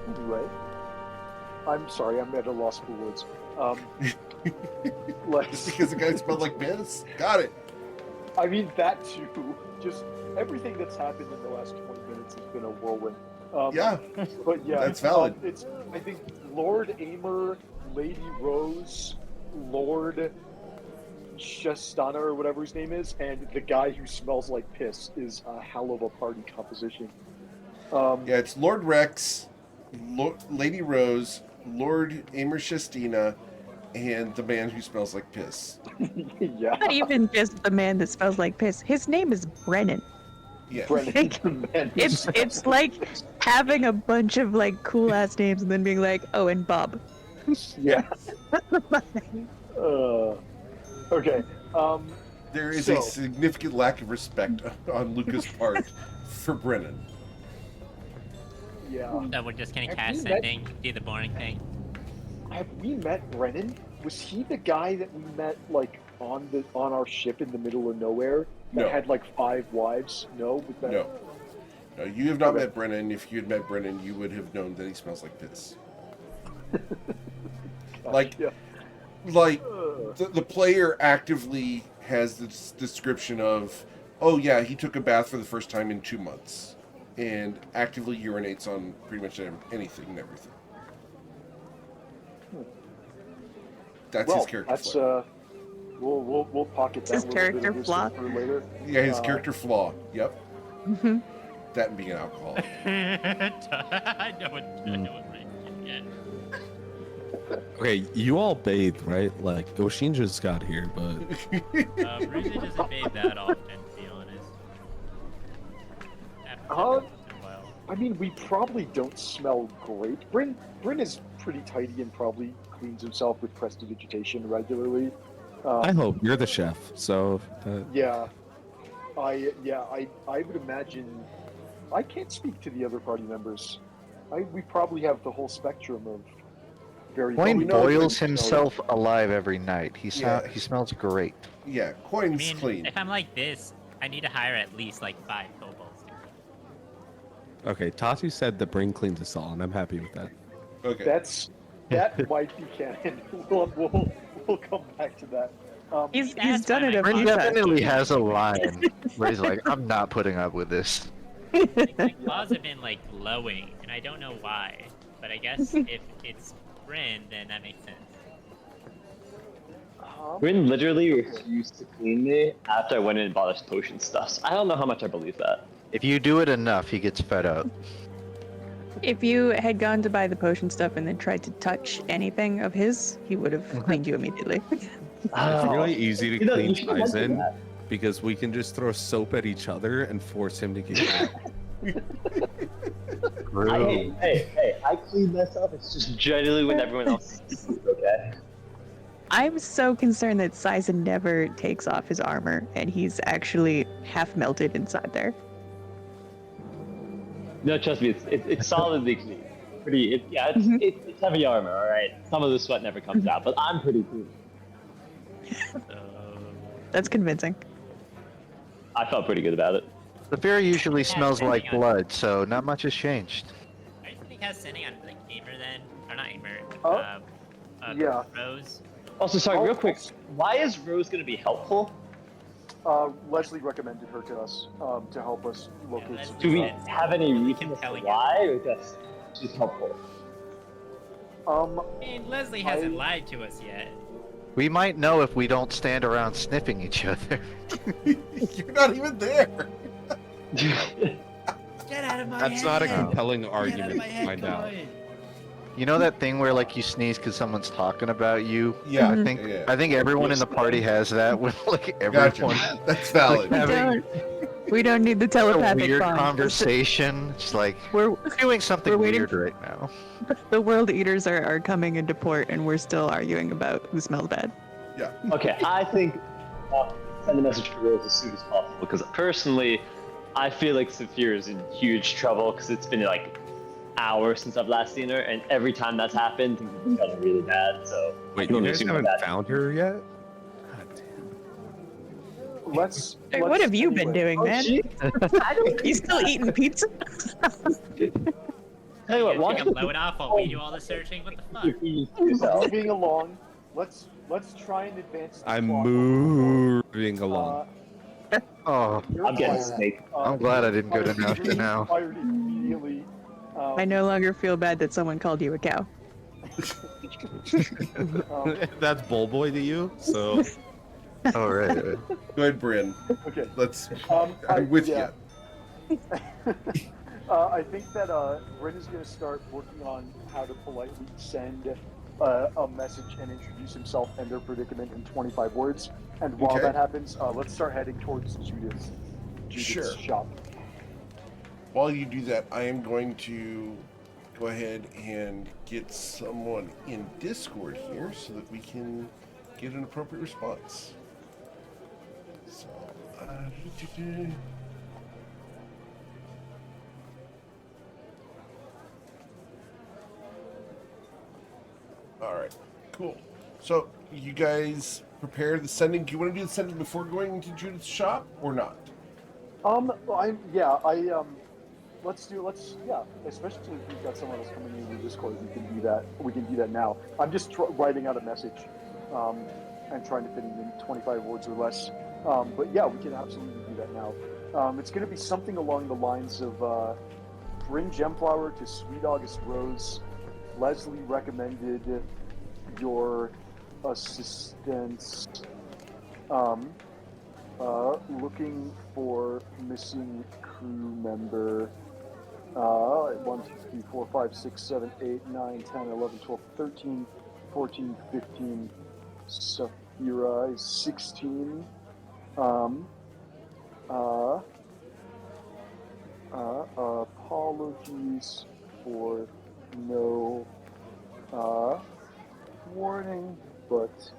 C: Anyway, I'm sorry, I'm at a loss for words.
A: Just because the guy smelled like piss? Got it.
C: I mean, that too. Just everything that's happened in the last 20 minutes has been a whirlwind.
A: Yeah.
C: But yeah,
A: That's valid.
C: It's, I think, Lord Aimer, Lady Rose, Lord Shastana, or whatever his name is, and the guy who smells like piss is a hell of a party composition.
A: Yeah, it's Lord Rex, Lady Rose, Lord Amershestina, and the man who smells like piss.
C: Yeah.
E: Not even just the man that smells like piss. His name is Brennan.
A: Yeah.
C: Brennan, the man who
E: It's
C: smells
E: like having a bunch of like cool ass names and then being like, oh, and Bob.
C: Yeah. Okay.
A: There is
C: So-
A: a significant lack of respect on Luca's part for Brennan.
C: Yeah.
D: So we're just gonna
C: Have
D: cast
C: you met-
D: sending, do the boring thing.
C: Have we met Brennan? Was he the guy that we met like on our ship in the middle of nowhere that
A: No.
C: had like 5 wives? No, was that...
A: No. No, you have not
C: Okay.
A: met Brennan. If you had met Brennan, you would have known that he smells like piss. Like,
C: Yeah.
A: like the player actively has this description of, oh yeah, he took a bath for the first time in 2 months, and actively urinates on pretty much anything and everything. That's
C: Well,
A: his character
C: that's
A: flaw.
C: we'll pocket that
E: His
C: little bit of
E: character
C: wisdom
E: flaw?
C: for later.
A: Yeah, his character flaw. Yep.
E: Mm-hmm.
A: That and being an alcoholic.
D: I know what Ray's getting at.
H: Okay, you all bathed, right? Like, Oshin just got here, but
D: Rita doesn't bathe that often, to be honest. After
C: Uh,
D: once in a while.
C: I mean, we probably don't smell great. Bryn is pretty tidy and probably cleans himself with prestidigitation regularly.
H: I hope you're the chef. So,
C: Yeah, I would imagine. I can't speak to the other party members. We probably have the whole spectrum of very.
B: Coin
A: we know
B: boils
A: Coin
B: himself alive every night. He
A: Yeah.
B: he smells great.
A: Yeah,
D: I
A: Coin's
D: mean,
A: clean.
D: if I'm like this, I need to hire at least like 5 kobolds.
H: okay, Tatu said the brain cleans us all, and I'm happy with that.
A: Okay.
C: That might be canon. We'll come back to that.
E: He's
D: That's
E: done
D: why
E: it a
D: my
B: Bryn
E: few
D: claws-
E: times.
B: definitely has a line where he's like, I'm not putting up with this.
D: My claws have been like glowing, and I don't know why. But I guess if it's Bryn, then that makes sense.
G: Bryn literally refused to clean me after I went in and bought us potion stuff. So I don't know how much I believe that.
B: If you do it enough, he gets fed up.
E: If you had gone to buy the potion stuff and then tried to touch anything of his, he would have cleaned you immediately.
H: It's really easy to
G: You know, you
H: clean
G: should have mentioned
H: Aizen
G: that.
H: because we can just throw soap at each other and force him to get it.
G: Hey, I clean myself. It's just generally when everyone else is asleep, okay?
E: I'm so concerned that Sizen never takes off his armor and he's actually half melted inside there.
G: No, trust me, it's solidly clean.
E: Mhm.
G: It's heavy armor, all right. Some of the sweat never comes out, but I'm pretty clean.
D: So,
E: That's convincing.
G: I felt pretty good about it.
B: The fear usually smells like
D: depending
B: blood, so not much has changed.
D: I think cast sending on like Aimer then, or not Aimer.
C: Oh, yeah.
D: Rose.
G: Also, sorry,
C: Oh,
G: real quick, why is Rose going to be helpful?
C: Leslie recommended her to us to help us locate.
D: Yeah,
C: some
G: Do we
D: It's
G: have any
D: really
G: reason as to
D: compelling
G: why, or just she's helpful?
D: I mean, Leslie hasn't
C: I-
D: lied to us yet.
B: We might know if we don't stand around sniffing each other.
A: You're not even there.
D: Get out of my
H: That's not a compelling argument to find out.
B: You know that thing where like you sneeze because someone's talking about you?
A: Yeah,
B: I think
A: yeah.
B: I think everyone in the party has that with like everyone.
A: Gotcha. That's valid.
E: We
B: Having
E: we don't need the
B: a
E: telepathic
B: weird
E: bond.
B: conversation. Just like
E: We're
B: doing something
E: we're waiting
B: weird right now.
E: the world eaters are coming into port and we're still arguing about who smells bad.
G: Okay, I think send a message for Rose as soon as possible, because personally, I feel like Saphir is in huge trouble, because it's been like hours since I've last seen her, and every time that's happened, things have gotten really bad, so...
H: Wait,
G: I can
H: you
G: only
H: guys
G: assume
H: haven't
G: that-
H: found her yet?
C: Let's.
E: Hey, what
C: let's-
E: have you been
C: anyway.
E: doing, man? You still eating pizza?
G: Tell you what,
D: You
G: why
D: think I'm low enough while we do all the searching? What the fuck?
G: yourself.
C: Moving along. Let's try and advance. the
H: I'm
C: plot.
H: moving along.
B: Oh,
C: Your
G: I'm getting
C: fire-
G: snake.
B: I'm glad I didn't go to
C: fired
B: Nafta now.
C: Fired immediately.
E: I no longer feel bad that someone called you a cow.
H: That's Bullboy to you, so
B: oh right.
A: Go ahead, Bryn.
C: Okay.
A: Let's.
C: I'm
A: I'm with you.
C: I think that Bryn is going to start working on how to politely send a message and introduce himself and their predicament in 25 words. And while
A: Okay.
C: that happens, let's start heading towards Judith's
A: Sure.
C: shop.
A: While you do that, I am going to go ahead and get someone in Discord here so that we can get an appropriate response. So, all right, cool. So, you guys prepare the sending. Do you want to do the sending before going into Judith's shop or not?
C: Especially if we've got someone else coming in the Discord, we can do that now. I'm just writing out a message, and trying to fit it in 25 words or less. But yeah, we can absolutely do that now. It's going to be something along the lines of, Bryn Gemflower to Sweet August Rose. Leslie recommended your assistance. Looking for missing crew member 1, 2, 3, 4, 5, 6, 7, 8, 9, 10, 11, 12, 13, 14, 15. Saphira is 16. Apologies for no warning, but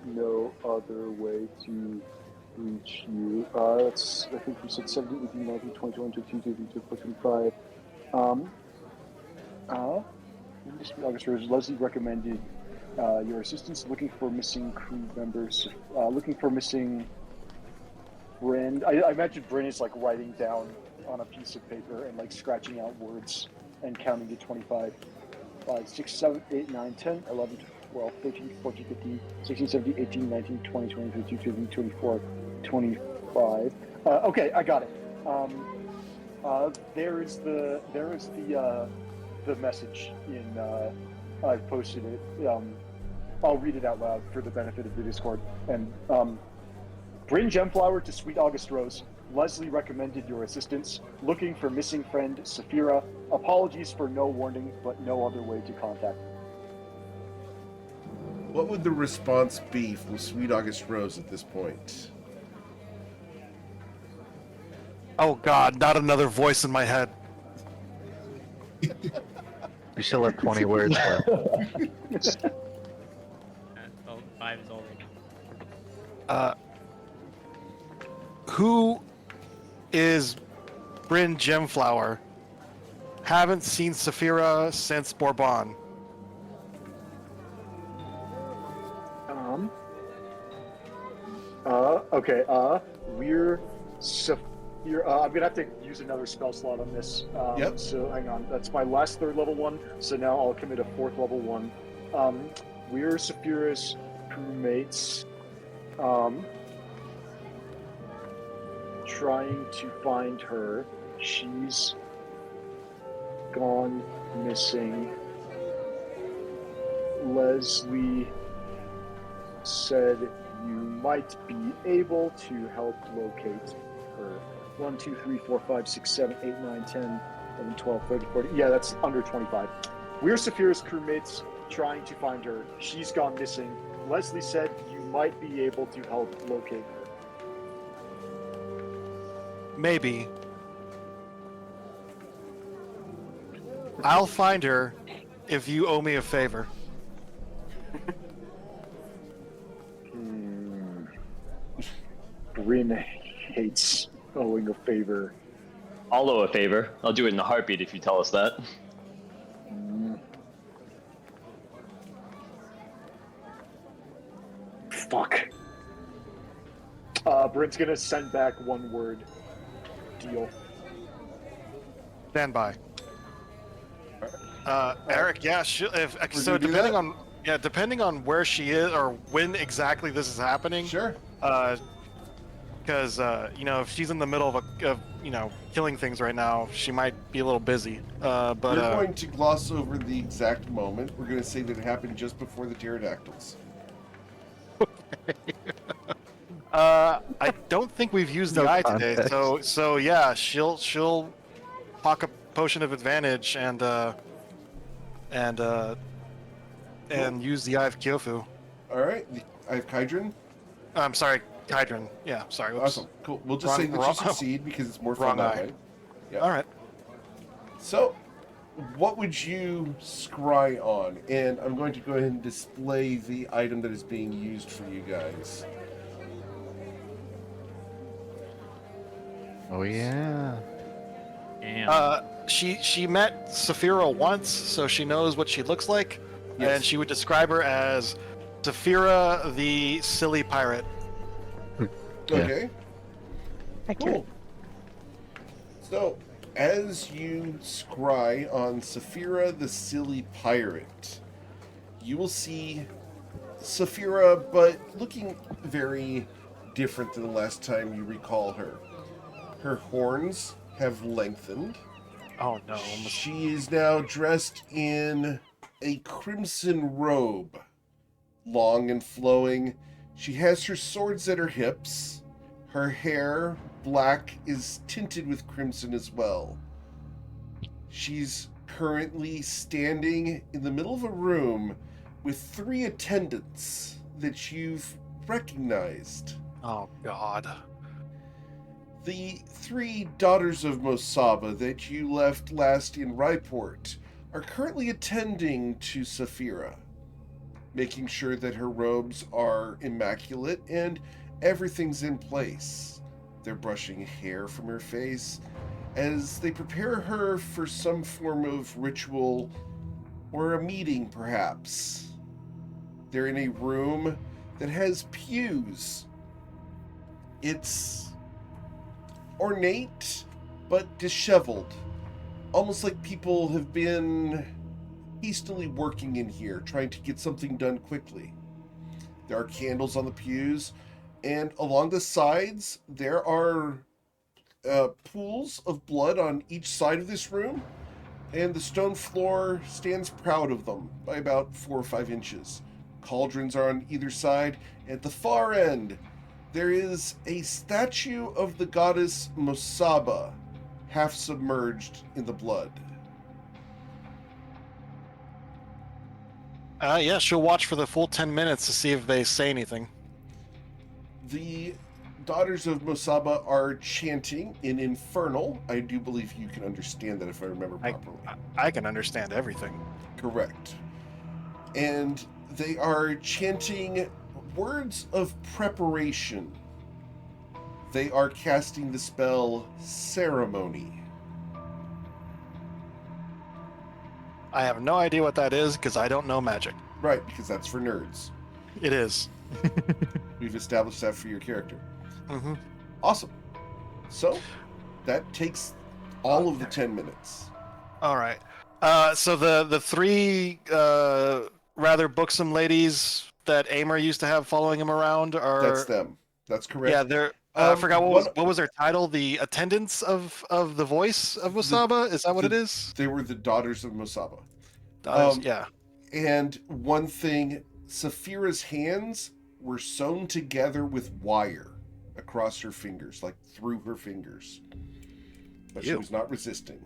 C: no other way to reach you. That's, I think we said 17, 18, 19, 20, 21, 22, 23, 24, 25. August Rose, Leslie recommended your assistance looking for missing crew members, looking for missing Bryn. I imagine Bryn is like writing down on a piece of paper and like scratching out words and counting to 25. 5, 6, 7, 8, 9, 10, 11, 12, 13, 14, 15, 16, 17, 18, 19, 20, 21, 22, 23, 24, 25. Okay, I got it. There is the message in, I've posted it. I'll read it out loud for the benefit of the Discord. And Bryn Gemflower to Sweet August Rose. Leslie recommended your assistance. Looking for missing friend Saphira. Apologies for no warning, but no other way to contact.
A: What would the response be from Sweet August Rose at this point?
I: Oh God, not another voice in my head.
B: We still have 20 words left.
D: 5 is all.
I: Who is Bryn Gemflower? Haven't seen Saphira since Bourbon.
C: Okay, we're Saphira. I'm gonna have to use another spell slot on this.
A: Yep.
C: So hang on, that's my last 3rd level one. So now I'll commit a 4th level one. We're Saphira's crewmates. Trying to find her. She's gone missing. Leslie said you might be able to help locate her. 1, 2, 3, 4, 5, 6, 7, 8, 9, 10, 11, 12, 13, 14. Yeah, that's under 25. We're Saphira's crewmates trying to find her. She's gone missing. Leslie said you might be able to help locate her.
I: Maybe. I'll find her if you owe me a favor.
C: Bryn hates owing a favor.
G: I'll owe a favor. I'll do it in a heartbeat if you tell us that.
C: Fuck. Bryn's gonna send back one word. Deal.
I: Stand by. Eric, yeah, so
A: do
I: depending on where she is or when exactly this is happening.
A: Sure.
I: Because if she's in the middle of killing things right now, she might be a little busy. But
A: We're going to gloss over the exact moment. We're going to say that it happened just before the pterodactyls.
I: I don't think we've used the
B: No
I: eye today,
B: context.
I: so yeah, she'll pocket potion of advantage and use the Eye of Kyofu.
A: All right, I have Kydrin.
I: I'm sorry, Hydron. Yeah, sorry. Oops.
A: Awesome, cool. We'll just say that you succeed because it's more fun
I: Wrong
A: that
I: eye.
A: way. Yeah.
I: All right.
A: So, what would you scry on? And I'm going to go ahead and display the item that is being used for you guys.
B: Oh yeah.
D: Damn.
I: She met Saphira once, so she knows what she looks like,
A: Yes.
I: and she would describe her as Saphira the silly pirate.
A: Okay.
E: Accurate.
A: Cool. So, as you scry on Saphira the Silly Pirate, you will see Saphira, but looking very different than the last time you recall her. Her horns have lengthened.
I: Oh no.
A: She is now dressed in a crimson robe, long and flowing. She has her swords at her hips. Her hair, black, is tinted with crimson as well. She's currently standing in the middle of a room with 3 attendants that you've recognized.
I: Oh god.
A: The 3 daughters of Mosaba that you left last in Ryport are currently attending to Saphira, making sure that her robes are immaculate and everything's in place. They're brushing hair from her face as they prepare her for some form of ritual or a meeting, perhaps. They're in a room that has pews. It's ornate but disheveled, almost like people have been hastily working in here, trying to get something done quickly. There are candles on the pews, and along the sides, there are pools of blood on each side of this room, and the stone floor stands proud of them by about 4 or 5 inches. Cauldrons are on either side. At the far end, there is a statue of the goddess Mosaba, half submerged in the blood.
I: Yeah, she'll watch for the full 10 minutes to see if they say anything.
A: The daughters of Mosaba are chanting in Infernal. I do believe you can understand that if I remember properly.
I: I can understand everything.
A: Correct. And they are chanting words of preparation. They are casting the spell Ceremony.
I: I have no idea what that is because I don't know magic.
A: Right, because that's for nerds.
I: It is.
A: We've established that for your character.
I: Mm-hmm.
A: Awesome. So, that takes all of the 10 minutes.
I: All right. So the 3 rather buxom ladies that Amer used to have following him around are...
A: That's them. That's correct.
I: Yeah, they're... I forgot what was their title. The attendants of the voice of Mosaba. Is that what it is?
A: They were the daughters of Mosaba.
I: Yeah.
A: And one thing, Saphira's hands were sewn together with wire across her fingers, like through her fingers. But she
I: Ew.
A: was not resisting.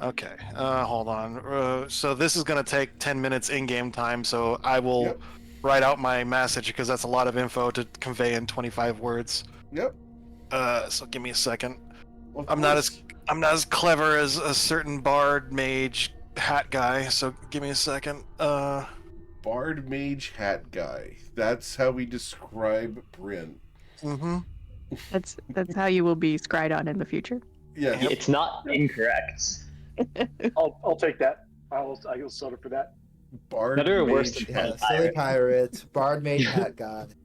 I: Okay. Hold on. So this is gonna take 10 minutes in-game time. So I will.
A: Yep.
I: Write out my message because that's a lot of info to convey in 25 words.
A: Yep.
I: So give me a second.
A: Of
I: I'm not
A: course.
I: as clever as a certain bard mage hat guy. So give me a second.
A: Bard Mage Hat Guy. That's how we describe Bryn.
I: Mm-hmm.
E: That's how you will be scried on in the future.
A: Yes.
G: It's not incorrect.
C: I'll take that. I'll settle for that.
A: Bard
G: Better or worse
A: Mage
G: than
F: Yeah,
G: Silly
F: silly
G: pirate.
F: pirate, bard mage hat god.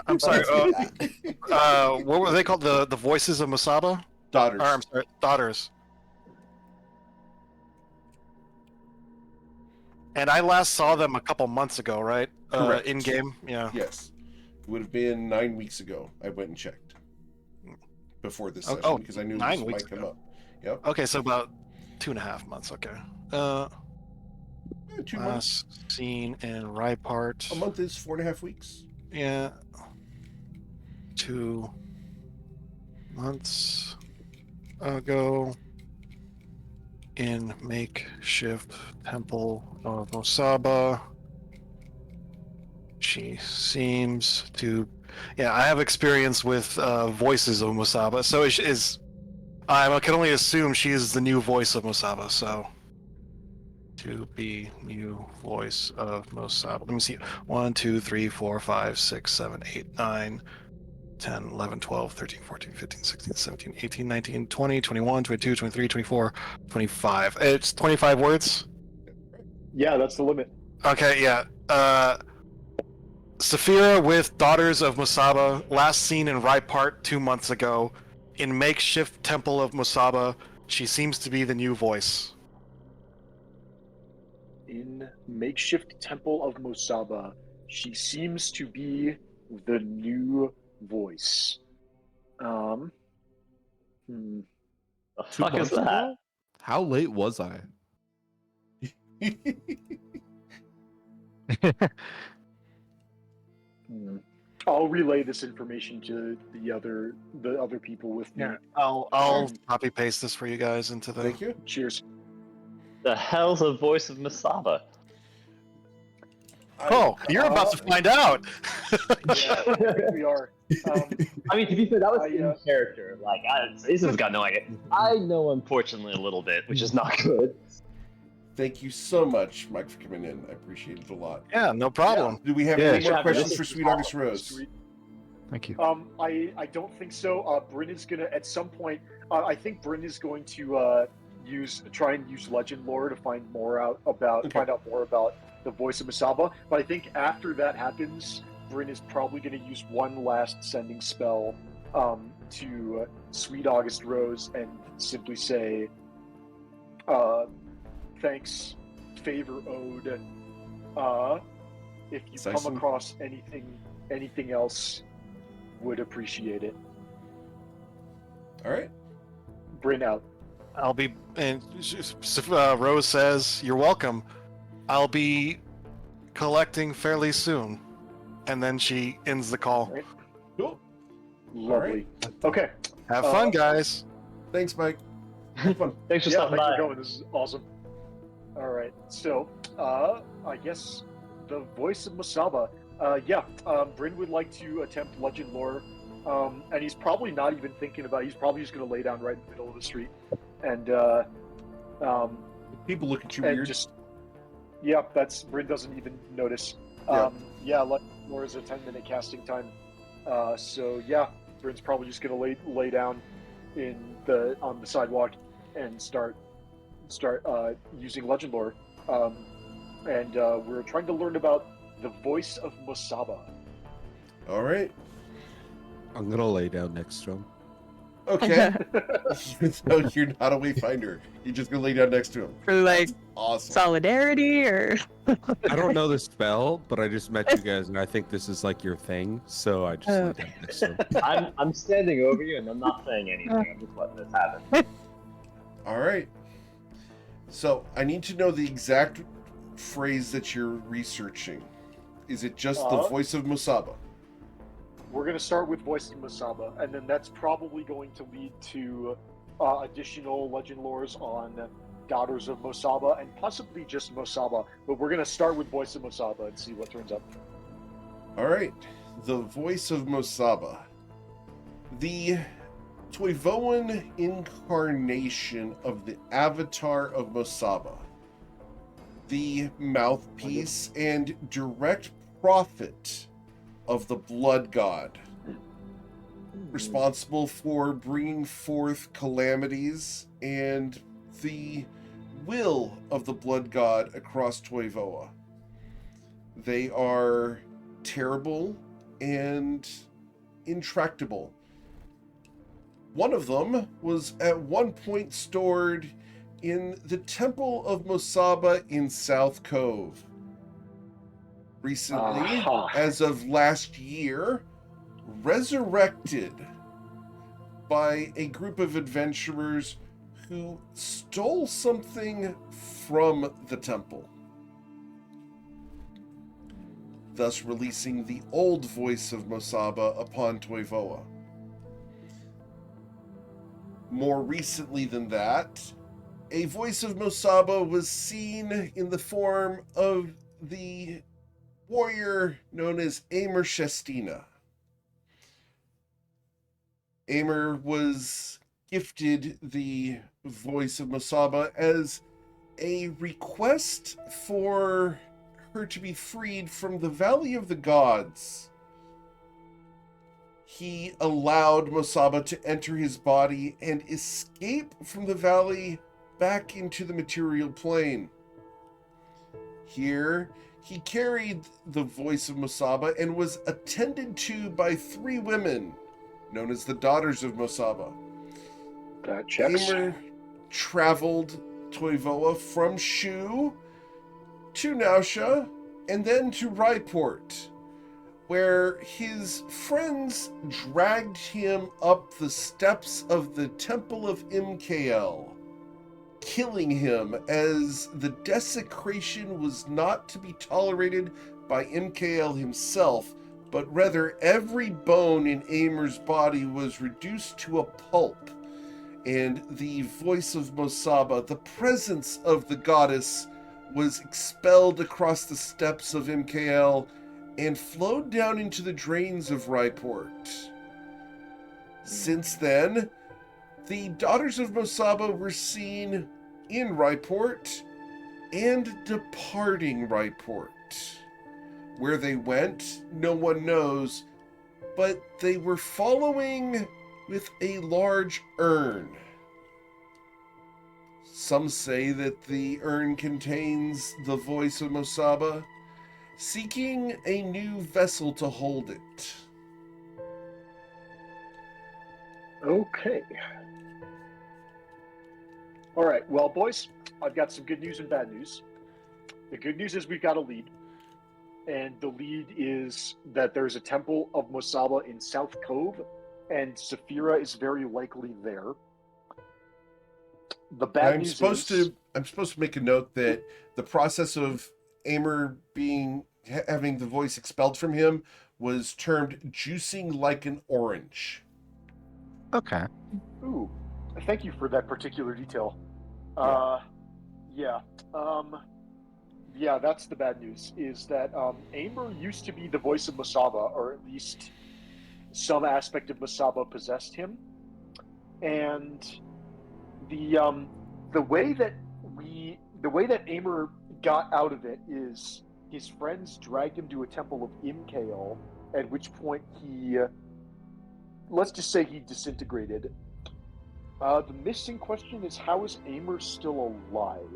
I: I'm sorry.
F: Let's do that.
I: What were they called? The voices of Mosaba?
A: Daughters.
I: Or, I'm sorry, daughters. And I last saw them a couple months ago, right?
A: Correct.
I: In game. Yeah.
A: Yes. It would have been 9 weeks ago. I went and checked. Before this
I: Oh,
A: session,
I: oh,
A: because I knew
I: 9
A: this
I: weeks
A: might come
I: ago.
A: up. Yep.
I: Okay, so about 2.5 months. Okay.
A: 2 months.
I: Last seen in Rypart.
A: A month is 4.5 weeks.
I: Yeah. 2 months ago. in makeshift temple of Mosaba. She seems to. Yeah, I have experience with voices of Mosaba, so I can only assume she is the new voice of Mosaba, so. To be new voice of Mosaba. Let me see. 1, 2, 3, 4, 5, 6, 7, 8, 9, 10, 11, 12, 13, 14, 15, 16, 17, 18, 19, 20, 21, 22, 23, 24, 25. It's 25 words?
C: Yeah, that's the limit.
I: Okay, yeah. Saphira with Daughters of Mosaba, last seen in Raipart 2 months ago. In makeshift temple of Mosaba, she seems to be the new voice.
C: In makeshift temple of Mosaba, she seems to be the new voice.
G: The
H: 2
G: fuck is
H: months
G: that?
H: ago? How late was I?
C: I'll relay this information to the other people with me.
I: Yeah, I'll copy paste this for you guys into the.
A: Thank you.
C: Cheers.
G: The hell's the voice of Masaba?
I: Oh, you're about to find out.
C: Yeah, I think we are.
G: I mean, to be fair, that was
C: I,
G: in character. Like, Jason's got no idea. I know, unfortunately, a little bit, which is not good.
A: Thank you so much, Mike, for coming in. I appreciate it a lot.
I: Yeah, no problem.
A: Do we have
B: Yeah,
A: any more
G: sure.
A: questions
G: This
A: for
G: is
A: Sweet August Rose?
C: Sweet.
B: Thank you.
C: I don't think so. Bryn is gonna at some point. I think Bryn is going to try and use legend lore to find out more about the voice of Masaba. But I think after that happens, Bryn is probably going to use one last sending spell to Sweet August Rose and simply say, "Thanks, favor owed. If you come across anything else, would appreciate it."
A: All right.
C: Bryn out.
I: I'll be, and Rose says, "You're welcome. I'll be collecting fairly soon." And then she ends the call.
C: Right.
A: Cool.
C: Lovely. Okay.
I: Have fun, guys.
A: Thanks, Mike. Have fun.
G: Thanks for
C: Yeah,
G: stopping
C: thanks
G: by.
C: for going. This is awesome. All right. So, I guess the voice of Masaba. Bryn would like to attempt legend lore, and he's probably not even thinking about it. He's probably just going to lay down right in the middle of the street, and
A: People look at you
C: and
A: weird.
C: just that's Bryn doesn't even notice. Legend lore is a 10-minute casting time, so Bryn's probably just going to lay down on the sidewalk and start using legend lore, and we're trying to learn about the voice of Masaba.
A: All right.
H: I'm gonna lay down next to him.
A: Okay. So you're not a wayfinder. You're just gonna lay down next to him.
E: For like
A: Awesome.
E: solidarity or
H: I don't know the spell, but I just met you guys, and I think this is like your thing, so I just lay down next to him.
G: I'm standing over you, and I'm not saying anything. I'm just letting this happen.
A: All right. So I need to know the exact phrase that you're researching. Is it just the voice of Masaba?
C: We're going to start with voice of Masaba, and then that's probably going to lead to additional legend lores on Daughters of Mosaba and possibly just Mosaba. But we're going to start with voice of Mosaba and see what turns up.
A: All right. The voice of Mosaba. The Toivoan incarnation of the avatar of Mosaba. The mouthpiece and direct prophet of the blood god, responsible for bringing forth calamities and the will of the blood god across Toivoa. They are terrible and intractable. One of them was at one point stored in the Temple of Mosaba in South Cove. Recently, as of last year, resurrected by a group of adventurers who stole something from the temple, thus releasing the old voice of Mosaba upon Toivoa. More recently than that, a voice of Mosaba was seen in the form of the warrior known as Amer Shestina. Amer was gifted the voice of Mosaba as a request for her to be freed from the Valley of the Gods. He allowed Mosaba to enter his body and escape from the valley back into the material plane. Here, he carried the voice of Mosaba and was attended to by 3 women, known as the Daughters of Mosaba.
C: That checks.
A: Amer traveled Toivoa from Shu to Nausha and then to Ryport, where his friends dragged him up the steps of the Temple of Imkael, killing him as the desecration was not to be tolerated by Imkael himself, but rather every bone in Amer's body was reduced to a pulp, and the voice of Mosaba, the presence of the goddess, was expelled across the steps of Imkael and flowed down into the drains of Ryport. Since then, the Daughters of Mosaba were seen in Ryport and departing Ryport. Where they went, no one knows, but they were following with a large urn. Some say that the urn contains the voice of Mosaba, seeking a new vessel to hold it.
C: Okay. All right. Well, boys, I've got some good news and bad news. The good news is we've got a lead. And the lead is that there's a temple of Mosaba in South Cove, and Saphira is very likely there. The bad news is...
A: I'm supposed to make a note that the process of Amer having the voice expelled from him was termed juicing like an orange.
B: Okay.
C: Ooh, thank you for that particular detail. Yeah, that's the bad news, is that Amer used to be the voice of Mosaba, or at least some aspect of Mosaba possessed him. And the way that Amer got out of it is his friends dragged him to a temple of Imkael, at which point let's just say he disintegrated. The missing question is, how is Amer still alive?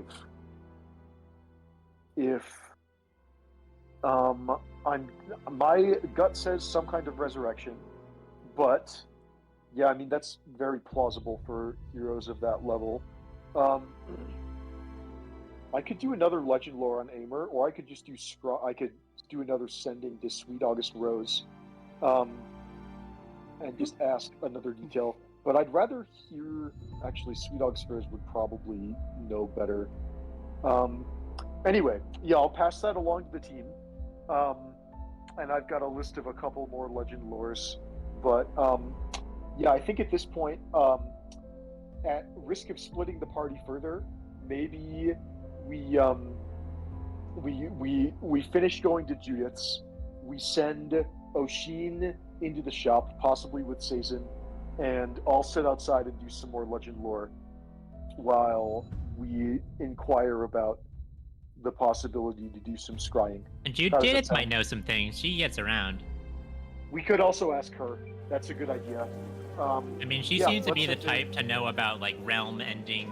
C: My gut says some kind of resurrection, but yeah, I mean, that's very plausible for heroes of that level. I could do another legend lore on Amer, or I could just do another sending to Sweet August Rose, and just ask another detail. But I'd rather hear, actually, Sweet August Rose would probably know better. Anyway, yeah, I'll pass that along to the team. And I've got a list of a couple more legend lores. But yeah, I think at this point, at risk of splitting the party further, maybe we finish going to Judith's. We send Oshin into the shop, possibly with Sazin, and I'll sit outside and do some more legend lore while we inquire about the possibility to do some scrying.
D: And Judith might know some things. She gets around.
C: We could also ask her. That's a good idea.
D: I mean, she seems to be the type to know about like realm-ending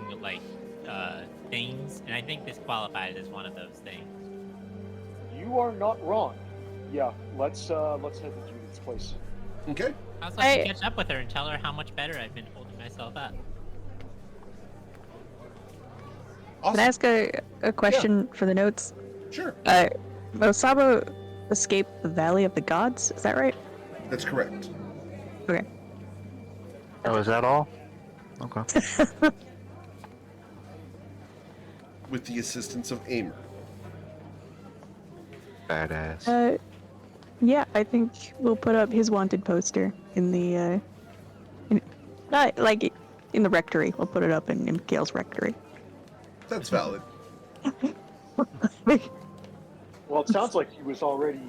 D: things, and I think this qualifies as one of those things.
C: You are not wrong. Yeah, let's head to Judith's place.
A: Okay.
D: I was like to catch up with her and tell her how much better I've been holding myself up.
A: Awesome.
E: Can I ask a question for the notes?
A: Sure.
E: Mosaba escaped the Valley of the Gods, is that right?
A: That's correct.
E: Okay.
B: Oh, is that all? Okay.
A: With the assistance of Amer.
B: Badass.
E: Yeah, I think we'll put up his wanted poster in the, in the rectory. We'll put it up in Gale's rectory.
A: That's valid.
C: Well, it sounds like he was already.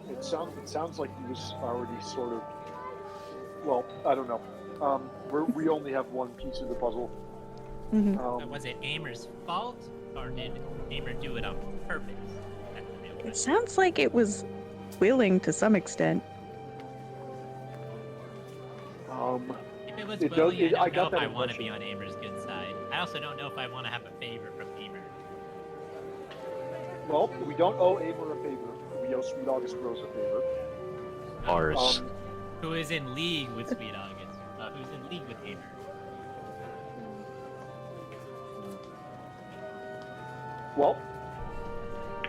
C: It sounds like he was already sort of. Well, I don't know. We only have one piece of the puzzle.
E: Mhm.
D: But was it Amer's fault, or did Amer do it on purpose? That's the real
E: It
D: question.
E: sounds like it was willing to some extent.
D: If it was
C: It
D: willing,
C: does-
D: I
C: I
D: don't
C: got
D: know if
C: that
D: I want to
C: impression.
D: be on Amer's good side. I also don't know if I want to have a favor from Amer.
C: Well, we don't owe Amer a favor. We owe Sweet August Rose a favor.
B: Mars.
D: Who is in league with Sweet August? Who's in league with Amer?
C: Well,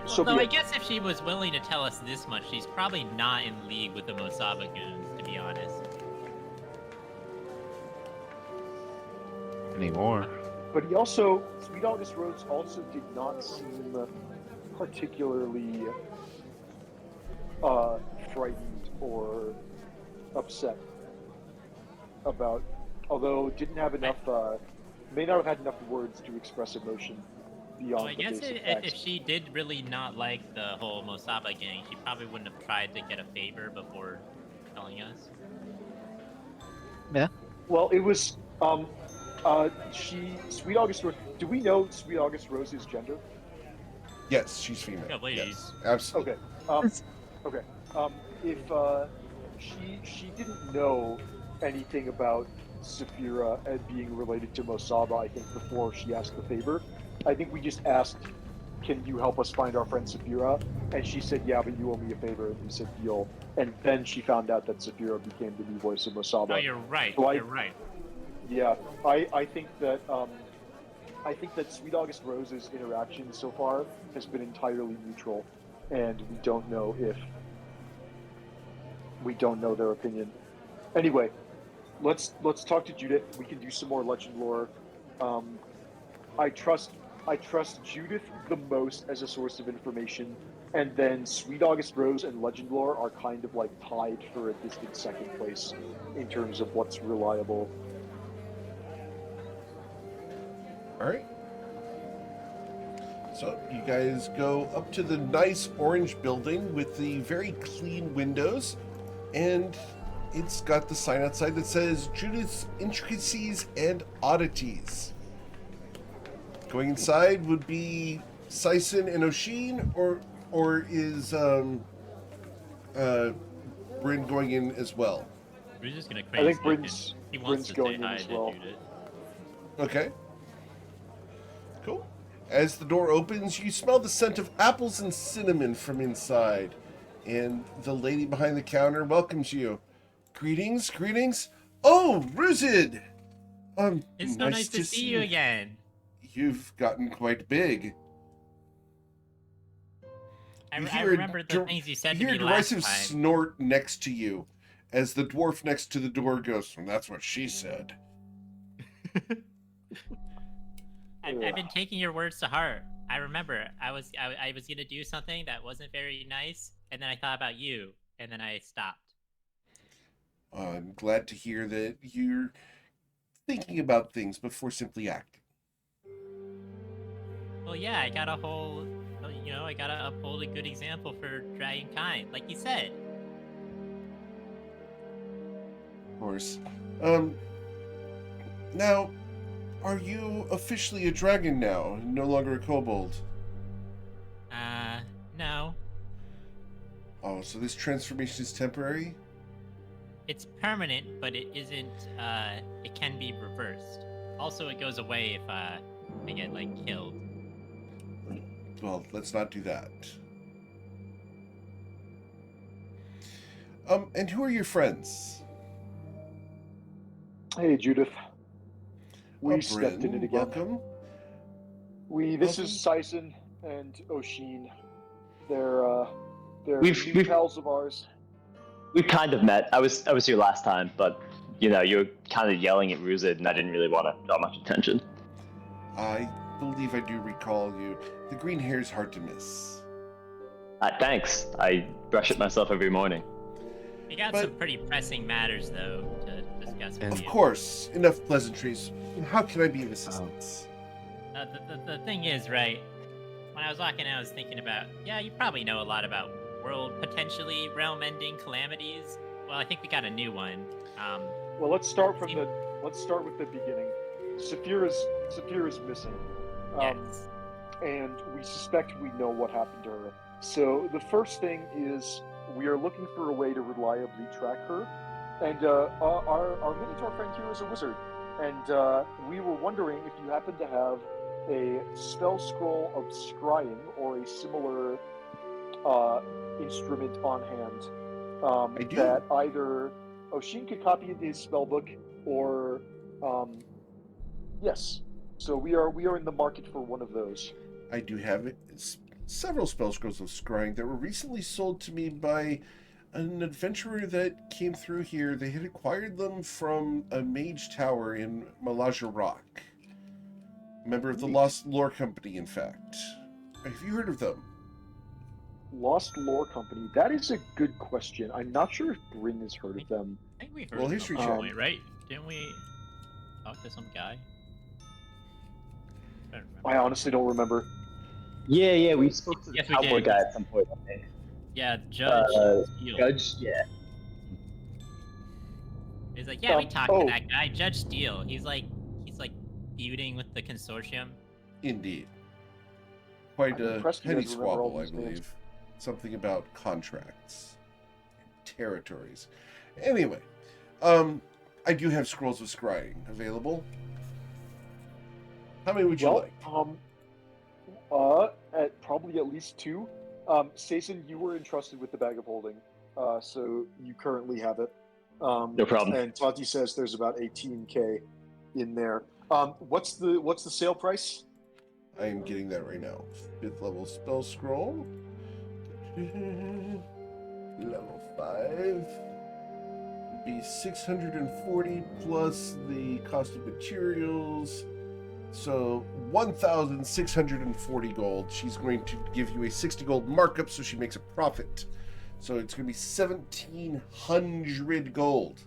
C: so
D: Although
C: be
D: I
C: it.
D: guess if she was willing to tell us this much, she's probably not in league with the Mosaba goons, to be honest.
B: Anymore.
C: But Sweet August Rose also did not seem particularly frightened or upset about, although didn't have enough, may not have had enough words to express emotion beyond
D: So I
C: the
D: guess
C: basic
D: if
C: text.
D: she did really not like the whole Mosaba gang, she probably wouldn't have tried to get a favor before telling us.
C: Well, it was, Sweet August Rose, do we know Sweet August Rose's gender?
A: Yes, she's female.
D: Yeah, ladies.
A: Yes, absolutely.
C: Okay. Okay. If she didn't know anything about Saphira and being related to Mosaba, I think before she asked the favor, I think we just asked, "Can you help us find our friend Saphira?" And she said, "Yeah, but you owe me a favor." And we said, "Deal." And then she found out that Saphira became the new voice of Mosaba.
D: No, you're right.
C: So
D: You're right.
C: Yeah, I think that Sweet August Rose's interaction so far has been entirely neutral, and we don't know their opinion. Anyway, let's talk to Judith. We can do some more legend lore. I trust Judith the most as a source of information, and then Sweet August Rose and legend lore are kind of like tied for a distant second place in terms of what's reliable.
A: All right. So you guys go up to the nice orange building with the very clean windows, and it's got the sign outside that says Judith's Intricacies and Oddities. Going inside would be Sison and Oshin, or is Bryn going in as well?
D: We're just gonna
C: I
D: crazy.
C: think Bryn's
D: He wants to
C: going
D: say
C: in
D: hi
C: as
D: to
C: well.
D: Judith.
A: Okay. Cool. As the door opens, you smell the scent of apples and cinnamon from inside, and the lady behind the counter welcomes you. Greetings, greetings. Oh, Ruzid!
D: It's so nice to see you again.
A: You've gotten quite big.
D: I
A: You hear
D: remember the things you said to
A: hear
D: me
A: a
D: last
A: derisive
D: time.
A: snort next to you, as the dwarf next to the door goes, "Well, that's what she said."
D: I've been taking your words to heart. I remember I was gonna do something that wasn't very nice, and then I thought about you, and then I stopped.
A: I'm glad to hear that you're thinking about things before simply acting.
D: Well, yeah, I gotta uphold a good example for dragonkind, like you said.
A: Of course. Now, are you officially a dragon now, and no longer a kobold?
D: No.
A: Oh, so this transformation is temporary?
D: It's permanent, but it isn't, it can be reversed. Also, it goes away if, I get, killed.
A: Well, let's not do that. And who are your friends?
C: Hey, Judith. We
A: Bryn,
C: stepped in it again.
A: welcome.
C: This is Sison and Oshin. They're
G: We've-
C: new pals of ours.
G: We kind of met. I was here last time, but you were kind of yelling at Ruzid, and I didn't really want to draw much attention.
A: I believe I do recall you. The green hair is hard to miss.
G: Thanks. I brush it myself every morning.
D: We got
A: But-
D: some pretty pressing matters, though, to discuss with
A: Of
D: you.
A: course, enough pleasantries. How can I be of assistance?
D: The thing is, right? When I was walking, I was thinking about, yeah, you probably know a lot about potentially realm-ending calamities. Well, I think we got a new one.
C: Well, let's start with the beginning. Saphira's missing.
D: Yes.
C: And we suspect we know what happened to her. So the first thing is we are looking for a way to reliably track her. And our Minotaur friend here is a wizard. And we were wondering if you happen to have a spell scroll of scrying or a similar instrument on hand.
A: I do.
C: That either Oshin could copy into his spellbook or yes. So we are in the market for one of those.
A: I do have several spell scrolls of scrying that were recently sold to me by an adventurer that came through here. They had acquired them from a mage tower in Malaja Rock. Member of the Lost Lore Company, in fact. Have you heard of them?
C: Lost Lore Company. That is a good question. I'm not sure if Bryn has heard of them.
D: I think we heard
A: Well,
D: of
A: history
D: them at
A: check.
D: one point, right? Didn't we talk to some guy? I don't remember.
C: I honestly don't remember.
G: Yeah, we spoke to the
D: Yes, we
G: cowboy
D: did.
G: guy at some point, I think.
D: Yeah, Judge. Steele.
G: Judge, yeah.
D: He's like, yeah, we talked
C: oh.
D: to that guy, Judge Steele. He's like feuding with the consortium.
A: Indeed. Quite
C: I'm
A: a
C: impressed you
A: penny
C: guys remember all
A: squabble, I
C: these names.
A: believe. Something about contracts. Territories. Anyway, I do have scrolls of scrying available. How many would you like?
C: Probably at least 2. Sason, you were entrusted with the bag of holding, so you currently have it.
G: No problem.
C: And Tati says there's about 18k in there. What's the sale price?
A: I am getting that right now. 5th level spell scroll. Level 5. Would be 640 plus the cost of materials. So 1,640 gold. She's going to give you a 60 gold markup so she makes a profit. So it's going to be 1,700 gold.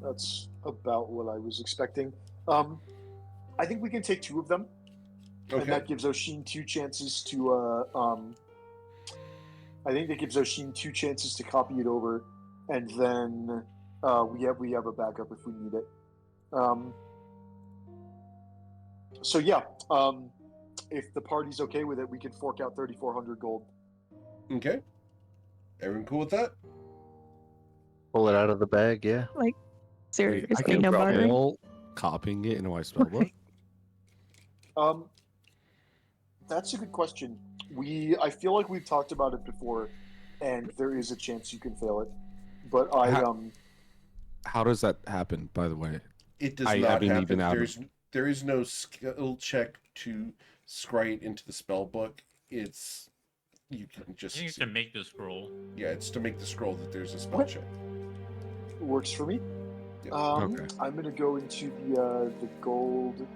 C: That's about what I was expecting. I think we can take 2 of them.
A: Okay.
C: And that gives Oshin 2 chances to I think that gives Oshin 2 chances to copy it over, and then we have a backup if we need it. So yeah, if the party's okay with it, we can fork out 3,400 gold.
A: Okay. Everyone cool with that?
B: Pull it out of the bag, yeah.
E: Like,
H: I
E: seriously,
H: can
E: no bartering.
H: all copying it into my spellbook.
C: That's a good question. I feel like we've talked about it before, and there is a chance you can fail it. But
H: How does that happen, by the way?
A: It does
H: I
A: not
H: haven't
A: happen.
H: even out of-
A: There is no skill check to scry it into the spell book. It's you can
D: I
A: just
D: think it's to make the scroll.
A: yeah, it's to make the scroll that there's a spell
C: What?
A: check.
C: works for me.
A: Yeah.
H: Okay.
C: I'm gonna go into the gold.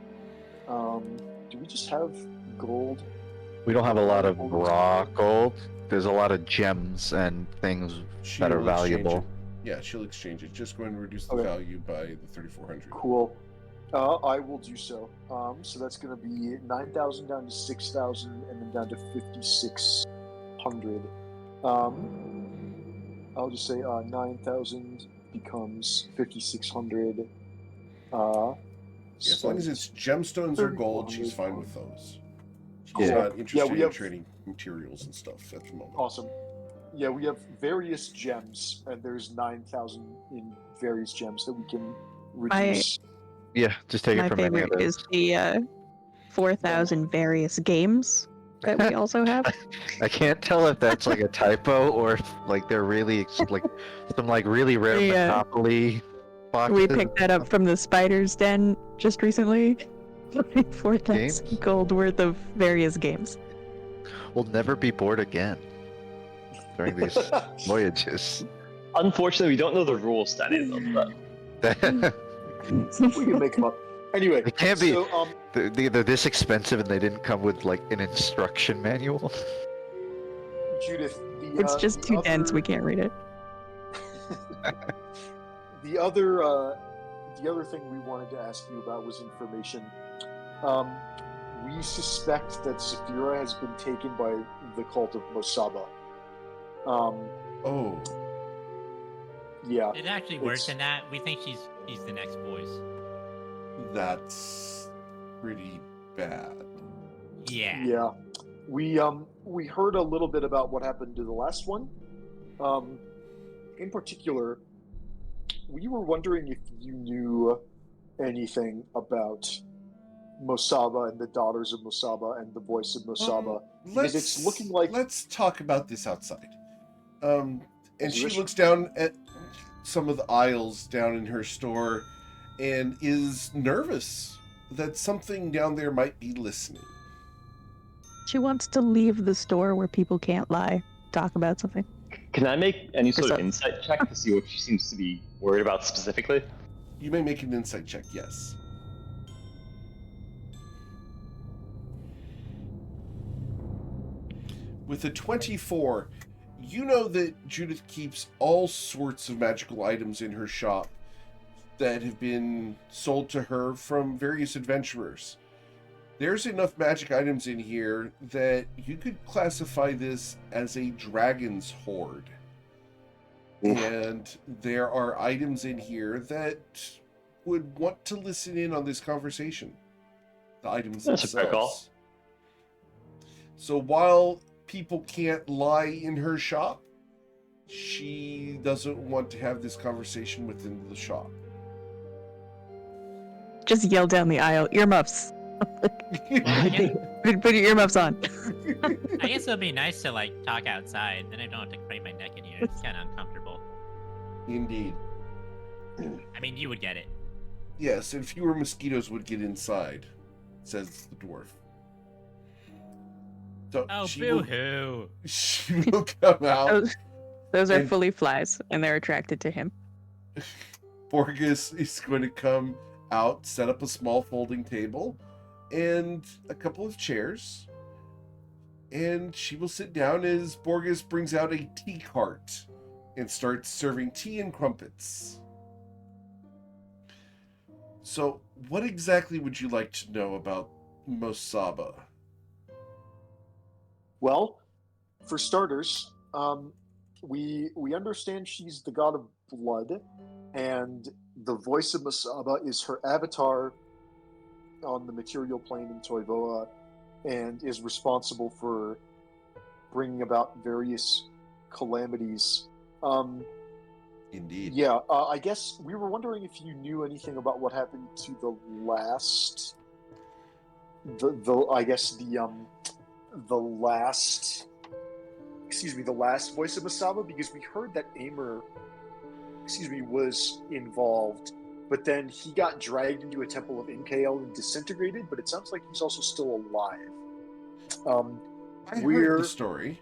C: Do we just have gold?
B: We don't have a lot of raw gold. There's a lot of gems and things that are
A: She'll exchange
B: valuable.
A: it. Yeah, she'll exchange it. Just go and reduce the
C: Okay.
A: value by the 3,400.
C: Cool. I will do so. So that's going to be 9,000 down to 6,000, and then down to 5,600. I'll just say 9,000 becomes 5,600.
A: Yeah, as long as it's gemstones or gold, she's fine with those. She's
B: Yeah.
A: not interested
C: we
A: in
C: have-
A: trading materials and stuff at the moment.
C: Awesome. Yeah, we have various gems, and there's 9,000 in various gems that we can reduce.
B: Yeah, just take
E: My
B: it from any
E: favorite
B: of
E: is
B: those.
E: the 4,000 various games that we also have.
B: I can't tell if that's like a typo or if like they're really like some like really rare
E: Yeah.
B: Monopoly boxes.
E: We picked that up from the Spider's Den just recently. 4,000
B: Games?
E: gold worth of various games.
B: We'll never be bored again during these voyages.
G: Unfortunately, we don't know the rules to any of them, but
C: We can make them up. Anyway,
B: It can't be.
C: So,
B: They're this expensive and they didn't come with like an instruction manual.
C: Judith,
E: It's just too dense, we can't read it.
C: The other the other thing we wanted to ask you about was information. We suspect that Saphira has been taken by the cult of Mosaba.
A: Oh,
C: Yeah.
D: It's actually worse than that. We think she's the next voice.
A: that's pretty bad.
D: Yeah.
C: Yeah. We heard a little bit about what happened to the last one. In particular, we were wondering if you knew anything about Mosaba and the daughters of Mosaba and the voice of Mosaba, because it's looking like.
A: Let's talk about this outside. And
C: As you
A: she
C: wish.
A: looks down at some of the aisles down in her store and is nervous that something down there might be listening.
E: She wants to leave the store where people can't lie, talk about something.
G: Can I make any sort of
E: so.
G: insight check to see what she seems to be worried about specifically?
A: You may make an insight check, yes. With a 24, you know that Judith keeps all sorts of magical items in her shop that have been sold to her from various adventurers. There's enough magic items in here that you could classify this as a dragon's hoard. And there are items in here that would want to listen in on this conversation. The items
G: That's a fair call.
A: themselves. So while people can't lie in her shop, she doesn't want to have this conversation within the shop.
E: Just yell down the aisle, earmuffs. Put your earmuffs on.
D: I guess it would be nice to like talk outside. Then I don't have to crane my neck in here. It's kind of uncomfortable.
A: Indeed.
D: I mean, you would get it.
A: Yes, and fewer mosquitoes would get inside, says the dwarf. So
D: Oh,
A: she will,
D: boo-hoo.
A: she will come out.
E: Those are
A: And-
E: fully flies, and they're attracted to him.
A: Borges is going to come out, set up a small folding table and a couple of chairs. And she will sit down as Borges brings out a tea cart and starts serving tea and crumpets. So, what exactly would you like to know about Mosaba?
C: Well, for starters, we understand she's the god of blood, and the voice of Mosaba is her avatar on the material plane in Toivoa, and is responsible for bringing about various calamities.
A: Indeed.
C: Yeah, I guess we were wondering if you knew anything about what happened to the last, the last voice of Masaba, because we heard that Aimer, was involved, but then he got dragged into a temple of Inkael and disintegrated, but it sounds like he's also still alive.
A: I heard the story,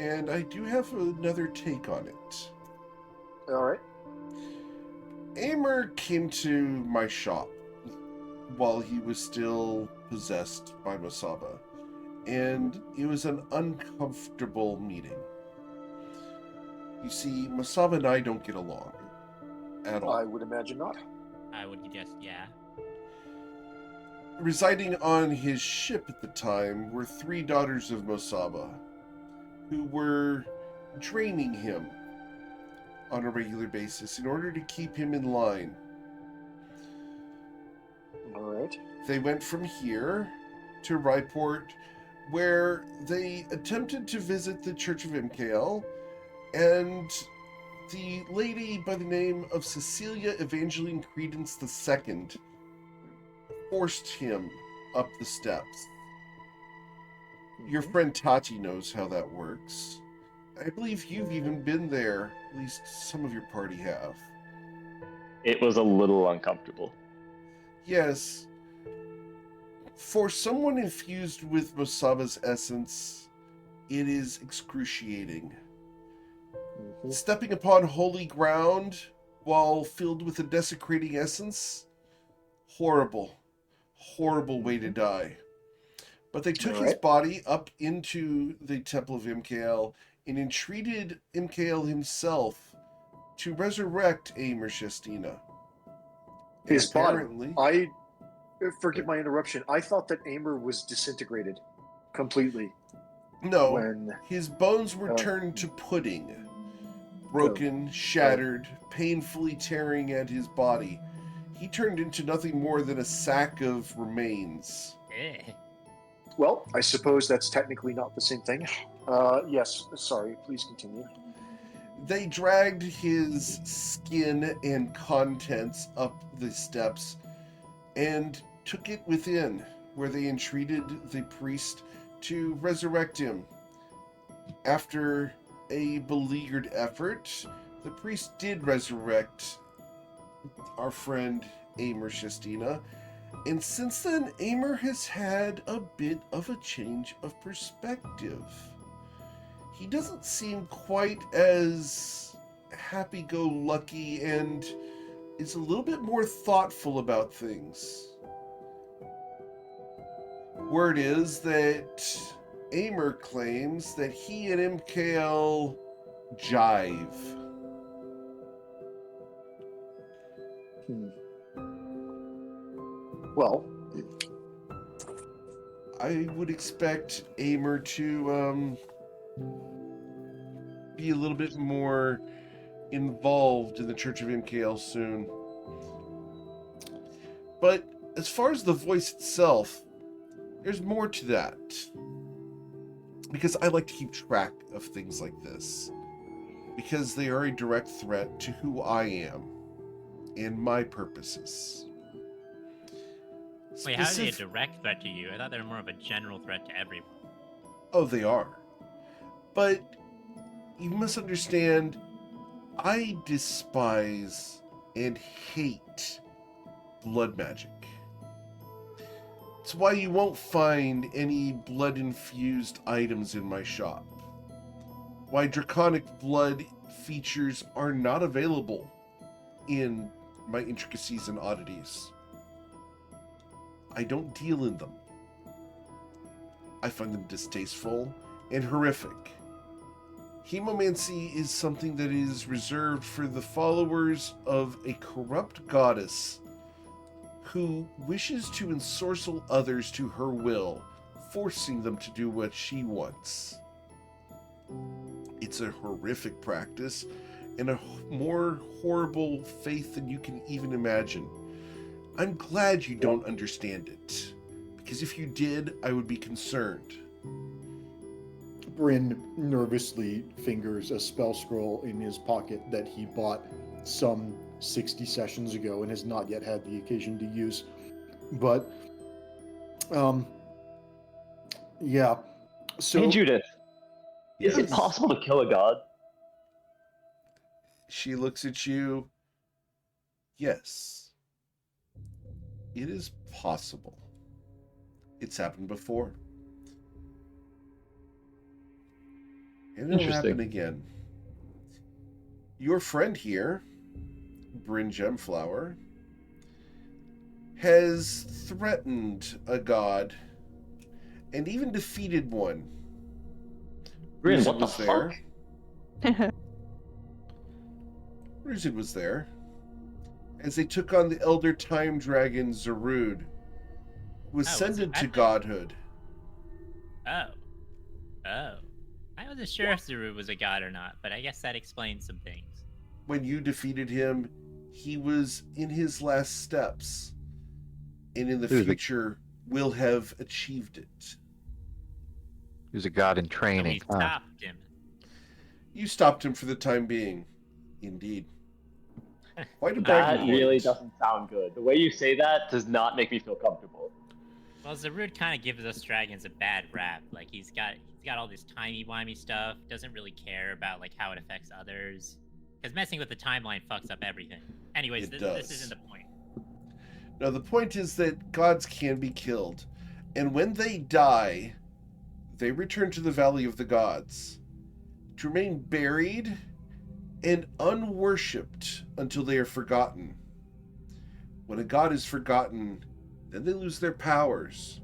A: and I do have another take on it.
C: All right.
A: Aimer came to my shop while he was still possessed by Masaba, and it was an uncomfortable meeting. You see, Masaba and I don't get along at all.
C: I would imagine not.
D: I would guess, yeah.
A: Residing on his ship at the time were 3 daughters of Mosaba, who were draining him on a regular basis in order to keep him in line.
C: All right.
A: They went from here to Ryport, where they attempted to visit the Church of Imkael, and the lady by the name of Cecilia Evangeline Credence II forced him up the steps. Your friend Tati knows how that works. I believe you've even been there. At least some of your party have.
G: It was a little uncomfortable.
A: Yes. For someone infused with Mosaba's essence, it is excruciating. Stepping upon holy ground while filled with a desecrating essence, horrible, horrible way to die. But they took his body up into the Temple of Imkael and entreated Imkael himself to resurrect Aimer Shestina.
C: His
A: Apparently.
C: body. Forgive my interruption. I thought that Aimer was disintegrated completely.
A: No,
C: When
A: his bones were
C: Oh.
A: turned to pudding. Broken, shattered, painfully tearing at his body. He turned into nothing more than a sack of remains.
D: Eh.
C: Well, I suppose that's technically not the same thing. Yes, sorry, please continue.
A: They dragged his skin and contents up the steps and took it within, where they entreated the priest to resurrect him. After a beleaguered effort, the priest did resurrect our friend Aimer Shestina, and since then, Aimer has had a bit of a change of perspective. He doesn't seem quite as happy-go-lucky and is a little bit more thoughtful about things. Word is that Aimer claims that he and MKL jive.
C: Well,
A: I would expect Aimer to be a little bit more involved in the Church of MKL soon. But as far as the voice itself, there's more to that. Because I like to keep track of things like this. Because they are a direct threat to who I am and my purposes.
D: Wait, how are they a direct threat to you? I thought they were more of a general threat to everyone.
A: Oh, they are. But you must understand, I despise and hate blood magic. It's why you won't find any blood-infused items in my shop. Why draconic blood features are not available in my intricacies and oddities. I don't deal in them. I find them distasteful and horrific. Hemomancy is something that is reserved for the followers of a corrupt goddess who wishes to ensorcel others to her will, forcing them to do what she wants. It's a horrific practice and a more horrible faith than you can even imagine. I'm glad you don't understand it, because if you did, I would be concerned.
J: Bryn nervously fingers a spell scroll in his pocket that he bought some 60 sessions ago and has not yet had the occasion to use. But, yeah. So,
G: hey, Judith.
A: Yes.
G: Is it possible to kill a god?
A: She looks at you. Yes. It is possible. It's happened before. And it'll happen again. Your friend here, Bryn Gemflower, has threatened a god and even defeated one.
G: Bryn,
A: Ruzid
G: what the
A: was there.
G: fuck?
A: Ruzid was there as they took on the elder time dragon Zarud, who ascended to godhood.
D: Oh. I wasn't sure if Zarud was a god or not, but I guess that explains some things.
A: When you defeated him, he was in his last steps, and in the future will have achieved it.
B: He was a god in training.
D: So we stopped him.
A: You stopped him for the time being. Indeed. Quite a
G: That
A: bragging
G: really
A: point.
G: doesn't sound good. The way you say that does not make me feel comfortable.
D: Well, Zarud kind of gives us dragons a bad rap. Like he's got all this timey-wimey stuff. Doesn't really care about like how it affects others. Because messing with the timeline fucks up everything. Anyways, this isn't the point.
A: No, the point is that gods can be killed, and when they die, they return to the Valley of the Gods to remain buried and unworshipped until they are forgotten. When a god is forgotten, then they lose their powers,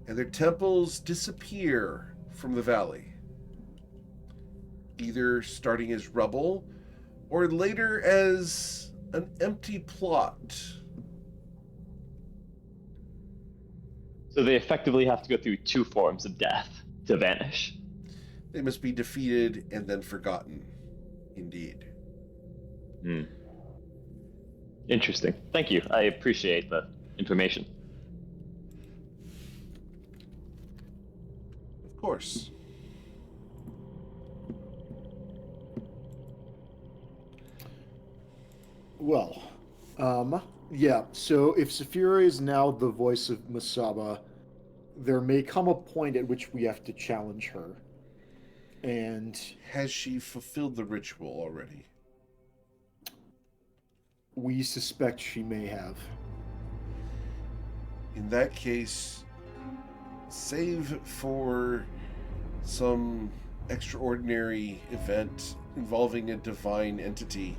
A: and their temples disappear from the valley, either starting as rubble or later as an empty plot
G: So they effectively have to go through 2 forms of death to vanish.
A: They must be defeated and then forgotten. Indeed.
G: Interesting. Thank you. I appreciate the information.
A: Of course.
J: Well, yeah, so if Saphira is now the voice of Masaba, there may come a point at which we have to challenge her. And
A: has she fulfilled the ritual already?
J: We suspect she may have.
A: In that case, save for some extraordinary event involving a divine entity.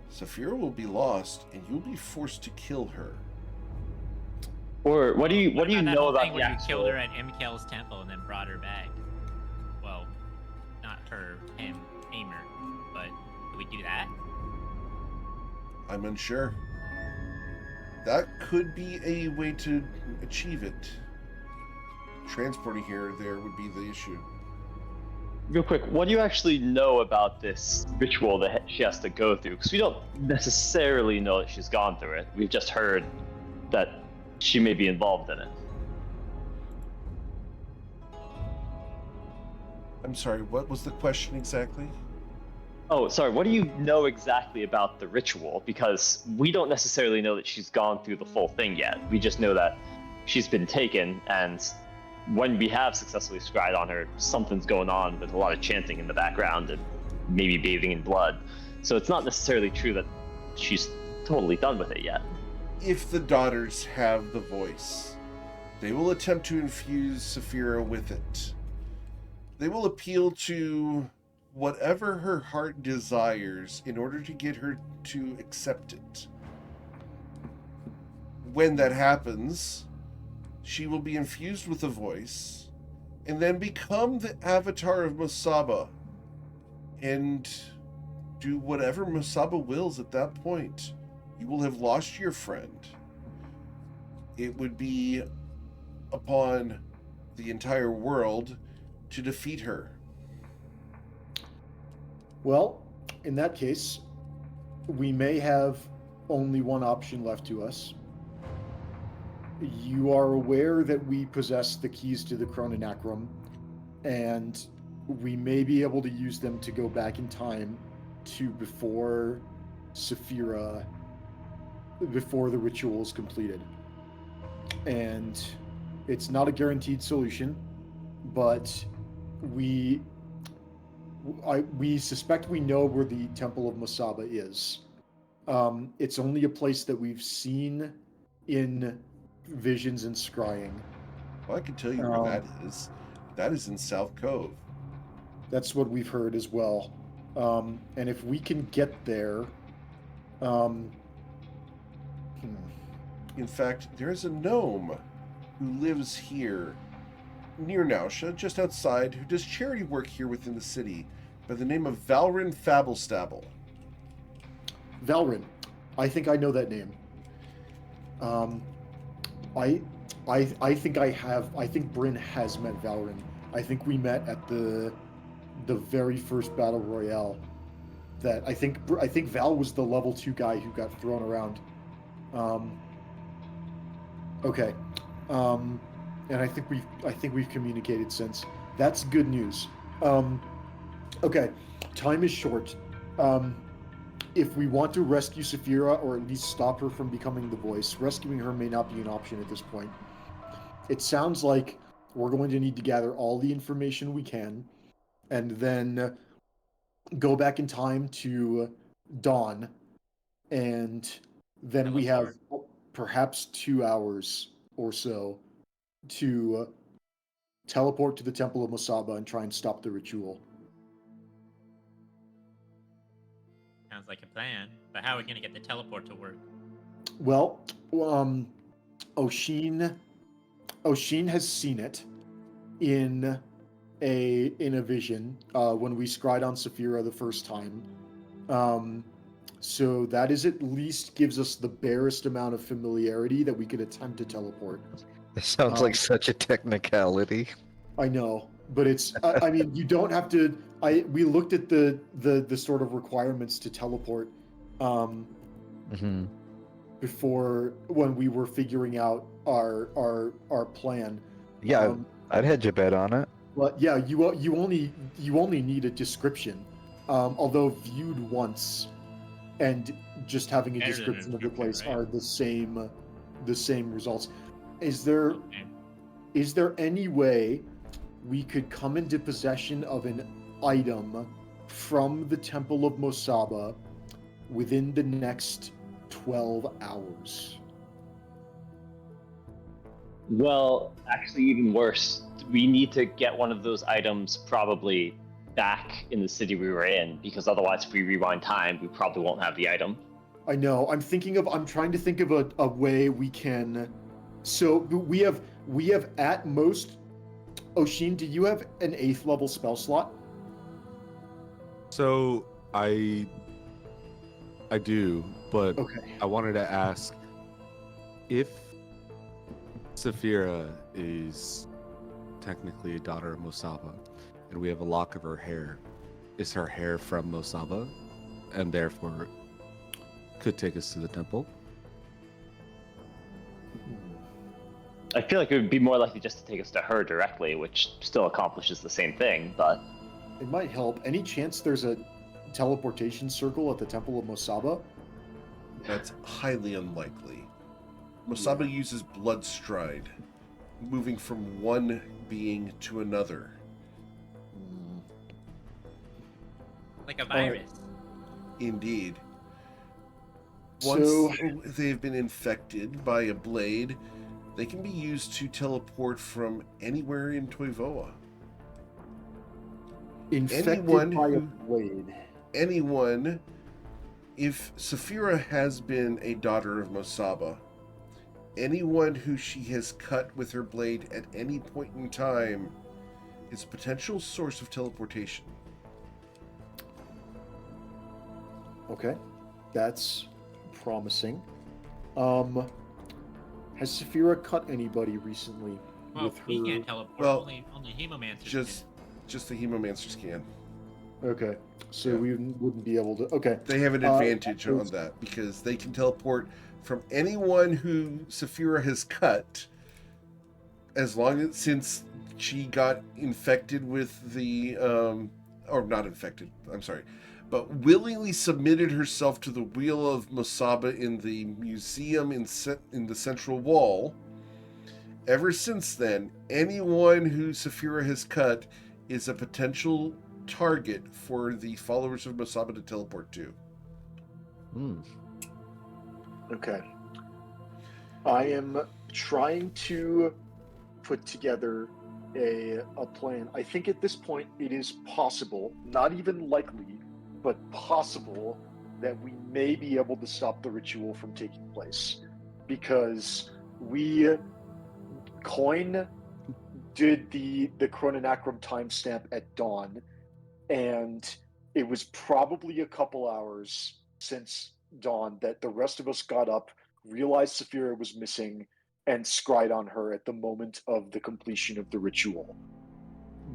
A: Saphira will be lost, and you'll be forced to kill her.
G: Or what do you know about
D: when you killed her at Mkel's temple and then brought her back? Well, not her, him, Aimer, but do we do that?
A: I'm unsure. That could be a way to achieve it. Transporting here or there would be the issue.
G: Real quick, what do you actually know about this ritual that she has to go through? Because we don't necessarily know that she's gone through it. We've just heard that she may be involved in it.
A: I'm sorry, what was the question exactly?
G: Oh, sorry, what do you know exactly about the ritual? Because we don't necessarily know that she's gone through the full thing yet. We just know that she's been taken, and when we have successfully scryed on her, something's going on with a lot of chanting in the background and maybe bathing in blood. So it's not necessarily true that she's totally done with it yet.
A: If the daughters have the voice, they will attempt to infuse Saphira with it. They will appeal to whatever her heart desires in order to get her to accept it. When that happens, she will be infused with the voice and then become the avatar of Masaba and do whatever Masaba wills at that point. You will have lost your friend. It would be upon the entire world to defeat her.
J: Well, in that case, we may have only one option left to us. You are aware that we possess the keys to the Chrononacrum, and we may be able to use them to go back in time to before Saphira, before the ritual is completed. And it's not a guaranteed solution, but we suspect we know where the Temple of Masaba is. It's only a place that we've seen in visions and scrying.
A: Well, I can tell you where that is. That is in South Cove.
J: That's what we've heard as well. And if we can get there...
A: In fact, there's a gnome who lives here, near Nausea, just outside, who does charity work here within the city, by the name of Valrin Fabblestabble.
J: Valrin. I think I know that name. I think Bryn has met Valrin. I think we met at the very first battle royale. That I think Val was the level 2 guy who got thrown around. Okay. And I think we've communicated since. That's good news. Okay. Time is short. If we want to rescue Saphira, or at least stop her from becoming the voice, rescuing her may not be an option at this point. It sounds like we're going to need to gather all the information we can, and then go back in time to Dawn, and then we have perhaps 2 hours or so to teleport to the Temple of Masaba and try and stop the ritual.
D: Sounds like a plan, but how are we going to get the teleport to work?
J: Well, Oshin has seen it in a vision when we scryed on Saphira the first time. So that is at least gives us the barest amount of familiarity that we could attempt to teleport.
B: It sounds like such a technicality.
J: I know, but it's. I mean, you don't have to. We looked at the sort of requirements to teleport, before when we were figuring out our plan.
B: Yeah, I'd hedge a bet on it.
J: But yeah, you only need a description, although viewed once, and just having a
D: Better than a
J: description of the place
D: description, right?
J: are the same results. Is there any way we could come into possession of an item from the Temple of Mosaba within the next 12 hours?
G: Well, actually, even worse. We need to get one of those items probably back in the city we were in, because otherwise, if we rewind time, we probably won't have the item.
J: I know. I'm trying to think of a way we can. So we have at most. Oshin, do you have an 8th level spell slot?
H: So I do, but
J: Okay.
H: I wanted to ask if Saphira is technically a daughter of Mosaba, and we have a lock of her hair. Is her hair from Mosaba, and therefore could take us to the temple?
G: I feel like it would be more likely just to take us to her directly, which still accomplishes the same thing, but...
J: It might help. Any chance there's a teleportation circle at the Temple of Mosaba?
A: That's highly unlikely. Mosaba uses blood stride, moving from one being to another.
D: Like a virus.
A: Indeed. Once
J: So-
A: they've been infected by a blade, they can be used to teleport from anywhere in Toivoa.
J: Infected
A: Anyone
J: by a
A: who-
J: blade.
A: Anyone, if Saphira has been a daughter of Mosaba, anyone who she has cut with her blade at any point in time is a potential source of teleportation.
J: Okay, that's promising. Has Saphira cut anybody recently
D: Well,
J: with
D: we
J: her?
D: can't teleport.
A: Well,
D: only Hemomancers
A: Just the Hemomancers can.
J: Okay, so
A: Yeah.
J: we wouldn't be able to. Okay,
A: They have an advantage on that because they can teleport from anyone who Saphira has cut, since she got infected with the or not infected. I'm sorry, but willingly submitted herself to the wheel of Mosaba in the museum in the central wall. Ever since then, anyone who Saphira has cut is a potential target for the followers of Mosaba to teleport to.
C: Okay. I am trying to put together a plan. I think at this point it is possible, not even likely, but possible that we may be able to stop the ritual from taking place. Because Coin did the Chrononacrum timestamp at dawn, and it was probably a couple hours since dawn that the rest of us got up, realized Saphira was missing, and scried on her at the moment of the completion of the ritual.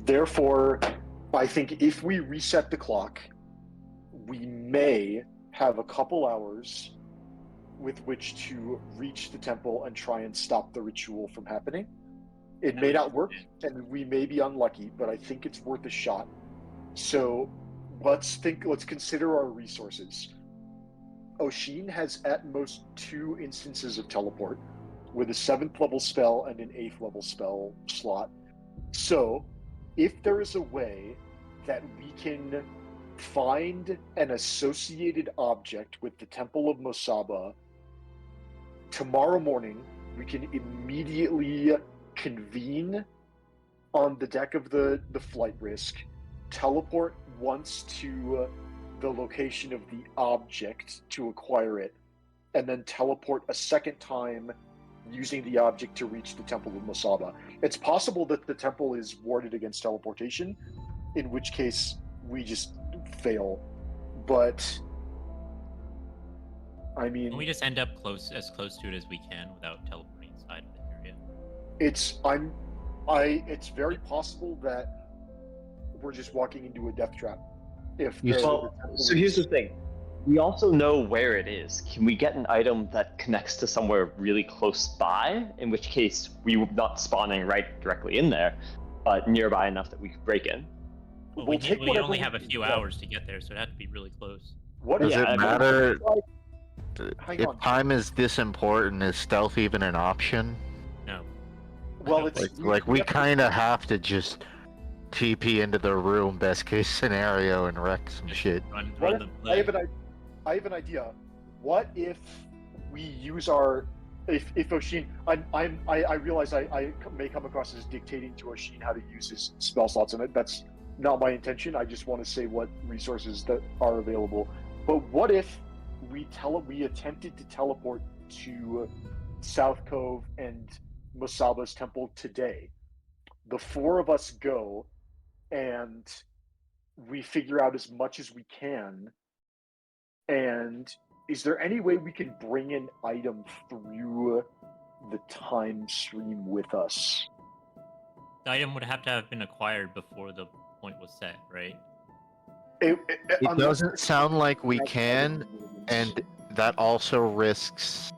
C: Therefore, I think if we reset the clock, we may have a couple hours with which to reach the temple and try and stop the ritual from happening. It may not work, and we may be unlucky, but I think it's worth a shot. So let's consider our resources. Oshin has at most 2 instances of teleport, with a 7th level spell and an 8th level spell slot. So if there is a way that we can find an associated object with the Temple of Mosaba, tomorrow morning we can immediately convene on the deck of the flight risk, teleport once to the location of the object to acquire it, and then teleport a second time using the object to reach the Temple of Mosaba. It's possible that the temple is warded against teleportation, in which case we just fail. But I mean,
D: Can we just end up as close to it as we can without teleporting inside of the area?
C: it's very possible that we're just walking into a death trap.
G: Well, so here's the thing. We also know where it is. Can we get an item that connects to somewhere really close by? In which case, we would not spawning right directly in there, but nearby enough that we could break in.
D: Well,
C: We'll
D: we
C: take whatever
D: only
C: we
D: have a
C: can
D: few
C: get.
D: hours to get there, so it'd have to be really close.
C: What
B: Does
C: if-
B: it
G: I mean,
B: matter
C: Hang
B: if
C: on.
B: time is this important? Is stealth even an option?
D: No.
C: Well, it's
B: We
C: have to-
B: kind of have to just TP into the room, best case scenario, and wreck some shit.
D: Run
C: What
D: the
C: if, I
D: play.
C: have an idea. What if we use our if Oshin I realize I may come across as dictating to Oshin how to use his spell slots, and that's not my intention. I just want to say what resources that are available. But what if we attempted to teleport to South Cove and Musaba's temple today? The four of us go, and we figure out as much as we can. And is there any way we can bring an item through the time stream with us?
D: The item would have to have been acquired before the point was set, right?
B: It doesn't sound like we can, and that also risks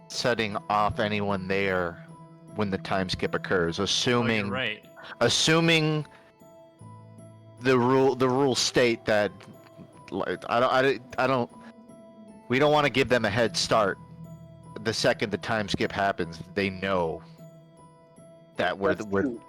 B: setting off anyone there when the time skip occurs,
D: Oh,
B: assuming
D: you're right.
B: assuming the rules state that, like, I don't we don't want to give them a head start. The second the time skip happens, they know that we're
C: true.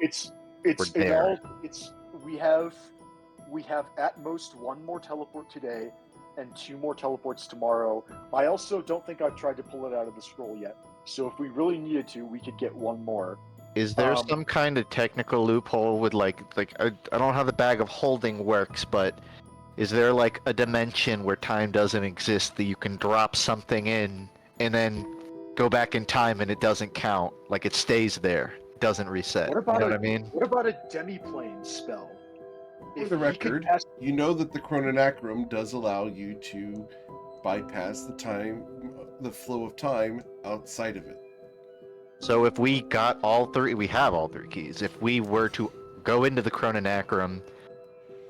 C: We have at most one more teleport today and two more teleports tomorrow. I also don't think I've tried to pull it out of the scroll yet. So if we really needed to, we could get one more.
B: Is there some kind of technical loophole with I don't know how the bag of holding works, but is there like a dimension where time doesn't exist that you can drop something in and then go back in time and it doesn't count? Like it stays there, it doesn't reset.
C: What about
B: You know what I mean?
C: What about a demiplane spell?
A: For the record, you know that the Chrononacrum does allow you to bypass the flow of time outside of it.
B: So if we got all three, we have all three keys. If we were to go into the Chrononacrum,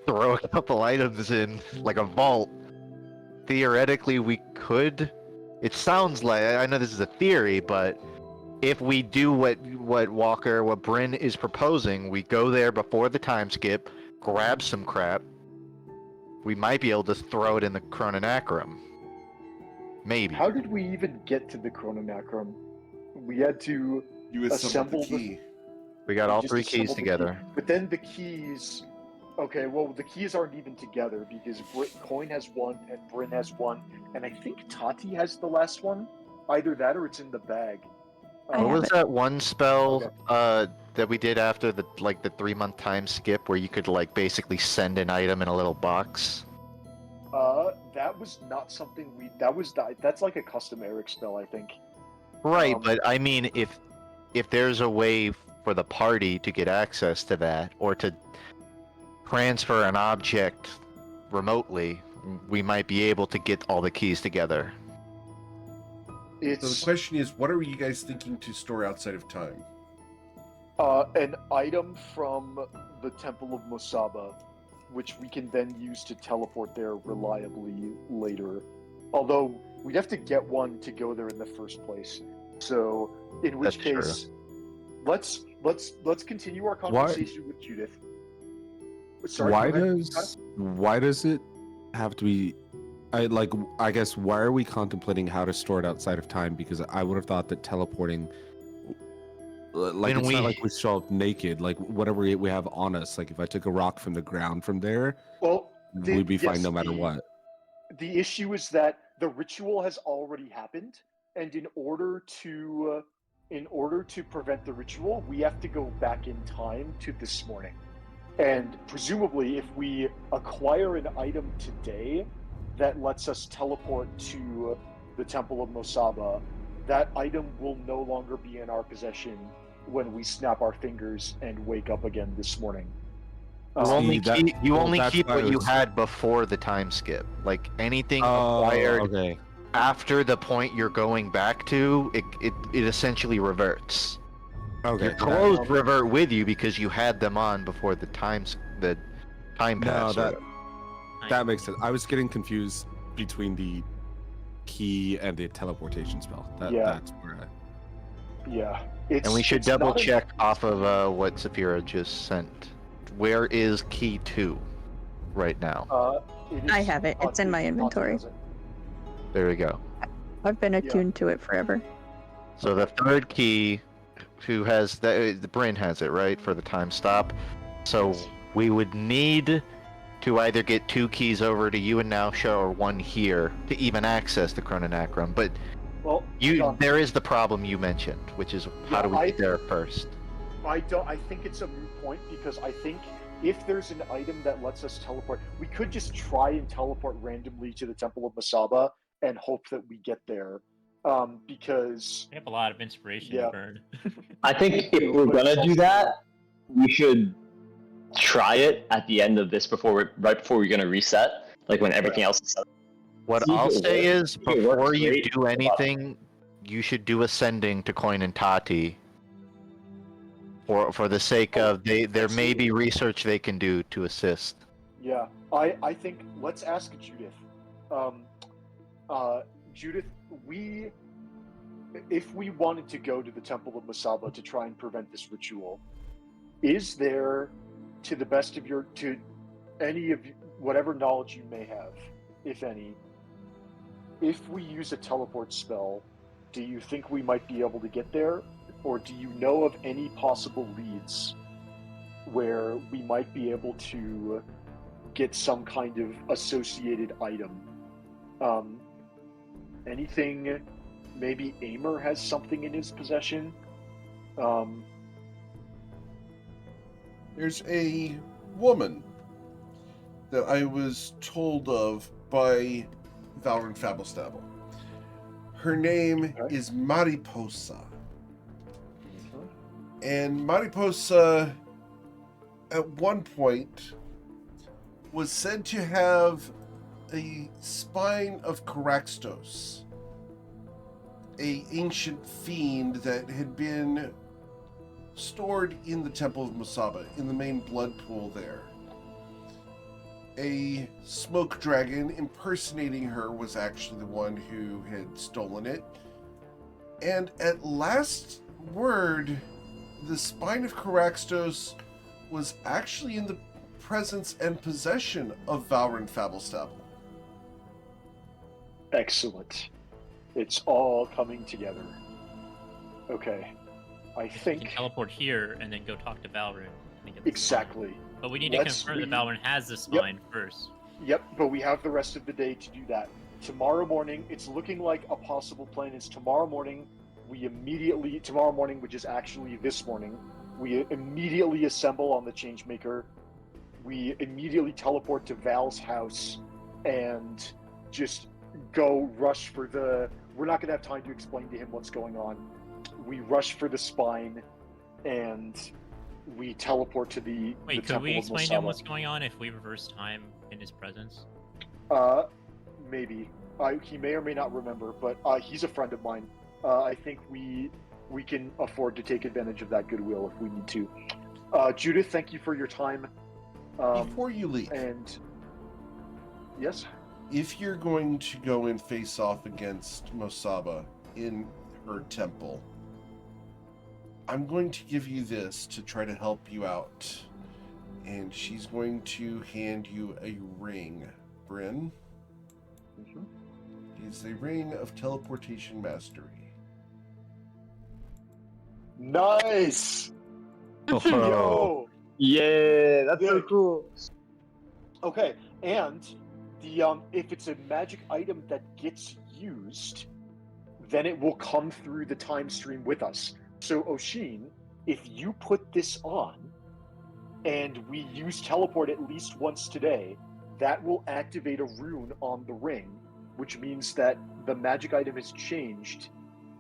B: throw a couple items in, like a vault, theoretically we could. It sounds like, I know this is a theory, but if we do what Bryn is proposing, we go there before the time skip, grab some crap, we might be able to throw it in the Chrononacrum. Maybe.
C: How did we even get to the Chrononacrum? We had to assemble
A: the key.
B: We got all
C: just
B: three keys
C: assembled the
B: together.
C: key. But then the keys... Okay, well, the keys aren't even together because Coin has one and Bryn has one, and I think Tati has the last one. Either that or it's in the bag.
B: What was that one spell that we did after the 3-month time skip where you could basically send an item in a little box?
C: That was not something that's like a custom Eric spell, I think.
B: Right, but I mean, if there's a way for the party to get access to that, or to transfer an object remotely, we might be able to get all the keys together.
A: So the question is, what are you guys thinking to store outside of time?
C: An item from the Temple of Musaba, which we can then use to teleport there reliably later. Although we'd have to get one to go there in the first place. So, in which case, let's continue our conversation with Judith. Sorry,
H: why does it have to be? I guess why are we contemplating how to store it outside of time? Because I would have thought that teleporting, not like we show up naked. Like whatever we have on us. Like if I took a rock from the ground from there, we'd be fine no matter what.
C: The issue is that the ritual has already happened, and in order to prevent the ritual, we have to go back in time to this morning. And presumably, if we acquire an item today that lets us teleport to the Temple of Musaba, that item will no longer be in our possession when we snap our fingers and wake up again this morning.
B: You only keep what you had before the time skip. Like anything acquired.
H: Okay.
B: after the point you're going back to, it essentially reverts.
H: Okay.
B: Your clothes revert with you because you had them on before the time pass.
H: No, that makes sense. I was getting confused between the key and the teleportation spell. That's where
C: Yeah.
B: And we should
C: it's
B: double
C: not an-
B: check off of what Saphira just sent. Where is key 2 right now?
E: I have it. It's in my inventory.
B: There we go.
E: I've been attuned to it forever.
B: So the third key, who has the Bryn has it, right, for the time stop. So we would need to either get 2 keys over to you and Nausha, or 1 here to even access the Chrononacron. But there is the problem you mentioned, which is how do we get there first?
C: I think it's a moot point, because I think if there's an item that lets us teleport, we could just try and teleport randomly to the Temple of Masaba and hope that we get there. Because
D: we have a lot of inspiration to burn.
G: I think if we're gonna do that, we should try it at the end of this right before we're gonna reset, like when everything else is set.
B: What I'll say is, before you do anything, you should do ascending to Coin and Tati. For the sake of there may be research they can do to assist.
C: Yeah, I think let's ask Judith. Judith, if we wanted to go to the Temple of Masaba to try and prevent this ritual, is there, to the best of any of whatever knowledge you may have, if any, if we use a teleport spell, do you think we might be able to get there? Or do you know of any possible leads where we might be able to get some kind of associated item? Anything? Maybe Aimer has something in his possession?
A: There's a woman that I was told of by Valrin Fabelstable. Her name is Mariposa. And Mariposa, at one point, was said to have a spine of Caraxtos, a ancient fiend that had been stored in the Temple of Masaba, in the main blood pool there. A smoke dragon impersonating her was actually the one who had stolen it. And at last word, the spine of Caraxtos was actually in the presence and possession of Valrin Fabelstable.
C: Excellent. It's all coming together. Okay. I think
D: we can teleport here and then go talk to Valrin.
C: Exactly.
D: Spine. But we need to confirm that Valrin has the spine first.
C: Yep, but we have the rest of the day to do that. Tomorrow morning, it's looking like a possible plan is tomorrow morning, which is actually this morning, we immediately assemble on the Changemaker. We immediately teleport to Val's house and just go rush for we're not going to have time to explain to him what's going on. We rush for the spine and we teleport to the
D: Wait, could we explain to him what's going on if we reverse time in his presence?
C: Maybe. He may or may not remember, but he's a friend of mine. I think we can afford to take advantage of that goodwill if we need to. Judith, thank you for your time.
A: Before you leave,
C: and yes,
A: if you're going to go and face off against Masaba in her temple, I'm going to give you this to try to help you out. And she's going to hand you a ring, Bryn. It's a ring of teleportation mastery.
C: Nice!
G: Yo! Yeah, that's so cool.
C: Okay, and the if it's a magic item that gets used, then it will come through the time stream with us. So Oshin, if you put this on, and we use teleport at least once today, that will activate a rune on the ring, which means that the magic item has changed,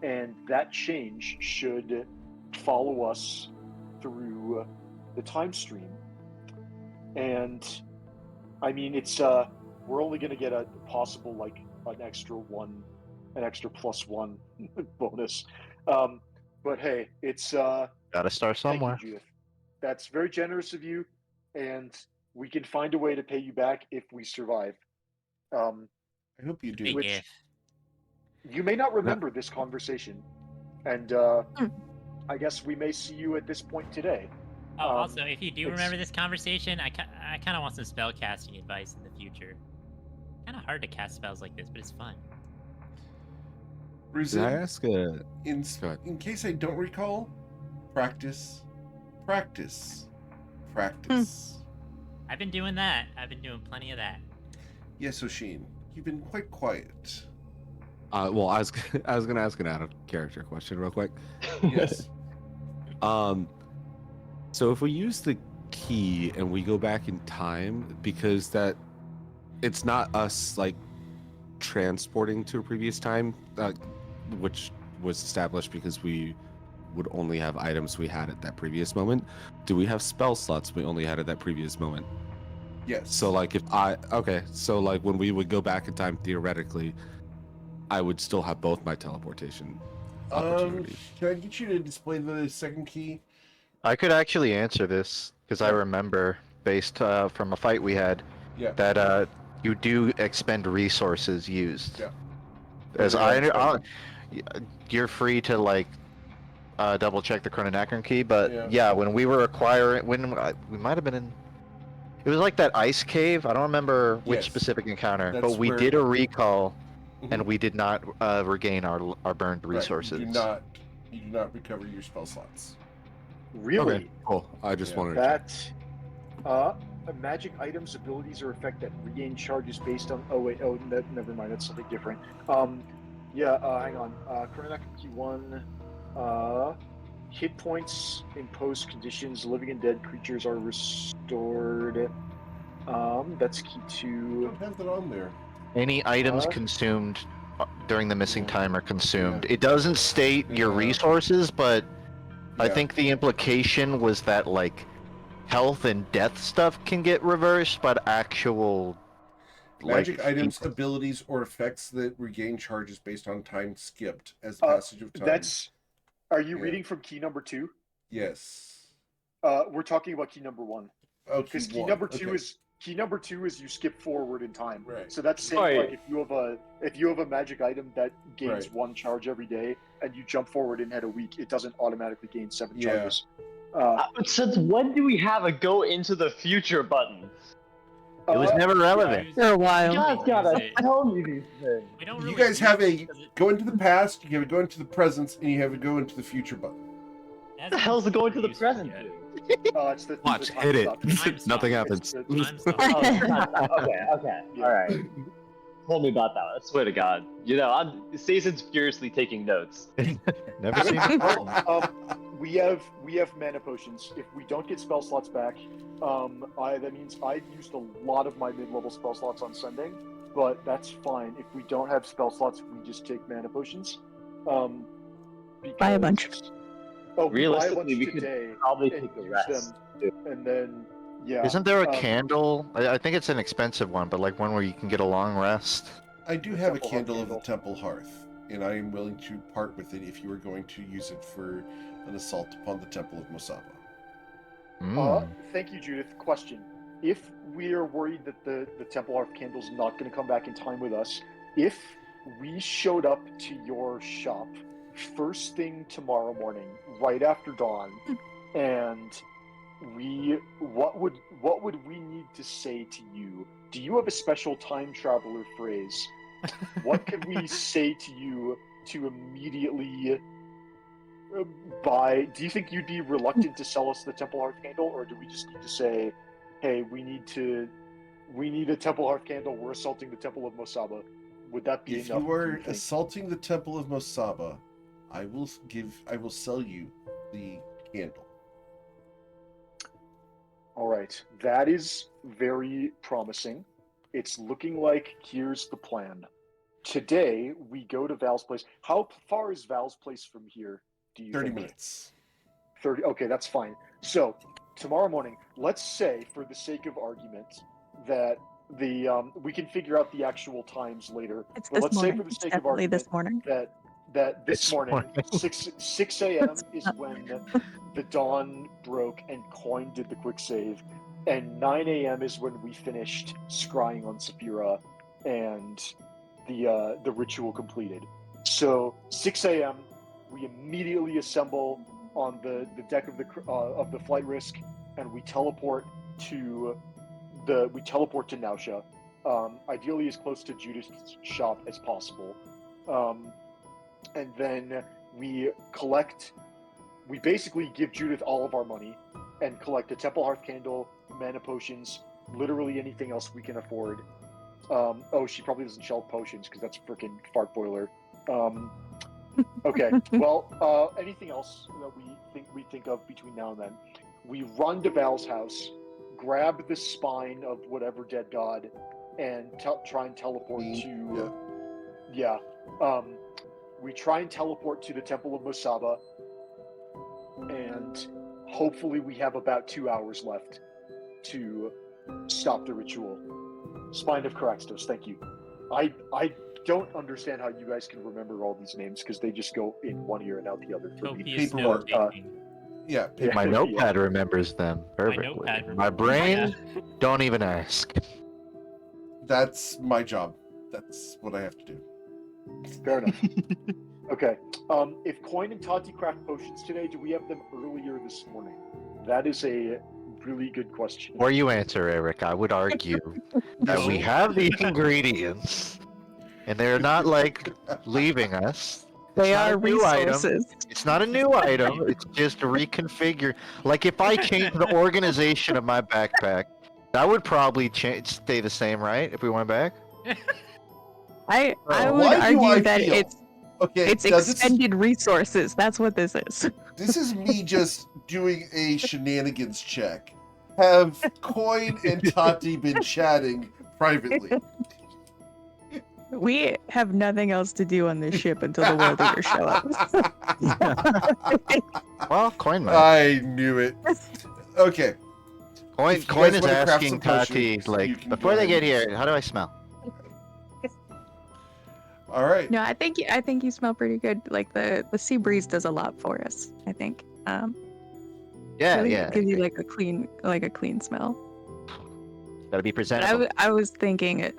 C: and that change should follow us through the time stream. And I mean, it's we're only going to get a possible an extra one an extra +1 bonus. But hey, it's
B: Gotta start
C: thank
B: somewhere.
C: you, Judith. That's very generous of you, and we can find a way to pay you back if we survive.
A: I hope you do.
D: Big
C: Which-
D: if.
C: You may not remember this conversation, and I guess we may see you at this point today.
D: Oh, also, if you do
C: it's-
D: remember this conversation, I kind of want some spell casting advice in the future. Kind of hard to cast spells like this, but it's fun.
H: Did I
A: Rizin,
H: ask a? Go ahead.
A: in case I don't recall, practice, practice, practice.
D: I've been doing that. I've been doing plenty of that.
A: Yes, Oshin, you've been quite quiet.
H: Well, I was I was gonna ask an out of character question real quick.
A: Yes.
H: So if we use the key and we go back in time, because that it's not us like transporting to a previous time, which was established because we would only have items we had at that previous moment. Do we have spell slots we only had at that previous moment?
A: Yes.
H: So like so like when we would go back in time theoretically, I would still have both my teleportation opportunities.
A: Can I get you to display the second key?
B: I could actually answer this because I remember, based from a fight we had,
A: Yeah.
B: that you do expend resources used.
A: Yeah.
B: As
A: Yeah.
B: you're free to like double check the Chrononacron key, but
A: Yeah.
B: yeah, when we were acquiring, we might have been in. It was like that ice cave. I don't remember which
A: Yes.
B: specific encounter,
A: That's
B: but we
A: where-
B: did a recall,
A: Mhm.
B: and we did not regain our burned
A: Right,
B: resources.
A: You do not recover your spell slots.
C: Really?
H: Okay, cool. I just
A: Yeah.
H: wanted to check.
C: That magic items, abilities, or effect that regain charges based on. Never mind. That's something different. Hang on. Chrononacron key 1. Hit points in post conditions. Living and dead creatures are restored. That's key
A: You
C: 2.
A: don't have that on there.
B: Any items
C: Huh?
B: consumed during the missing
A: Yeah.
B: time are consumed.
A: Yeah.
B: It doesn't state your
A: Yeah.
B: resources, but I
A: Yeah.
B: think the implication was that like health and death stuff can get reversed, but actual
A: Magic
B: like,
A: items, abilities, or effects that regain charges based on time skipped as the passage of time.
C: Are you
A: Yeah.
C: reading from key number 2?
A: Yes.
C: We're talking about key number 1.
A: Oh,
C: Because key
A: one.
C: number 2
A: Okay.
C: is you skip forward in time.
A: Right.
C: So that's saying
G: Right.
C: like if you have a magic item that gains
A: Right.
C: 1 charge every day and you jump forward and head a week, it doesn't automatically gain 7
A: Yeah.
C: charges.
G: But since when do we have a go into the future button?
B: it was never relevant.
E: For a while.
G: You guys
D: use
G: gotta
D: it.
G: tell me these things.
D: We don't
A: You
D: really
A: guys
D: use
A: have
D: it
A: a
D: because it-
A: go into the past, you have a go into the present, and you have a go into the future button.
D: it
G: What the
D: hasn't
G: hell's
D: been
G: the going to the
D: useful
G: present
D: yet.
G: do?
C: It's the
H: Watch,
C: the time
H: hit it.
C: stop.
D: Time stop.
H: Nothing
C: It's
H: happens.
C: the-
D: Time stop.
G: Okay,
C: Yeah.
G: all right. Told me about that. I swear to God. You know, Satan's furiously taking notes.
B: Never seen it before.
C: We have mana potions. If we don't get spell slots back, that means I've used a lot of my mid-level spell slots on sending, but that's fine. If we don't have spell slots, we just take mana potions.
E: Buy a bunch.
C: Oh, we buy a bunch
G: Realistically, we could
C: today
G: probably
C: and
G: take the
C: use
G: rest.
C: them, and then yeah.
B: Isn't there a
C: um,
B: candle? I think it's an expensive one, but like one where you can get a long rest.
A: I do
C: The
A: have a
C: Temple Hearth
A: candle of the
C: candle.
A: temple hearth, and I am willing to part with it if you are going to use it for an assault upon the temple of Mosaba.
C: Thank you, Judith. Question: if we are worried that the Temple Hearth candle's not going to come back in time with us, if we showed up to your shop first thing tomorrow morning, right after dawn, and what would we need to say to you? Do you have a special time traveler phrase? What could we say to you to immediately buy? Do you think you'd be reluctant to sell us the Temple Hearth candle, or do we just need to say, hey, we need a Temple Hearth candle, we're assaulting the Temple of Mosaba? Would that be
A: If
C: enough?
A: you
C: do
A: are
C: think?
A: assaulting the temple of Mosaba, I will sell you the candle.
C: All right, that is very promising. It's looking like here's the plan. Today we go to Val's place. How far is Val's place from here? Do you
A: 30
C: think?
A: minutes.
C: 30. Okay, that's fine. So tomorrow morning, let's say, for the sake of argument, that we can figure out the actual times later.
E: It's
C: But
E: this
C: let's
E: morning.
C: say for the
E: It's
C: sake of
E: definitely
C: argument
E: this morning.
C: that this
B: This
C: morning,
B: morning.
C: 6 a.m. is when the dawn broke and Coin did the quick save, and 9 a.m. is when we finished scrying on Saphira and the ritual completed. So 6 a.m. we immediately assemble on the deck of the flight risk, and we teleport to Nausea, ideally as close to Judith's shop as possible, and then we basically give Judith all of our money and collect a Temple Hearth candle, mana potions, literally anything else we can afford. She probably doesn't shelve potions because that's freaking fart boiler. Okay, well, anything else that we think of between now and then? We run to Val's house, grab the spine of whatever dead god, and try and teleport to. Yeah. We try and teleport to the Temple of Mosaba, and hopefully we have about 2 hours left to stop the ritual. Spine of Caraxtos, thank you. I don't understand how you guys can remember all these names because they just go in one ear and out the other.
D: Copious
A: Paperwork.
D: note-taking.
A: Yeah,
B: My
C: Yeah.
B: notepad remembers them perfectly.
D: notepad
B: My brain,
D: remembers-
B: don't even ask.
A: that's my job. That's what I have to do.
C: Fair enough. Okay. If Coin and Tati craft potions today, do we have them earlier this morning? That is a really good question.
B: Before you answer, Eric, I would argue that we have the ingredients, and they're not like leaving us.
E: They
B: It's not
E: are
B: a new item.
E: resources.
B: It's not a new item. It's just a reconfigure. Like if I change the organization of my backpack, that would probably stay the same, right? If we went back.
E: I
A: Why
E: would
A: do
E: argue
A: I
E: that
A: feel-
E: it's
A: Okay,
E: it's
A: now this is-
E: expended resources. That's what this is.
A: This is me just doing a shenanigans check. Have Coin and Tati been chatting privately?
E: We have nothing else to do on this ship until the world eaters show up.
B: Well, Coin might.
A: I knew it. Okay.
B: Coin,
A: if you
B: Coin
A: guys
B: is
A: wanna craft
B: asking
A: some
B: Tati,
A: potions, you
B: like,
A: can
B: before
A: go
B: they
A: ahead
B: get
A: and-
B: here, how do I smell?
A: All right.
E: No, I think you smell pretty good. Like the sea breeze does a lot for us. I think.
B: Yeah,
E: really
B: yeah.
E: gives you like a clean smell.
B: Gotta be
E: But
B: presentable.
E: I was thinking,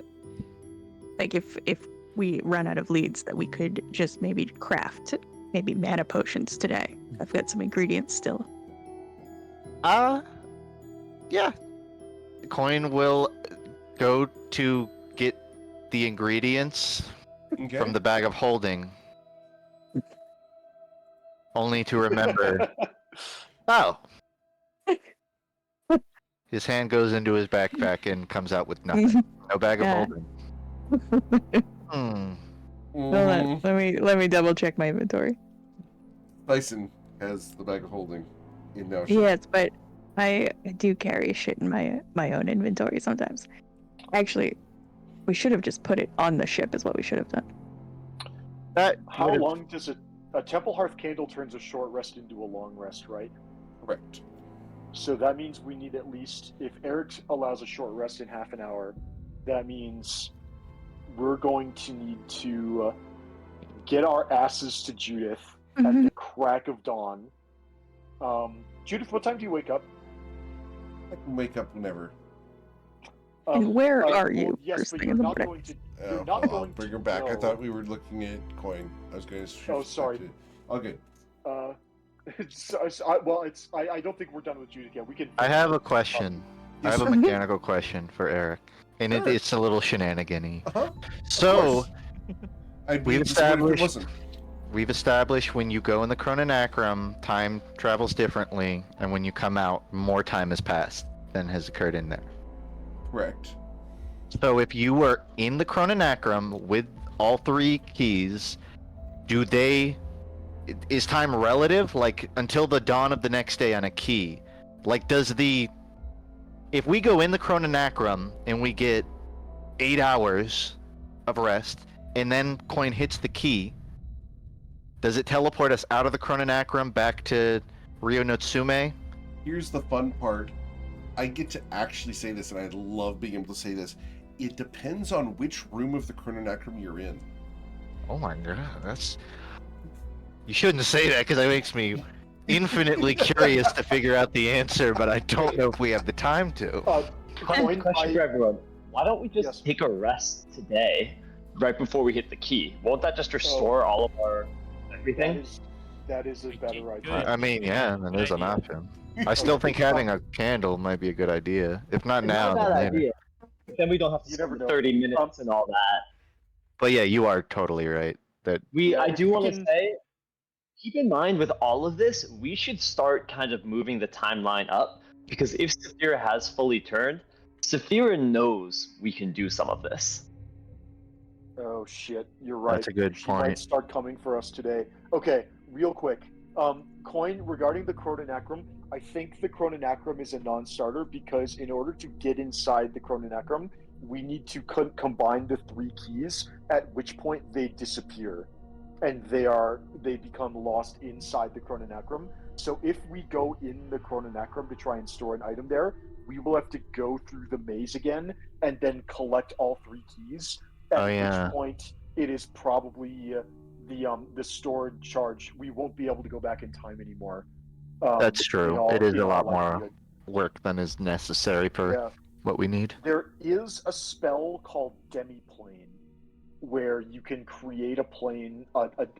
E: like if we run out of leads, that we could just maybe craft maybe mana potions today. I've got some ingredients still.
B: Yeah. Coin will go to get the ingredients
A: Okay.
B: from the bag of holding, only to remember. Oh. His hand goes into his backpack and comes out with nothing. No bag of
E: Yeah.
B: holding.
E: Hold on, let me double check my inventory.
A: Tyson has the bag of holding in now.
E: Yes, but I do carry shit in my own inventory sometimes. Actually, we should have just put it on the ship. Is what we should have done.
B: That
C: How
B: would've-
C: long does a Temple Hearth candle turns a short rest into a long rest, right?
A: Correct.
C: So that means we need at least, if Eric allows a short rest in half an hour, that means we're going to need to get our asses to Judith at the crack of dawn. Judith, what time do you wake up?
A: I can wake up whenever.
E: And where are you
C: Well, yes,
E: first
C: but
E: thing
C: you're
E: in the
C: not
E: morning?
C: going to.
A: Oh,
C: You're not
A: hold on,
C: going
A: bring
C: to
A: her back. I
C: know-
A: thought we were looking at Coin. I was going to.
C: Oh, sorry.
A: Okay.
C: I don't think we're done with Judith yet. We can.
B: I have a question. I
A: Yes,
B: have a
A: sir.
B: mechanical question for Eric, and
A: Sure.
B: it's a little shenanigan-y.
A: Uh-huh.
B: So,
A: I'd be
B: we've
A: disappointed if it
B: established-
A: wasn't.
B: we've established when you go in the Chrononacrum, time travels differently, and when you come out, more time has passed than has occurred in there.
A: Correct.
B: So if you were in the Chrononacrum with all three keys, is time relative? Like until the dawn of the next day on a key? Like if we go in the Chrononacrum and we get 8 hours of rest, and then Coin hits the key, does it teleport us out of the Chrononacrum back to Rio Natsume?
A: Here's the fun part. I get to actually say this, and I love being able to say this. It depends on which room of the chrononacrum you're in.
B: Oh my god, that's... You shouldn't say that because that makes me infinitely curious to figure out the answer, but I don't know if we have the time to.
G: Question for everyone. Why don't we just take a rest today, right before we hit the key? Won't that just restore all of our everything?
C: That is a better idea.
B: I mean, yeah, that is an option. I still think having a candle might be a good idea. If not
G: It's
B: now,
G: not a
B: then
G: bad
B: later.
G: idea. Then we don't have to
C: You never
G: spend
C: know.
G: 30 minutes and all that.
B: But yeah, you are totally right. That
G: I do want to
C: can-
G: say, keep in mind with all of this, we should start kind of moving the timeline up, because if Saphira has fully turned, Saphira knows we can do some of this.
C: Oh shit, you're right.
B: That's a good
C: She might
B: point.
C: start coming for us today. Okay, real quick. Coin, regarding the chrononacrum, I think the chrononacrum is a non-starter because in order to get inside the chrononacrum, we need to combine the 3 keys, at which point they disappear. And they become lost inside the chrononacrum. So if we go in the chrononacrum to try and store an item there, we will have to go through the maze again and then collect all 3 keys. At which point it is probably the storage charge. We won't be able to go back in time anymore.
B: That's true. It is
C: in
B: a lot
C: all
B: more
C: likelihood.
B: work than is necessary for what we need.
C: There is a spell called Demiplane, where you can create a plane,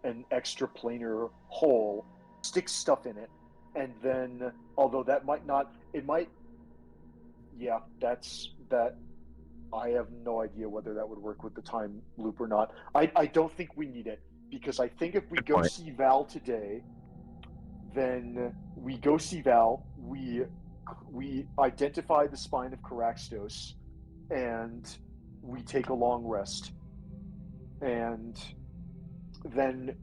C: an extra planar hole, stick stuff in it, and then, although that might not, it might, yeah, that. I have no idea whether that would work with the time loop or not. I don't think we need it, because I think if we go see Val today, then we go see Val, we identify the spine of Caraxtos, and we take a long rest, and then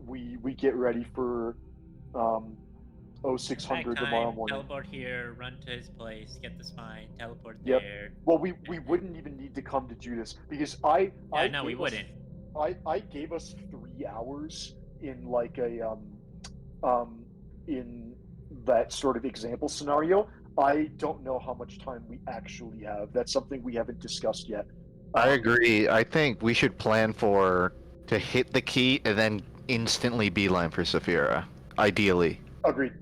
C: we get ready for 0600 tomorrow morning.
D: Teleport here, run to his place, get the spine, teleport
C: Yep.
D: there.
C: Well, we wouldn't even need to come to Judas, because
D: we wouldn't.
C: I gave us 3 hours in like a in that sort of example scenario. I don't know how much time we actually have. That's something we haven't discussed yet.
B: I agree. I think we should plan to hit the key and then instantly beeline for Saphira. Ideally.
C: Agreed.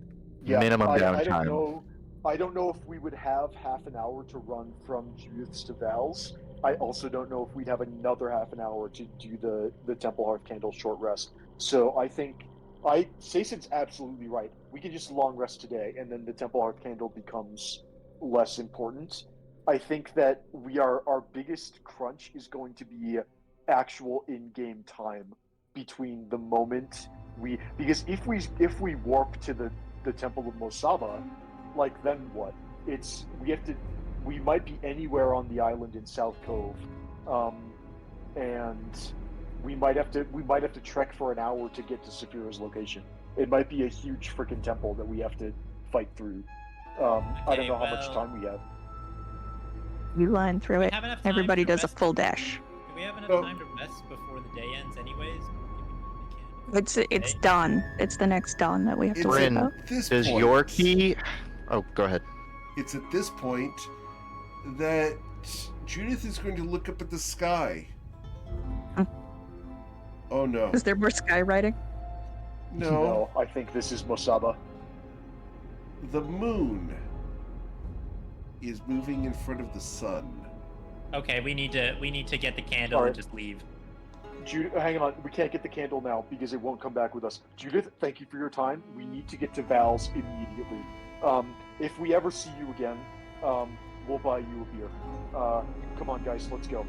C: Yeah.
B: Minimum
C: I
B: downtime.
C: I don't know if we would have half an hour to run from Judith's to Val's. I also don't know if we'd have another half an hour to do the Temple Hearth Candle short rest. So I think Sayson's absolutely right. We can just long rest today, and then the Temple Hearth Candle becomes less important. I think that our biggest crunch is going to be actual in-game time between the moment because if we warp to the Temple of Mosaba, like, then what? We might be anywhere on the island in South Cove, and we might have to trek for an hour to get to Saphira's location. It might be a huge freaking temple that we have to fight through. I don't know how much time we have.
E: You line through it.
D: have enough time
E: Everybody
D: to
E: does a
D: rest?
E: full dash.
D: Do we have enough time to rest before the day ends, anyways?
E: It's dawn. It's the next dawn that we have to worry
B: Bryn,
E: about.
B: does your key... Oh, go ahead.
A: It's at this point that Judith is going to look up at the sky. Oh no.
E: Is there more skywriting?
A: No.
C: I think this is Mosaba.
A: The moon is moving in front of the sun.
D: Okay, we need to get the candle and just leave.
C: Judith, hang on. We can't get the candle now because it won't come back with us. Judith, thank you for your time. We need to get to Val's immediately. If we ever see you again, we'll buy you a beer. Come on, guys, let's go.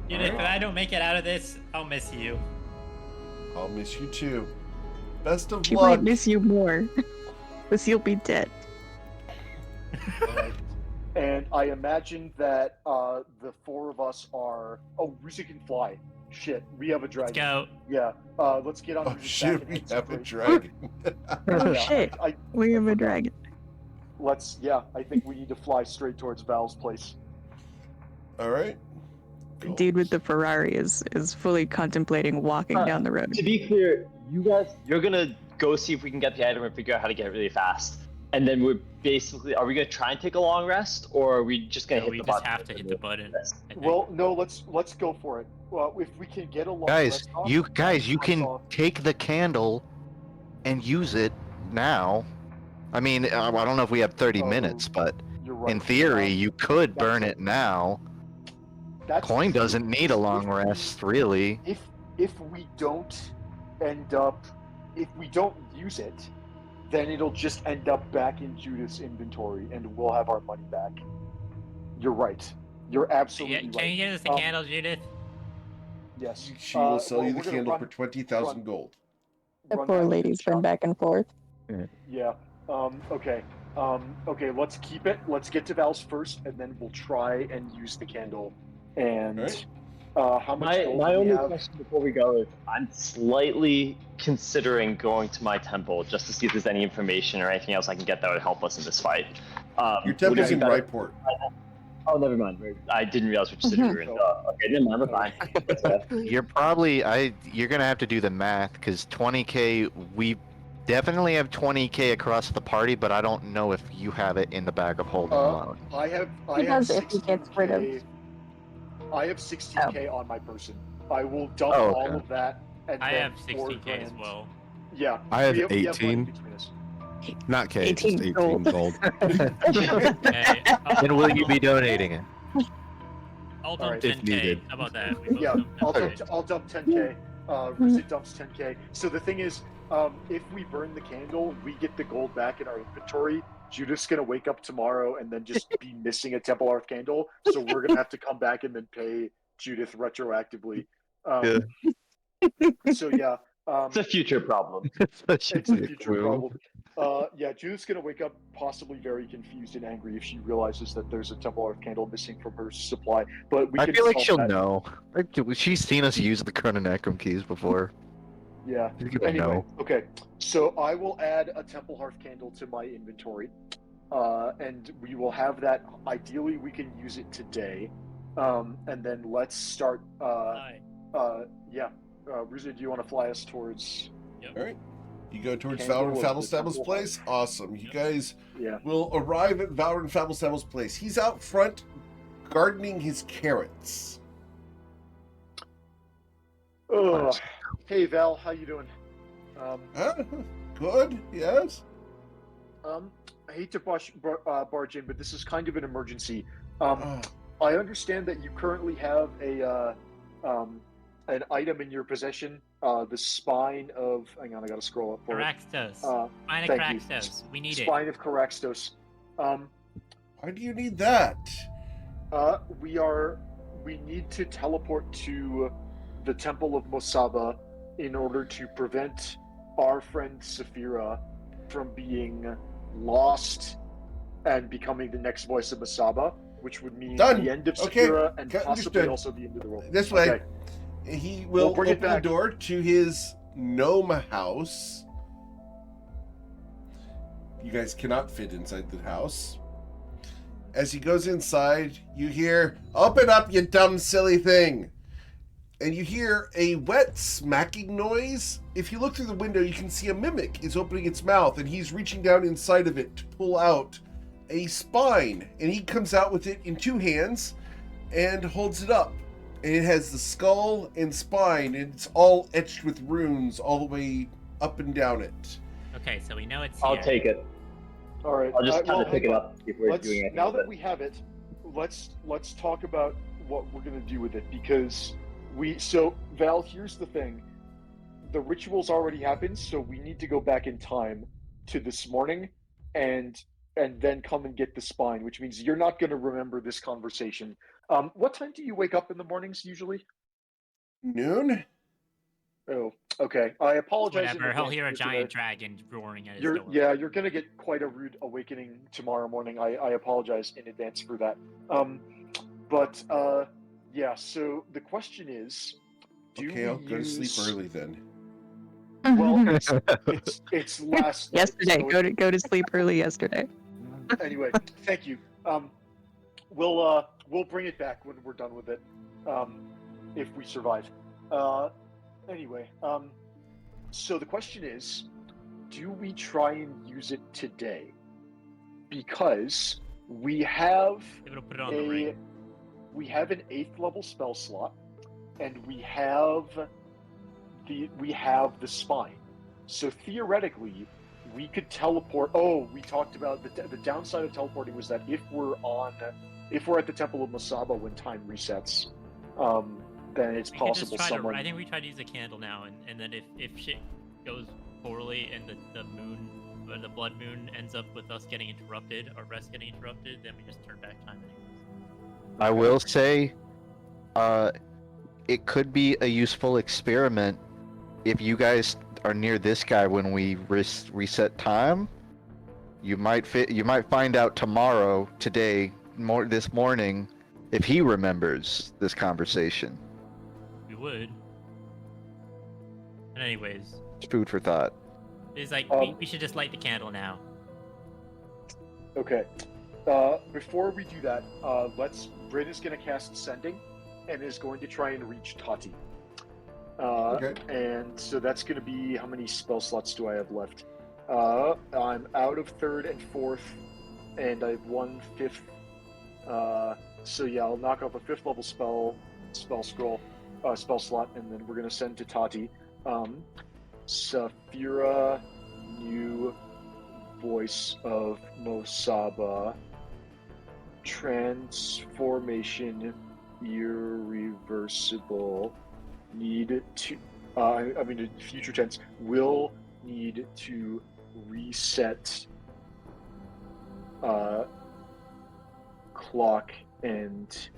D: Judith, if I don't make it out of this, I'll miss you.
A: I'll miss you too. Best of
E: She
A: luck.
E: might miss you more, because you'll be dead.
C: And I imagine that the 4 of us are. Oh, Rusa can fly. Shit, we have a dragon.
D: Let's go.
C: Yeah, let's get on.
A: Oh
C: Rusa's
A: shit,
C: back
A: we
C: and
A: have a
C: great.
A: dragon.
E: Oh shit, we have a dragon.
C: I think we need to fly straight towards Val's place.
A: All right.
E: The dude with the Ferrari is fully contemplating walking down the road.
G: To be clear, you're gonna go see if we can get the item and figure out how to get it really fast. and then we're basically, are we gonna try and take a long rest, or are we just gonna
D: No,
G: hit
D: we
G: the
D: just
G: button?
D: have to hit the button. I think.
C: Well, no, let's go for it. Well, if we can get a long
B: Guys,
C: rest off,
B: you
C: let's
B: can
C: off.
B: take the candle and use it now. I mean, I don't know if we have 30
C: Oh,
B: minutes, but
C: You're right.
B: in theory, you could
C: that's
B: burn
C: it.
B: it now.
C: That's
B: Coin
C: true,
B: doesn't need a
C: because
B: long rest, really.
C: If we don't end up, if we don't use it, then it'll just end up back in Judith's inventory, and we'll have our money back. You're right. You're absolutely
D: Can
C: right.
D: you give us the candle, Judith?
C: Yes.
A: She will sell you the
C: we're gonna
A: candle
C: run-
A: for 20,000 gold.
E: The
C: run
E: poor
C: that
E: lady's
C: shop.
E: been back and forth.
C: Yeah. Okay. Okay. Let's keep it. Let's get to Val's first, and then we'll try and use the candle. And
A: Alright.
C: how much gold
G: My
C: do we
G: only
C: have?
G: question before we go is, I'm slightly considering going to my temple just to see if there's any information or anything else I can get that would help us in this fight.
A: Your
G: would
A: temple's
G: it
A: in
G: be better-
A: Ryport.
G: Oh, never mind. I didn't realize which city we were in. Okay, never mind. We're fine. That's okay.
B: You're gonna have to do the math, because 20k, we definitely have 20k across the party, but I don't know if you have it in the bag of holding alone.
C: I have
E: He does if he
C: 16K.
E: gets rid of.
C: I have 16K on my person. I will dump
B: Oh,
C: all
B: okay.
C: of that, and
D: I
C: then
D: have
C: 4
D: 16k as
C: grand.
D: well.
C: Yeah.
H: I have
C: we money
H: 18.
C: between us.
H: Not K, just
E: 18
H: 18
E: gold.
H: gold.
D: Hey,
B: And will you be donating it?
D: I'll dump
C: Alright.
D: 10k.
H: If needed.
D: How about that? We both
C: Yeah,
D: dump 10K.
C: I'll dump 10K. Rizit dumps 10K. So the thing is, if we burn the candle, we get the gold back in our inventory. Judith's gonna wake up tomorrow and then just be missing a Temple Hearth candle. So we're gonna have to come back and then pay Judith retroactively. So yeah,
G: It's a future problem.
C: it's a future problem. Yeah, Judith's gonna wake up possibly very confused and angry if she realizes that there's a Temple Hearth candle missing from her supply. But we
B: I
C: can
B: feel like
C: solve
B: she'll
C: that.
B: know. She's seen us use the Chrononecrum keys before.
C: Yeah.
B: She's gonna
C: Anyway,
B: know.
C: okay. So I will add a Temple Hearth candle to my inventory, and we will have that. Ideally, we can use it today, and then let's start. Yeah. Ruza, do you want to fly us towards?
A: Alright. You go towards
C: Candle
A: Valor and
C: of the
A: Fabelstabel's
C: Temple
A: place? Awesome. You guys
C: Yeah.
A: will arrive at Valor and Fabelstabel's place. He's out front gardening his carrots.
C: Oh, hey Val, how you doing?
A: Good, yes.
C: I hate to barge in, but this is kind of an emergency.
A: Ah,
C: I understand that you currently have an item in your possession, the spine of. Hang on, I gotta scroll up for it.
D: Caraxtos. Spine of
C: thank you.
D: Caraxtos. We need
C: Spine of Caraxtos.
A: why do you need that?
C: We need to teleport to the Temple of Mosaba in order to prevent our friend Saphira from being lost and becoming the next voice of Mosaba, which would mean
A: Done.
C: the end of
A: Okay.
C: Saphira and possibly
A: Understood.
C: also the end of the world.
A: This way.
C: Okay.
A: He will
C: bring it
A: open the
C: back.
A: door to his gnome house. You guys cannot fit inside the house. As he goes inside, you hear, "Open up, you dumb, silly thing!" And you hear a wet smacking noise. If you look through the window, you can see a mimic is opening its mouth, and he's reaching down inside of it to pull out a spine. And he comes out with it in 2 hands and holds it up. And it has the skull and spine, and it's all etched with runes all the way up and down it.
D: Okay, so we know it's
G: I'll
D: here.
G: take it.
C: All right.
G: I'll just
C: well,
G: kind of pick
C: hang
G: it
C: on.
G: up before
C: Let's,
G: doing anything.
C: now
G: with
C: that
G: it.
C: we have it, let's talk about what we're gonna do with it, because so Val, here's the thing. The ritual's already happened, so we need to go back in time to this morning and then come and get the spine, which means you're not gonna remember this conversation. What time do you wake up in the mornings usually?
A: Noon?
C: Oh, okay. I apologize. in
D: Whatever. He'll
C: advance.
D: hear a
C: You're gonna-
D: giant dragon roaring at his door.
C: You're gonna get quite a rude awakening tomorrow morning. I apologize in advance for that. Yeah. So the question is, do
A: Okay,
C: we
A: I'll go to sleep
C: use-
A: early then.
C: Well, it's last night,
E: Yesterday,
C: so
E: go to sleep early yesterday.
C: anyway, thank you. We'll bring it back when we're done with it, if we survive. Anyway, so the question is, do we try and use it today? because we have
D: It'll put it on the ring.
C: we have an 8th level spell slot, and we have the spine. So theoretically, we could teleport. Oh, we talked about the downside of teleporting was that if we're at the Temple of Masaba when time resets, then it's possible someone.
D: I think we try to use a candle now, and then if shit goes poorly and the moon or the blood moon ends up with us getting interrupted or rest getting interrupted, then we just turn back time anyways.
B: I will say, it could be a useful experiment if you guys are near this guy when we reset time. You might find out this morning, if he remembers this conversation.
D: We would. And anyways,
B: It's food for thought.
D: it's like we should just light the candle now.
C: Okay. Before we do that, Bryn is going to cast Sending, and is going to try and reach Tati.
A: Okay.
C: And so that's going to be, how many spell slots do I have left? I'm out of 3rd and 4th, and I have 1 5th. So yeah, I'll knock off a 5th level spell slot, and then we're going to send to Tati. Saphira, new voice of Mosaba, transformation irreversible, need to future tense, will need to reset clock and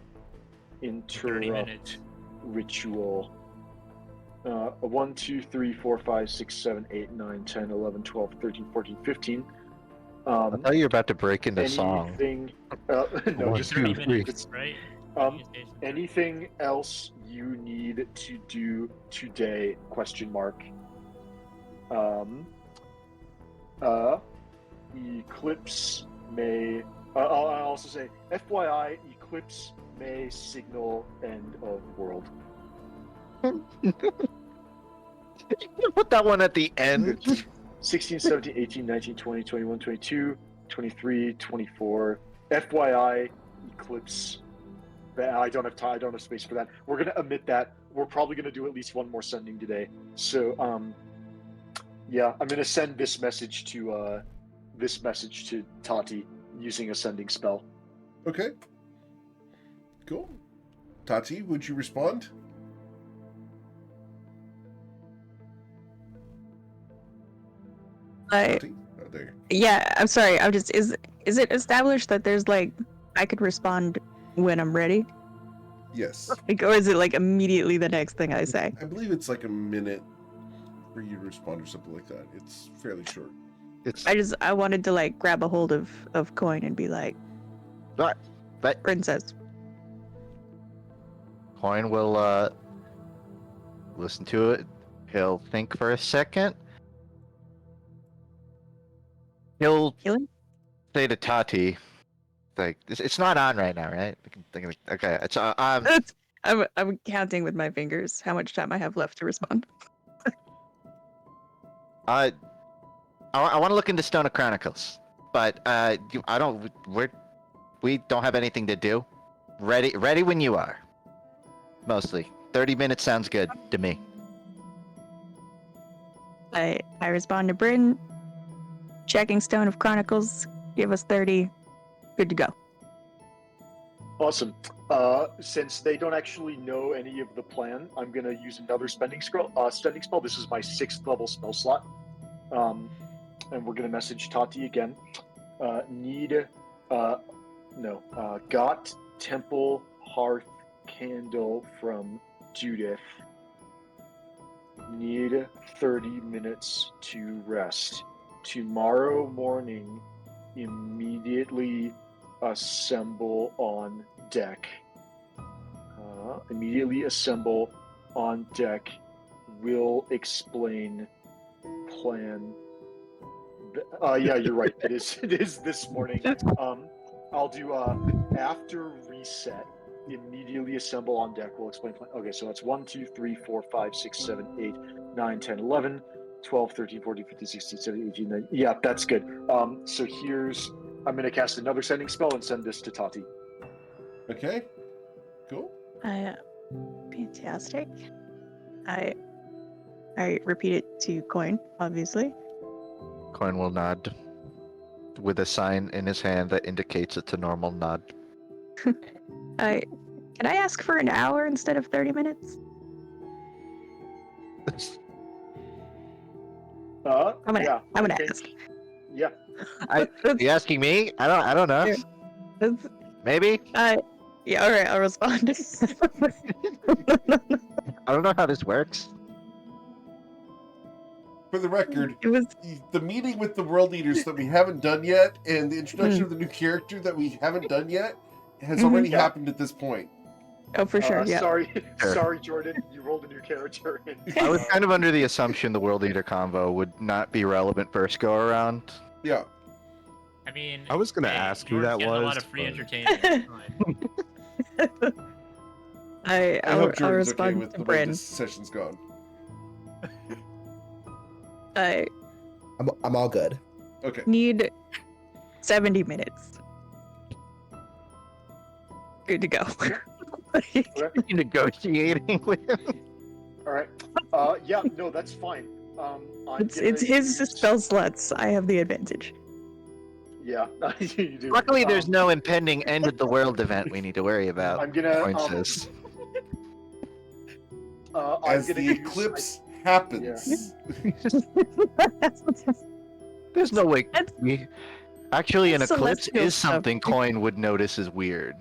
D: 30
C: interrupt
D: minutes.
C: ritual. 1, 2, 3, 4, 5, 6, 7, 8, 9, 10, 11, 12, 13, 14, 15.
B: I thought you were about to break into song.
C: Anything? No,
B: 1,
C: just
D: 30
B: 2, 3.
D: minutes, right?
C: Anything else you need to do today? ? Eclipse may. I'll also say, FYI, eclipse may signal end of world.
B: Put that one at the end.
C: 16, 17, 18, 19, 20, 21, 22, 23, 24. FYI, eclipse. I don't have time. I don't have space for that. We're gonna omit that. We're probably gonna do at least one more sending today. So, yeah, I'm gonna send this message to Tati using a sending spell.
A: Okay. Cool. Tati, would you respond? Tati? Oh, there.
E: Yeah, I'm sorry. I'm just is it established that there's like I could respond when I'm ready?
A: Yes.
E: Like, or is it like immediately the next thing I say?
A: I believe it's like a minute for you to respond or something like that. It's fairly short.
E: I wanted to like grab a hold of Coin and be like,
B: But
E: princess.
B: Coin will listen to it. He'll think for a second. He'll
E: Healing?
B: say to Tati, like, it's not on right now, right? Okay, it's
E: I'm counting with my fingers how much time I have left to respond.
B: I want to look into Stone of Chronicles, but we don't have anything to do. Ready when you are. Mostly 30 minutes sounds good to me.
E: I respond to Bryn, checking Stone of Chronicles. Give us 30. Good to go.
C: Awesome. Since they don't actually know any of the plan, I'm gonna use another spending spell. This is my 6th level spell slot. And we're gonna message Tati again. Got temple hearth candle from Judith. Need 30 minutes to rest. Tomorrow morning, immediately assemble on deck. Will explain plan. Yeah, you're right. It is this morning. I'll do after reset. Immediately assemble on deck. We'll explain plan. Okay, so that's 1, 2, 3, 4, 5, 6, 7, 8, 9, 10, 11, 12, 13, 14, 15, 16, 17, 18, 19. Yeah, that's good. So here's I'm gonna cast another sending spell and send this to Tati.
A: Okay. Cool.
E: Fantastic. I repeat it to Coin, obviously.
B: Coin will nod with a sign in his hand that indicates it's a normal nod.
E: Can I ask for an hour instead of 30 minutes? I'm gonna ask.
C: Yeah.
B: Are you asking me? I don't know. Maybe?
E: Yeah, alright, I'll respond.
B: I don't know how this works.
A: For the record,
E: It was
A: the meeting with the world eaters that we haven't done yet, and the introduction of the new character that we haven't done yet, has already happened at this point.
E: Oh, for sure, yeah.
C: Sorry, Jordan. You rolled a new character.
B: I was kind of under the assumption the World Eater convo would not be relevant first go around.
A: Yeah.
D: I mean,
H: I was gonna ask who that
D: Jordan's getting
H: was.
D: a lot of free
H: but-
D: entertainment. It's fine.
A: I
E: I'll
A: hope Jordan's okay
E: respond
A: with
E: to
A: the way
E: Bryn.
A: this session's gone.
E: I
F: I'm all good.
A: Okay.
E: need 70 minutes. Good to go.
B: You negotiating with him?
C: All right. Yeah. No, that's fine.
E: It's his spell slots. I have the advantage.
C: Yeah. You do.
B: Luckily, there's no impending end of the world event we need to worry about.
C: I'm gonna.
B: Coin says.
A: As the eclipse happens.
B: There's no way. Actually, an
E: That's
B: eclipse
E: celestial
B: is
E: stuff.
B: something Coin would notice is weird.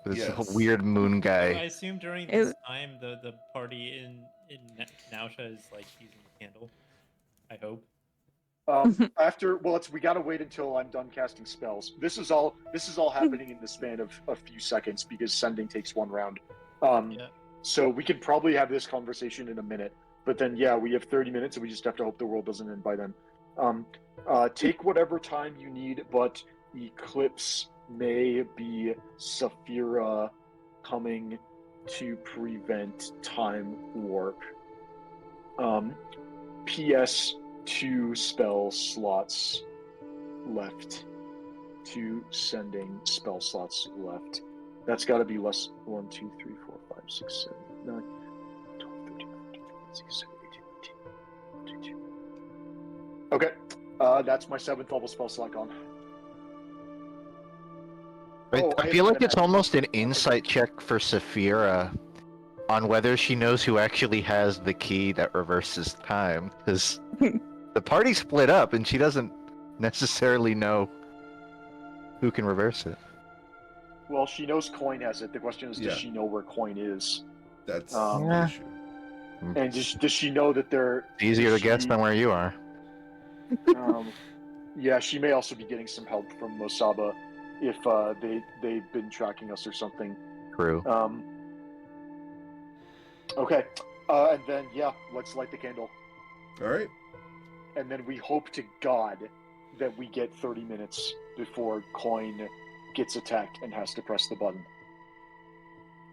B: This
A: Yes.
B: weird moon
D: So I
B: guy.
D: assume during
E: It-
D: this time the party in Nausha is like using the candle. I hope.
C: We gotta wait until I'm done casting spells. This is all happening in the span of a few seconds because sending takes one round.
D: Yeah.
C: So we could probably have this conversation in a minute, but then yeah, we have 30 minutes, and we just have to hope the world doesn't end by then. Take whatever time you need, but eclipse may be Saphira coming to prevent time warp. P.S. 2 spell slots left. 2 sending spell slots left. That's got to be less. 1, 2, 3, 4, 5, 6, 7, 9, 12, 13, 14, 15, 16, 17, 18, 19, 20. Okay. That's my 7th level spell slot gone.
B: I feel like it's almost an insight check for Saphira on whether she knows who actually has the key that reverses time, because the party split up and she doesn't necessarily know who can reverse it.
C: Well, she knows Coin has it. The question is, does she know where Coin is?
A: That's
B: Yeah.
A: the issue.
C: And does she know that they're
B: Easier to guess than where you are.
C: Yeah, she may also be getting some help from Mosaba if they've been tracking us or something.
B: True.
C: Okay. And then yeah, let's light the candle.
A: All right.
C: And then we hope to God that we get 30 minutes before Coin gets attacked and has to press the button.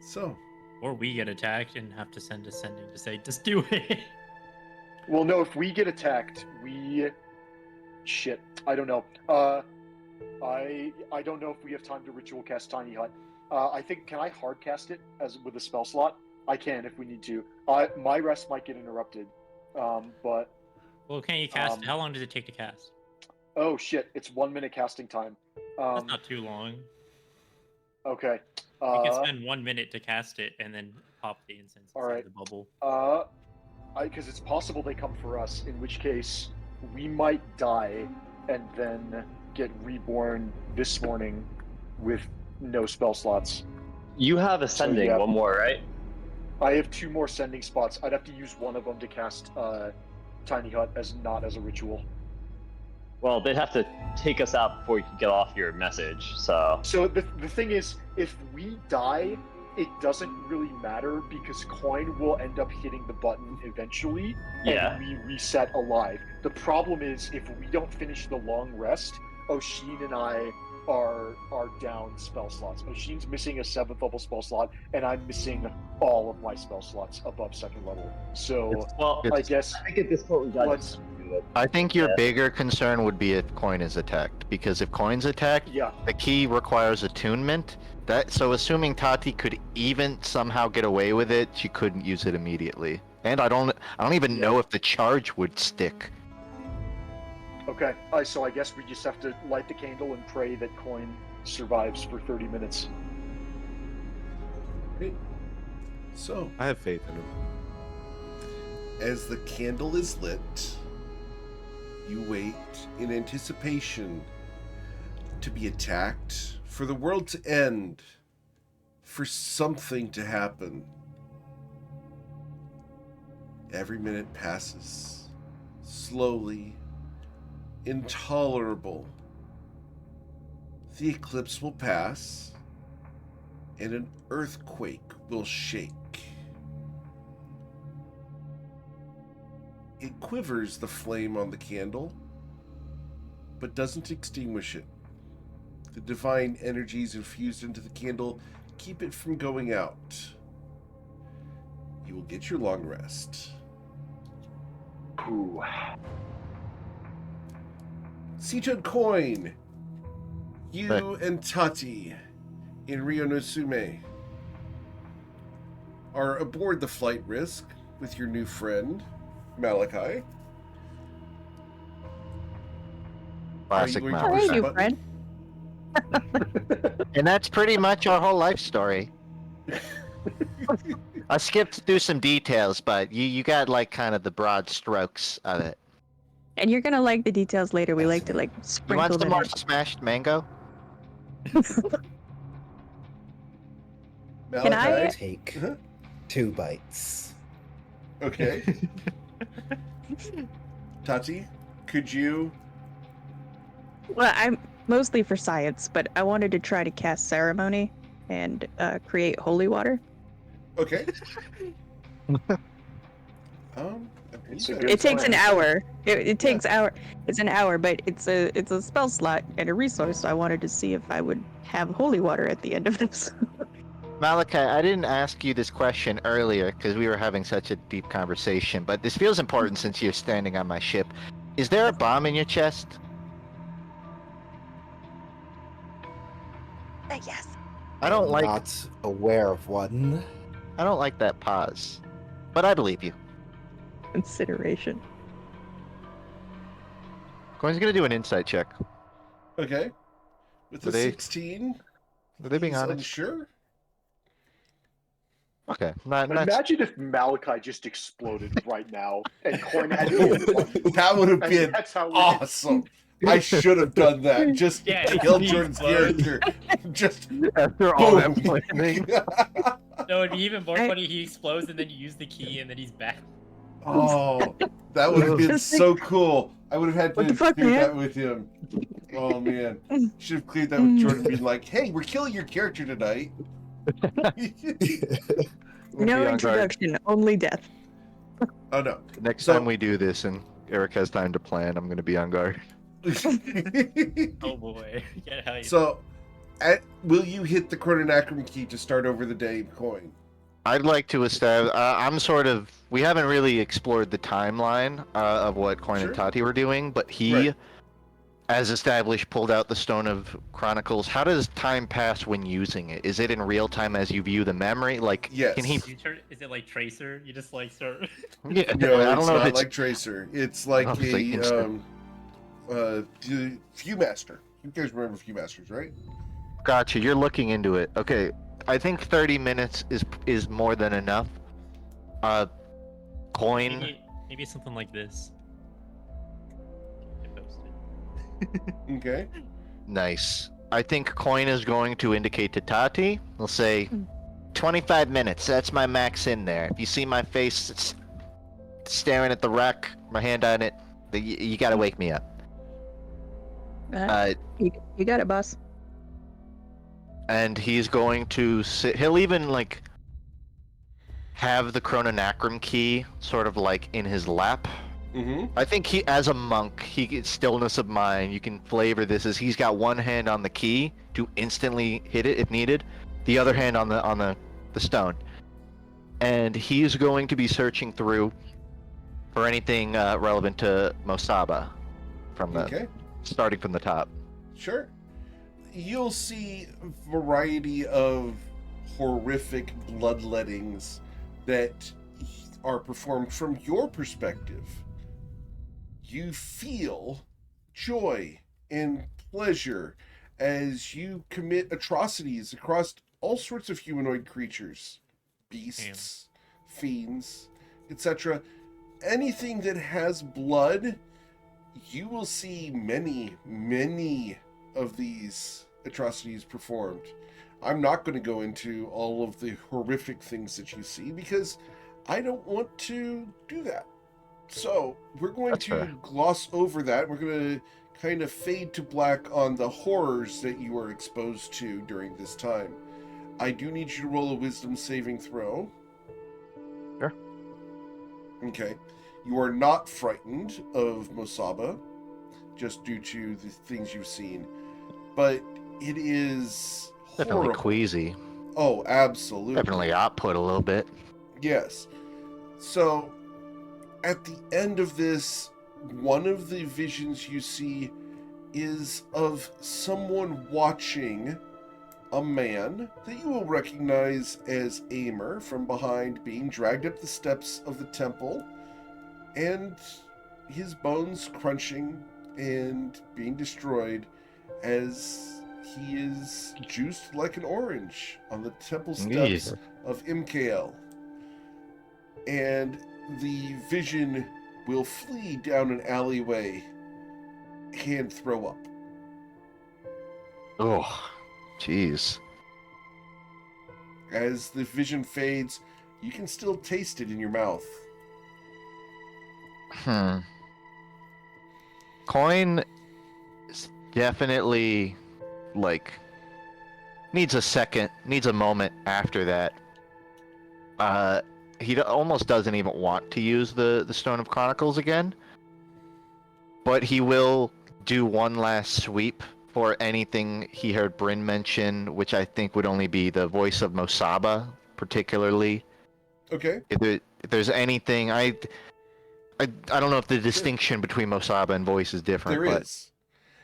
A: So.
D: Or we get attacked and have to send a sending to say, just do it.
C: Well, no, if we get attacked, shit. I don't know. I don't know if we have time to ritual cast Tiny Hut. I think, can I hard cast it with a spell slot? I can if we need to. My rest might get interrupted. But
D: Well, can you cast? How long does it take to cast?
C: oh shit, it's 1 minute casting time.
D: That's not too long.
C: Okay.
D: You can spend 1 minute to cast it and then pop the incense inside
C: Alright.
D: the bubble.
C: Because it's possible they come for us, in which case we might die and then get reborn this morning with no spell slots.
G: You have a sending, one more, right?
C: I have 2 more sending spots. I'd have to use one of them to cast Tiny Hut not as a ritual.
G: Well, they'd have to take us out before you can get off your message, so...
C: So the thing is, if we die, it doesn't really matter because Coin will end up hitting the button eventually, and we reset alive. The problem is, if we don't finish the long rest, Oshin and I are down spell slots. Oshin's missing a 7th level spell slot, and I'm missing all of my spell slots above 2nd level. So, I guess
G: I think at this point we gotta
C: let's
G: do
B: I think your bigger concern would be if Coin is attacked, because if Coin's attacked,
C: Yeah.
B: the key requires attunement. So assuming Tati could even somehow get away with it, she couldn't use it immediately. And I don't even know if the charge would stick.
C: Okay. So I guess we just have to light the candle and pray that Coin survives for 30 minutes.
A: Great. So,
H: I have faith in him.
A: as the candle is lit, you wait in anticipation to be attacked, for the world to end, for something to happen. Every minute passes, slowly, intolerable. The eclipse will pass, and an earthquake will shake. It quivers the flame on the candle, but doesn't extinguish it. The divine energies infused into the candle keep it from going out. You will get your long rest.
C: Ooh.
A: Seated Coin, you and Tati in Rio no Sume are aboard the flight Risk with your new friend, Malachi.
B: Classic
A: going to
E: How
B: Malachi.
A: push
E: are
A: the
E: you,
A: button?
E: Fred?
B: And that's pretty much our whole life story. I skipped through some details, but you got like kind of the broad strokes of it.
E: And you're gonna like the details later. We like to like
B: You want
E: sprinkle
B: some
E: them
B: more
E: in.
B: smashed mango?
E: Can I-
A: Malachi?
F: Take
A: Uh-huh.
F: 2 bites.
A: Okay. Tati, could you?
E: Well, I'm mostly for science, but I wanted to try to cast ceremony and create holy water.
A: Okay.
C: It's a good
E: It takes an
C: plan.
E: hour. It takes hour. It's an hour, but it's a spell slot and a resource. So I wanted to see if I would have holy water at the end of this.
B: Malachi, I didn't ask you this question earlier because we were having such a deep conversation, but this feels important since you're standing on my ship. Is there a bomb in your chest?
E: Yes.
B: I don't
F: I'm
B: like
F: not aware of one.
B: I don't like that pause. But I believe you.
E: Consideration.
B: Coin's gonna do an insight check.
A: Okay. With
B: Are
A: a
B: they-
A: 16,
B: Are they being
A: he's
B: honest?
A: unsure.
B: Okay. Not
C: Imagine if Malachi just exploded right now and Coin had to hit the button.
A: That would have
C: And
A: been
C: that's how we
A: awesome. I should have done that. Just
D: Yeah,
A: kill
D: he
A: Jordan's
D: explodes.
A: character. Just
B: after all that
A: boom.
B: planning.
D: No, it'd be even more
E: I-
D: funny. He explodes and then you use the key and then he's back.
A: Oh, that would have been
E: Just
A: so cool. I would have had
E: What
A: to
E: the fuck,
A: clear
E: man?
A: that with him. Oh man, should have cleared that with Jordan being like, "Hey, we're killing your character tonight."
E: No introduction, only death.
A: Oh no.
B: Next
A: So-
B: time we do this and Eric has time to plan, I'm gonna be on guard.
D: Oh boy. Get how you
A: So, will you hit the chrononacrum key to start over the day, Coin?
B: I'd like to establish. We haven't really explored the timeline of what Coin
A: Sure.
B: and Tati were doing, but he,
A: Right.
B: as established, pulled out the Stone of Chronicles. How does time pass when using it? Is it in real time as you view the memory? Like,
A: Yes.
B: can he?
D: Is it like Tracer? You just like start.
B: Yeah,
A: No,
B: I
A: it's
B: don't know
A: not
B: if it's.
A: like Tracer. It's like
B: I was thinking so.
A: Viewmaster. You guys remember Viewmasters, right?
B: Gotcha. You're looking into it. Okay, I think 30 minutes is more than enough. Coin.
D: Maybe it's something like this. I posted.
A: Okay.
B: Nice. I think Coin is going to indicate to Tati. He'll say, 25 minutes. That's my max in there. If you see my face staring at the rack, my hand on it, you gotta wake me up.
E: You got it, boss.
B: And he's going to sit. He'll even like have the chrononacrum key sort of like in his lap.
A: Mm-hmm.
B: I think he, as a monk, he gets stillness of mind. You can flavor this as he's got one hand on the key to instantly hit it if needed, the other hand on the stone, and he's going to be searching through or anything relevant to Mosaba from the
A: Okay.
B: starting from the top.
A: Sure. You'll see a variety of horrific bloodlettings that are performed from your perspective. You feel joy and pleasure as you commit atrocities across all sorts of humanoid creatures, beasts, fiends, etc. Anything that has blood, you will see many of these atrocities performed. I'm not going to go into all of the horrific things that you see because I don't want to do that. So we're going
B: That's
A: to
B: fair.
A: gloss over that. We're going to kind of fade to black on the horrors that you are exposed to during this time. I do need you to roll a wisdom saving throw.
B: Sure.
A: Okay. You are not frightened of Mosaba, just due to the things you've seen. But it is
B: Definitely
A: horrible.
B: queasy.
A: Oh, absolutely.
B: Definitely output a little bit.
A: Yes. So, at the end of this, one of the visions you see is of someone watching a man that you will recognize as Aimer from behind, being dragged up the steps of the temple, and his bones crunching and being destroyed as he is juiced like an orange on the temple steps of Imkael. And the vision will flee down an alleyway and throw up.
B: Oh, jeez.
A: As the vision fades, you can still taste it in your mouth.
B: Coin is definitely, like, needs a moment after that. He almost doesn't even want to use the Stone of Chronicles again, but he will do one last sweep for anything he heard Bryn mention, which I think would only be the voice of Mosaba, particularly.
A: Okay.
B: If there's anything, I don't know if the distinction between Mosaba and voice is different,
A: There
B: but
A: is.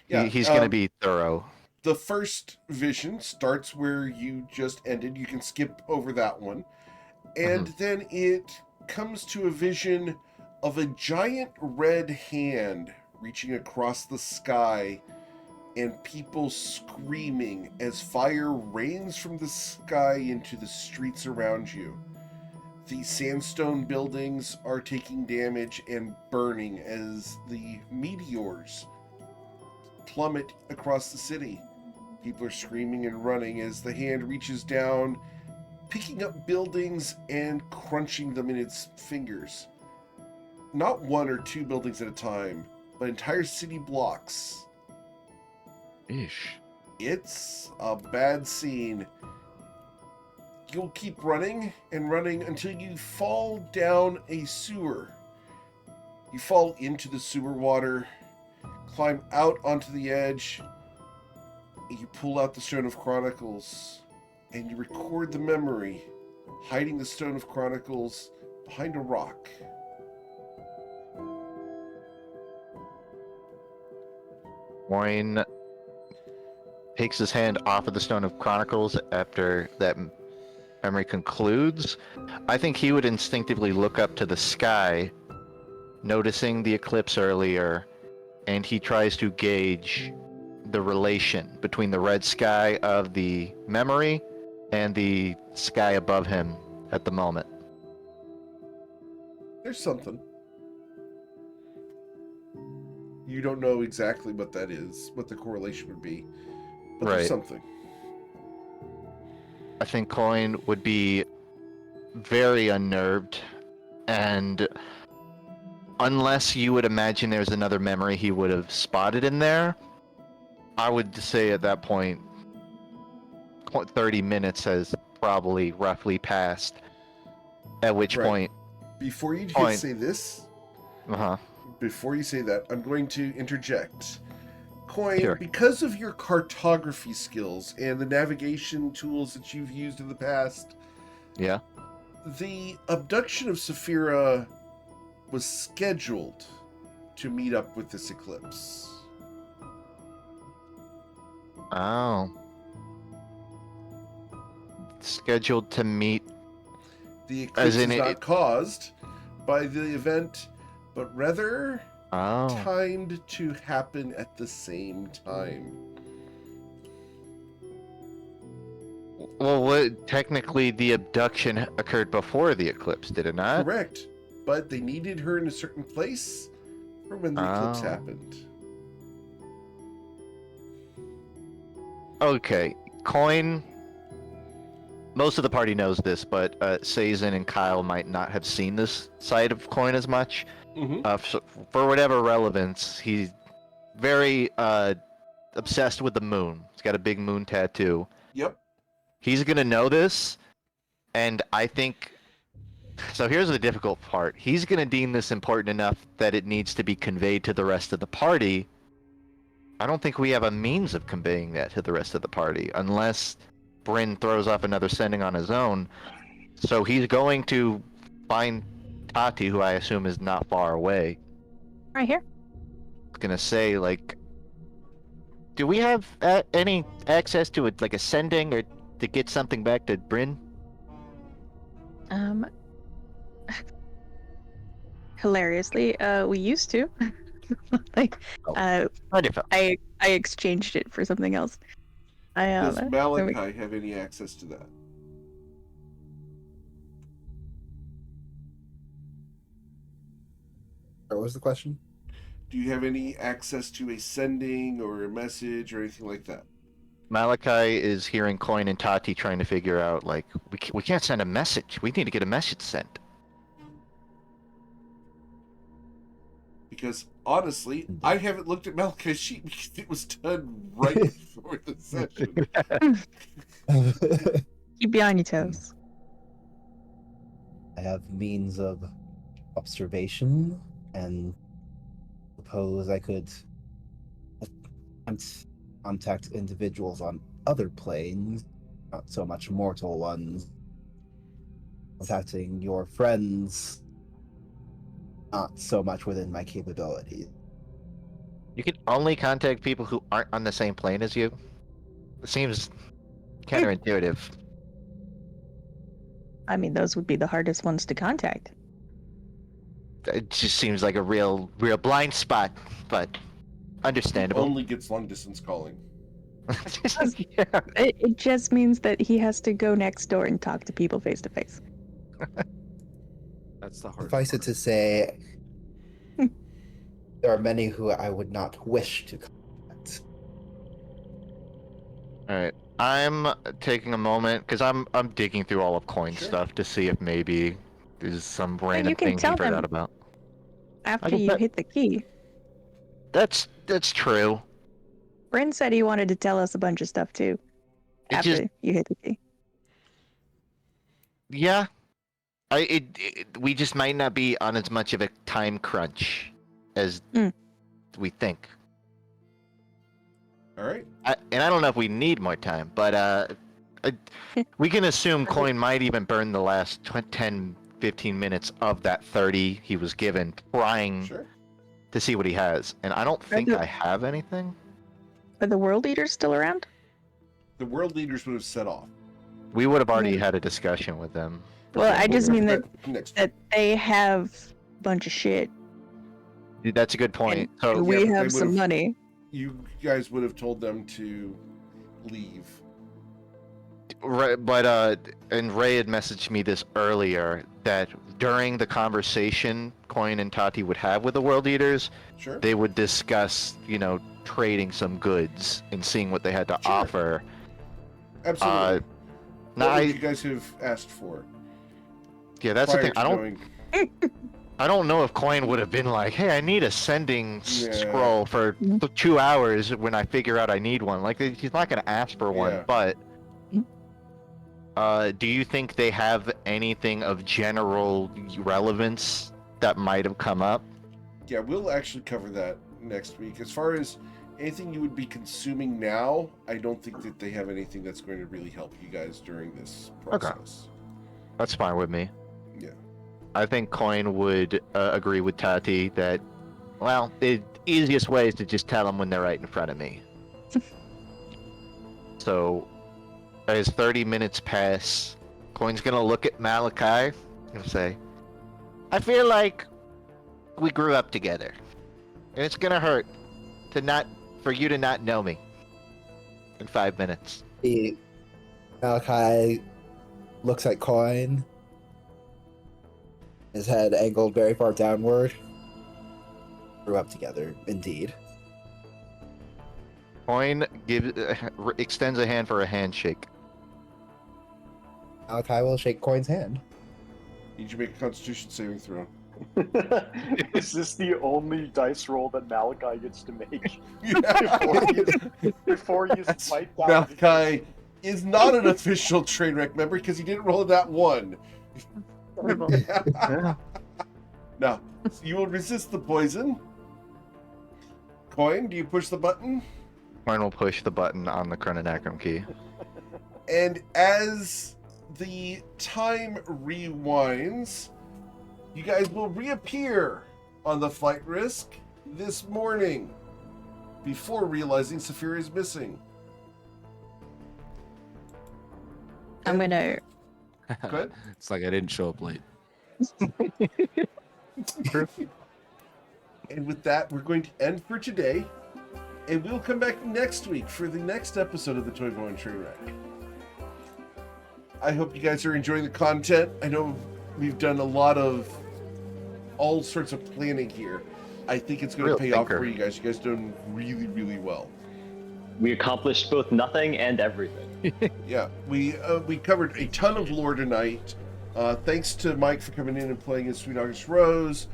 A: Yeah,
B: he's going to be thorough.
A: The first vision starts where you just ended. You can skip over that one. And then it comes to a vision of a giant red hand reaching across the sky and people screaming as fire rains from the sky into the streets around you. The sandstone buildings are taking damage and burning as the meteors plummet across the city. People are screaming and running as the hand reaches down, picking up buildings and crunching them in its fingers. Not one or two buildings at a time, but entire city blocks.
B: Ish.
A: It's a bad scene. You'll keep running and running until you fall down a sewer. You fall into the sewer water, climb out onto the edge, and you pull out the Stone of Chronicles, and you record the memory, hiding the Stone of Chronicles behind a rock.
B: Coin takes his hand off of the Stone of Chronicles after that memory concludes. I think he would instinctively look up to the sky, noticing the eclipse earlier, and he tries to gauge the relation between the red sky of the memory and the sky above him at the moment.
A: There's something. You don't know exactly what that is, what the correlation would be, but there's something.
B: I think Coin would be very unnerved, and unless you would imagine there's another memory he would have spotted in there, I would say at that point 30 minutes has probably roughly passed, at which point...
A: Before you say this, before you say that, I'm going to interject. Coin, because of your cartography skills and the navigation tools that you've used in the past,
B: yeah,
A: the abduction of Saphira was scheduled to meet up with this eclipse.
B: Oh. Scheduled to meet.
A: The eclipse
B: As in
A: is not
B: it-
A: caused by the event, but rather
B: Oh.
A: timed to happen at the same time.
B: Well, technically, the abduction occurred before the eclipse, did it not?
A: Correct. But they needed her in a certain place for when the eclipse
B: Oh.
A: happened.
B: Okay. Coin. Most of the party knows this, but Sazin and Kyle might not have seen this side of Coin as much.
A: Mm-hmm.
B: For whatever relevance, he's very obsessed with the moon. He's got a big moon tattoo.
A: Yep.
B: He's gonna know this, and I think. So here's the difficult part. He's gonna deem this important enough that it needs to be conveyed to the rest of the party. I don't think we have a means of conveying that to the rest of the party, unless Bryn throws off another sending on his own. So he's going to find Tati, who I assume is not far away.
E: Right here.
B: Gonna say, like, do we have any access to it, like a sending or to get something back to Bryn?
E: Hilariously, we used to. Like,
B: Wonderful.
E: I exchanged it for something else.
A: Does
E: there we-
A: Malachi have any access to that?
F: What was the question?
A: Do you have any access to a sending or a message or anything like that?
B: Malachi is hearing Coin and Tati trying to figure out, like, we can't send a message. We need to get a message sent.
A: Because honestly, I haven't looked at Malachi's sheet because it was done right before the session.
E: Keep you on your toes.
F: I have means of observation, and suppose I could contact individuals on other planes, not so much mortal ones. Contacting your friends, not so much within my capabilities.
B: You can only contact people who aren't on the same plane as you. It seems counterintuitive.
E: I mean, those would be the hardest ones to contact.
B: It just seems like a real blind spot, but understandable.
A: Only gets long distance calling.
B: Yeah.
E: It just means that he has to go next door and talk to people face to face.
H: That's the hard
F: Suffice it
H: part.
F: to say, there are many who I would not wish to contact.
B: All right, I'm taking a moment because I'm digging through all of Coin's
A: Sure.
B: stuff to see if maybe there's some random
E: you can
B: thing he
E: tell
B: forgot
E: them.
B: about.
E: After
B: can
E: you
B: bet-
E: hit the key,
B: That's true.
E: Bryn said he wanted to tell us a bunch of stuff too.
B: It
E: After
B: just
E: you hit the key.
B: yeah, we just might not be on as much of a time crunch as we think.
A: All right.
B: And I don't know if we need more time, but we can assume Coin might even burn the last 10, 15 minutes of that 30 he was given trying
A: Sure.
B: to see what he has. And I don't think I have anything.
E: Are the world eaters still around?
A: The world leaders would have set off.
B: We would have already had a discussion with them.
E: Well, I just mean that
A: next.
E: that they have a bunch of shit.
B: That's a good point.
E: And
B: So
E: we
A: yeah, but they
E: have some
A: would've-
E: money.
A: You guys would have told them to leave.
B: But and Ray had messaged me this earlier that during the conversation Coin and Tati would have with the world eaters,
A: Sure.
B: they would discuss, trading some goods and seeing what they had to
A: Sure.
B: offer.
A: Absolutely.
B: Now
A: What would you guys have asked for?
B: yeah, that's the
A: prior
B: thing.
A: to knowing-
B: I don't know if Coin would have been like, "Hey, I need a sending
A: Yeah.
B: scroll for 2 hours when I figure out I need one." Like he's not going to ask for one,
A: Yeah.
B: but do you think they have anything of general relevance that might have come up?
A: Yeah, we'll actually cover that next week. As far as anything you would be consuming now, I don't think that they have anything that's going to really help you guys during this process.
B: That's fine with me.
A: Yeah.
B: I think Coin would agree with Tati that, well, the easiest way is to just tell them when they're right in front of me. So, as 30 minutes pass, Coin's gonna look at Malachi and say, I feel like we grew up together. And it's gonna hurt for you to not know me in 5 minutes.
F: Malachi looks at Coin, his head angled very far downward. Grew up together, indeed.
B: Coin extends a hand for a handshake.
F: Malachi will shake Coin's hand.
A: Need you to make a Constitution saving throw.
C: Is this the only dice roll that Malachi gets to make before you smite down?
A: Malachi is not an official Trainwreck member because he didn't roll that one.
E: Horrible.
A: No, you will resist the poison. Coin, do you push the button?
B: Coin will push the button on the chrononacrum key.
A: And as the time rewinds, you guys will reappear on the flight risk this morning before realizing Saphira is missing.
E: I'm gonna.
A: Good.
H: It's like I didn't show up late.
A: And with that, we're going to end for today. And we'll come back next week for the next episode of the Toivoan Trainwreck. I hope you guys are enjoying the content. I know we've done a lot of all sorts of planning here. I think it's going to pay off for you guys. You guys are doing really, really well.
G: We accomplished both nothing and everything.
A: Yeah, we covered a ton of lore tonight. Thanks to Mike for coming in and playing as Sweet August Rose.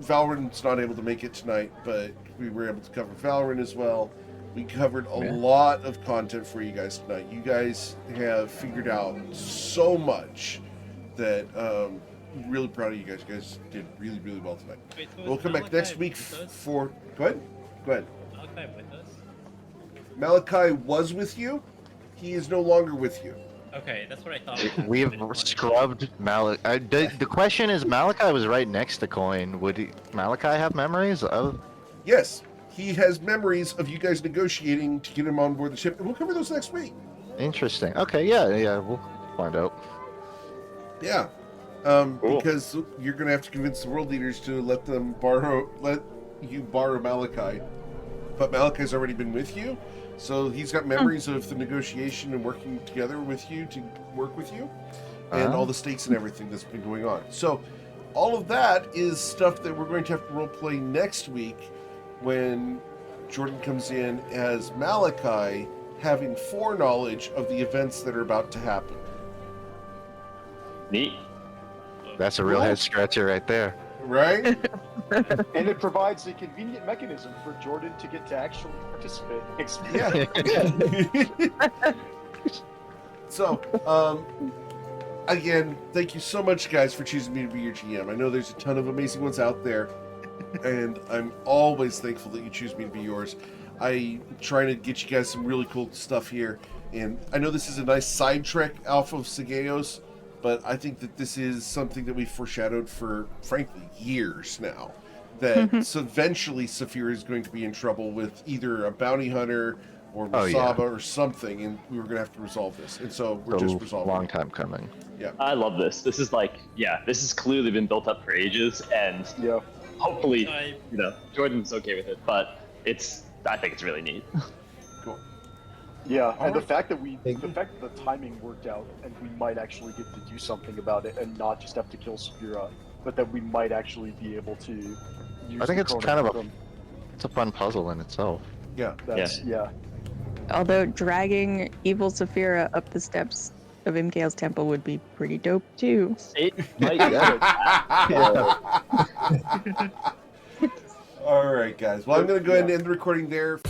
A: Valorant's not able to make it tonight, but we were able to cover Valorant as well. We covered a lot of content for you guys tonight. You guys have figured out so much that really proud of you guys. You guys did really, really well tonight.
D: Wait, so
A: We'll come back next week for... Go ahead.
D: Malachi with us?
A: Malachi was with you. He is no longer with you.
D: Okay, that's what I thought.
B: We have scrubbed Malachi. The question is, Malachi was right next to Coin. Would Malachi have memories of?
A: Yes, he has memories of you guys negotiating to get him on board the ship, and we'll cover those next week.
B: Interesting. Okay, yeah, we'll find out.
A: Yeah,
G: Cool.
A: because you're going to have to convince the world leaders to let you borrow Malachi. But Malachi's already been with you, so he's got memories of the negotiation and working together with you to work with you, and all the stakes and everything that's been going on. So all of that is stuff that we're going to have to roleplay next week when Jordan comes in as Malachi, having foreknowledge of the events that are about to happen.
G: Neat.
B: That's a real head scratcher right there.
A: Right?
C: And it provides a convenient mechanism for Jordan to get to actually participate.
A: Yeah. So, again, thank you so much, guys, for choosing me to be your GM. I know there's a ton of amazing ones out there, and I'm always thankful that you choose me to be yours. I'm trying to get you guys some really cool stuff here, and I know this is a nice side trek off of Segeos, but I think that this is something that we've foreshadowed for, frankly, years now. That eventually Saphira is going to be in trouble with either a bounty hunter or Musaba or something, and we were going to have to resolve this. And so we're just resolving
B: Long
A: it.
B: time coming.
A: Yeah.
G: I love this. This is like, this has clearly been built up for ages, and hopefully, Jordan's okay with it. But I think it's really neat.
A: Cool.
C: Yeah, and the fact that the timing worked out, and we might actually get to do something about it, and not just have to kill Saphira, but that we might actually be able to use
B: I think
C: the
B: it's kind of
C: chronogram.
B: it's a fun puzzle in itself.
A: Yeah.
C: Yeah.
E: Although dragging evil Saphira up the steps of Imkael's temple would be pretty dope too.
G: It might
A: All right, guys. Well, I'm going to go ahead and end the recording there.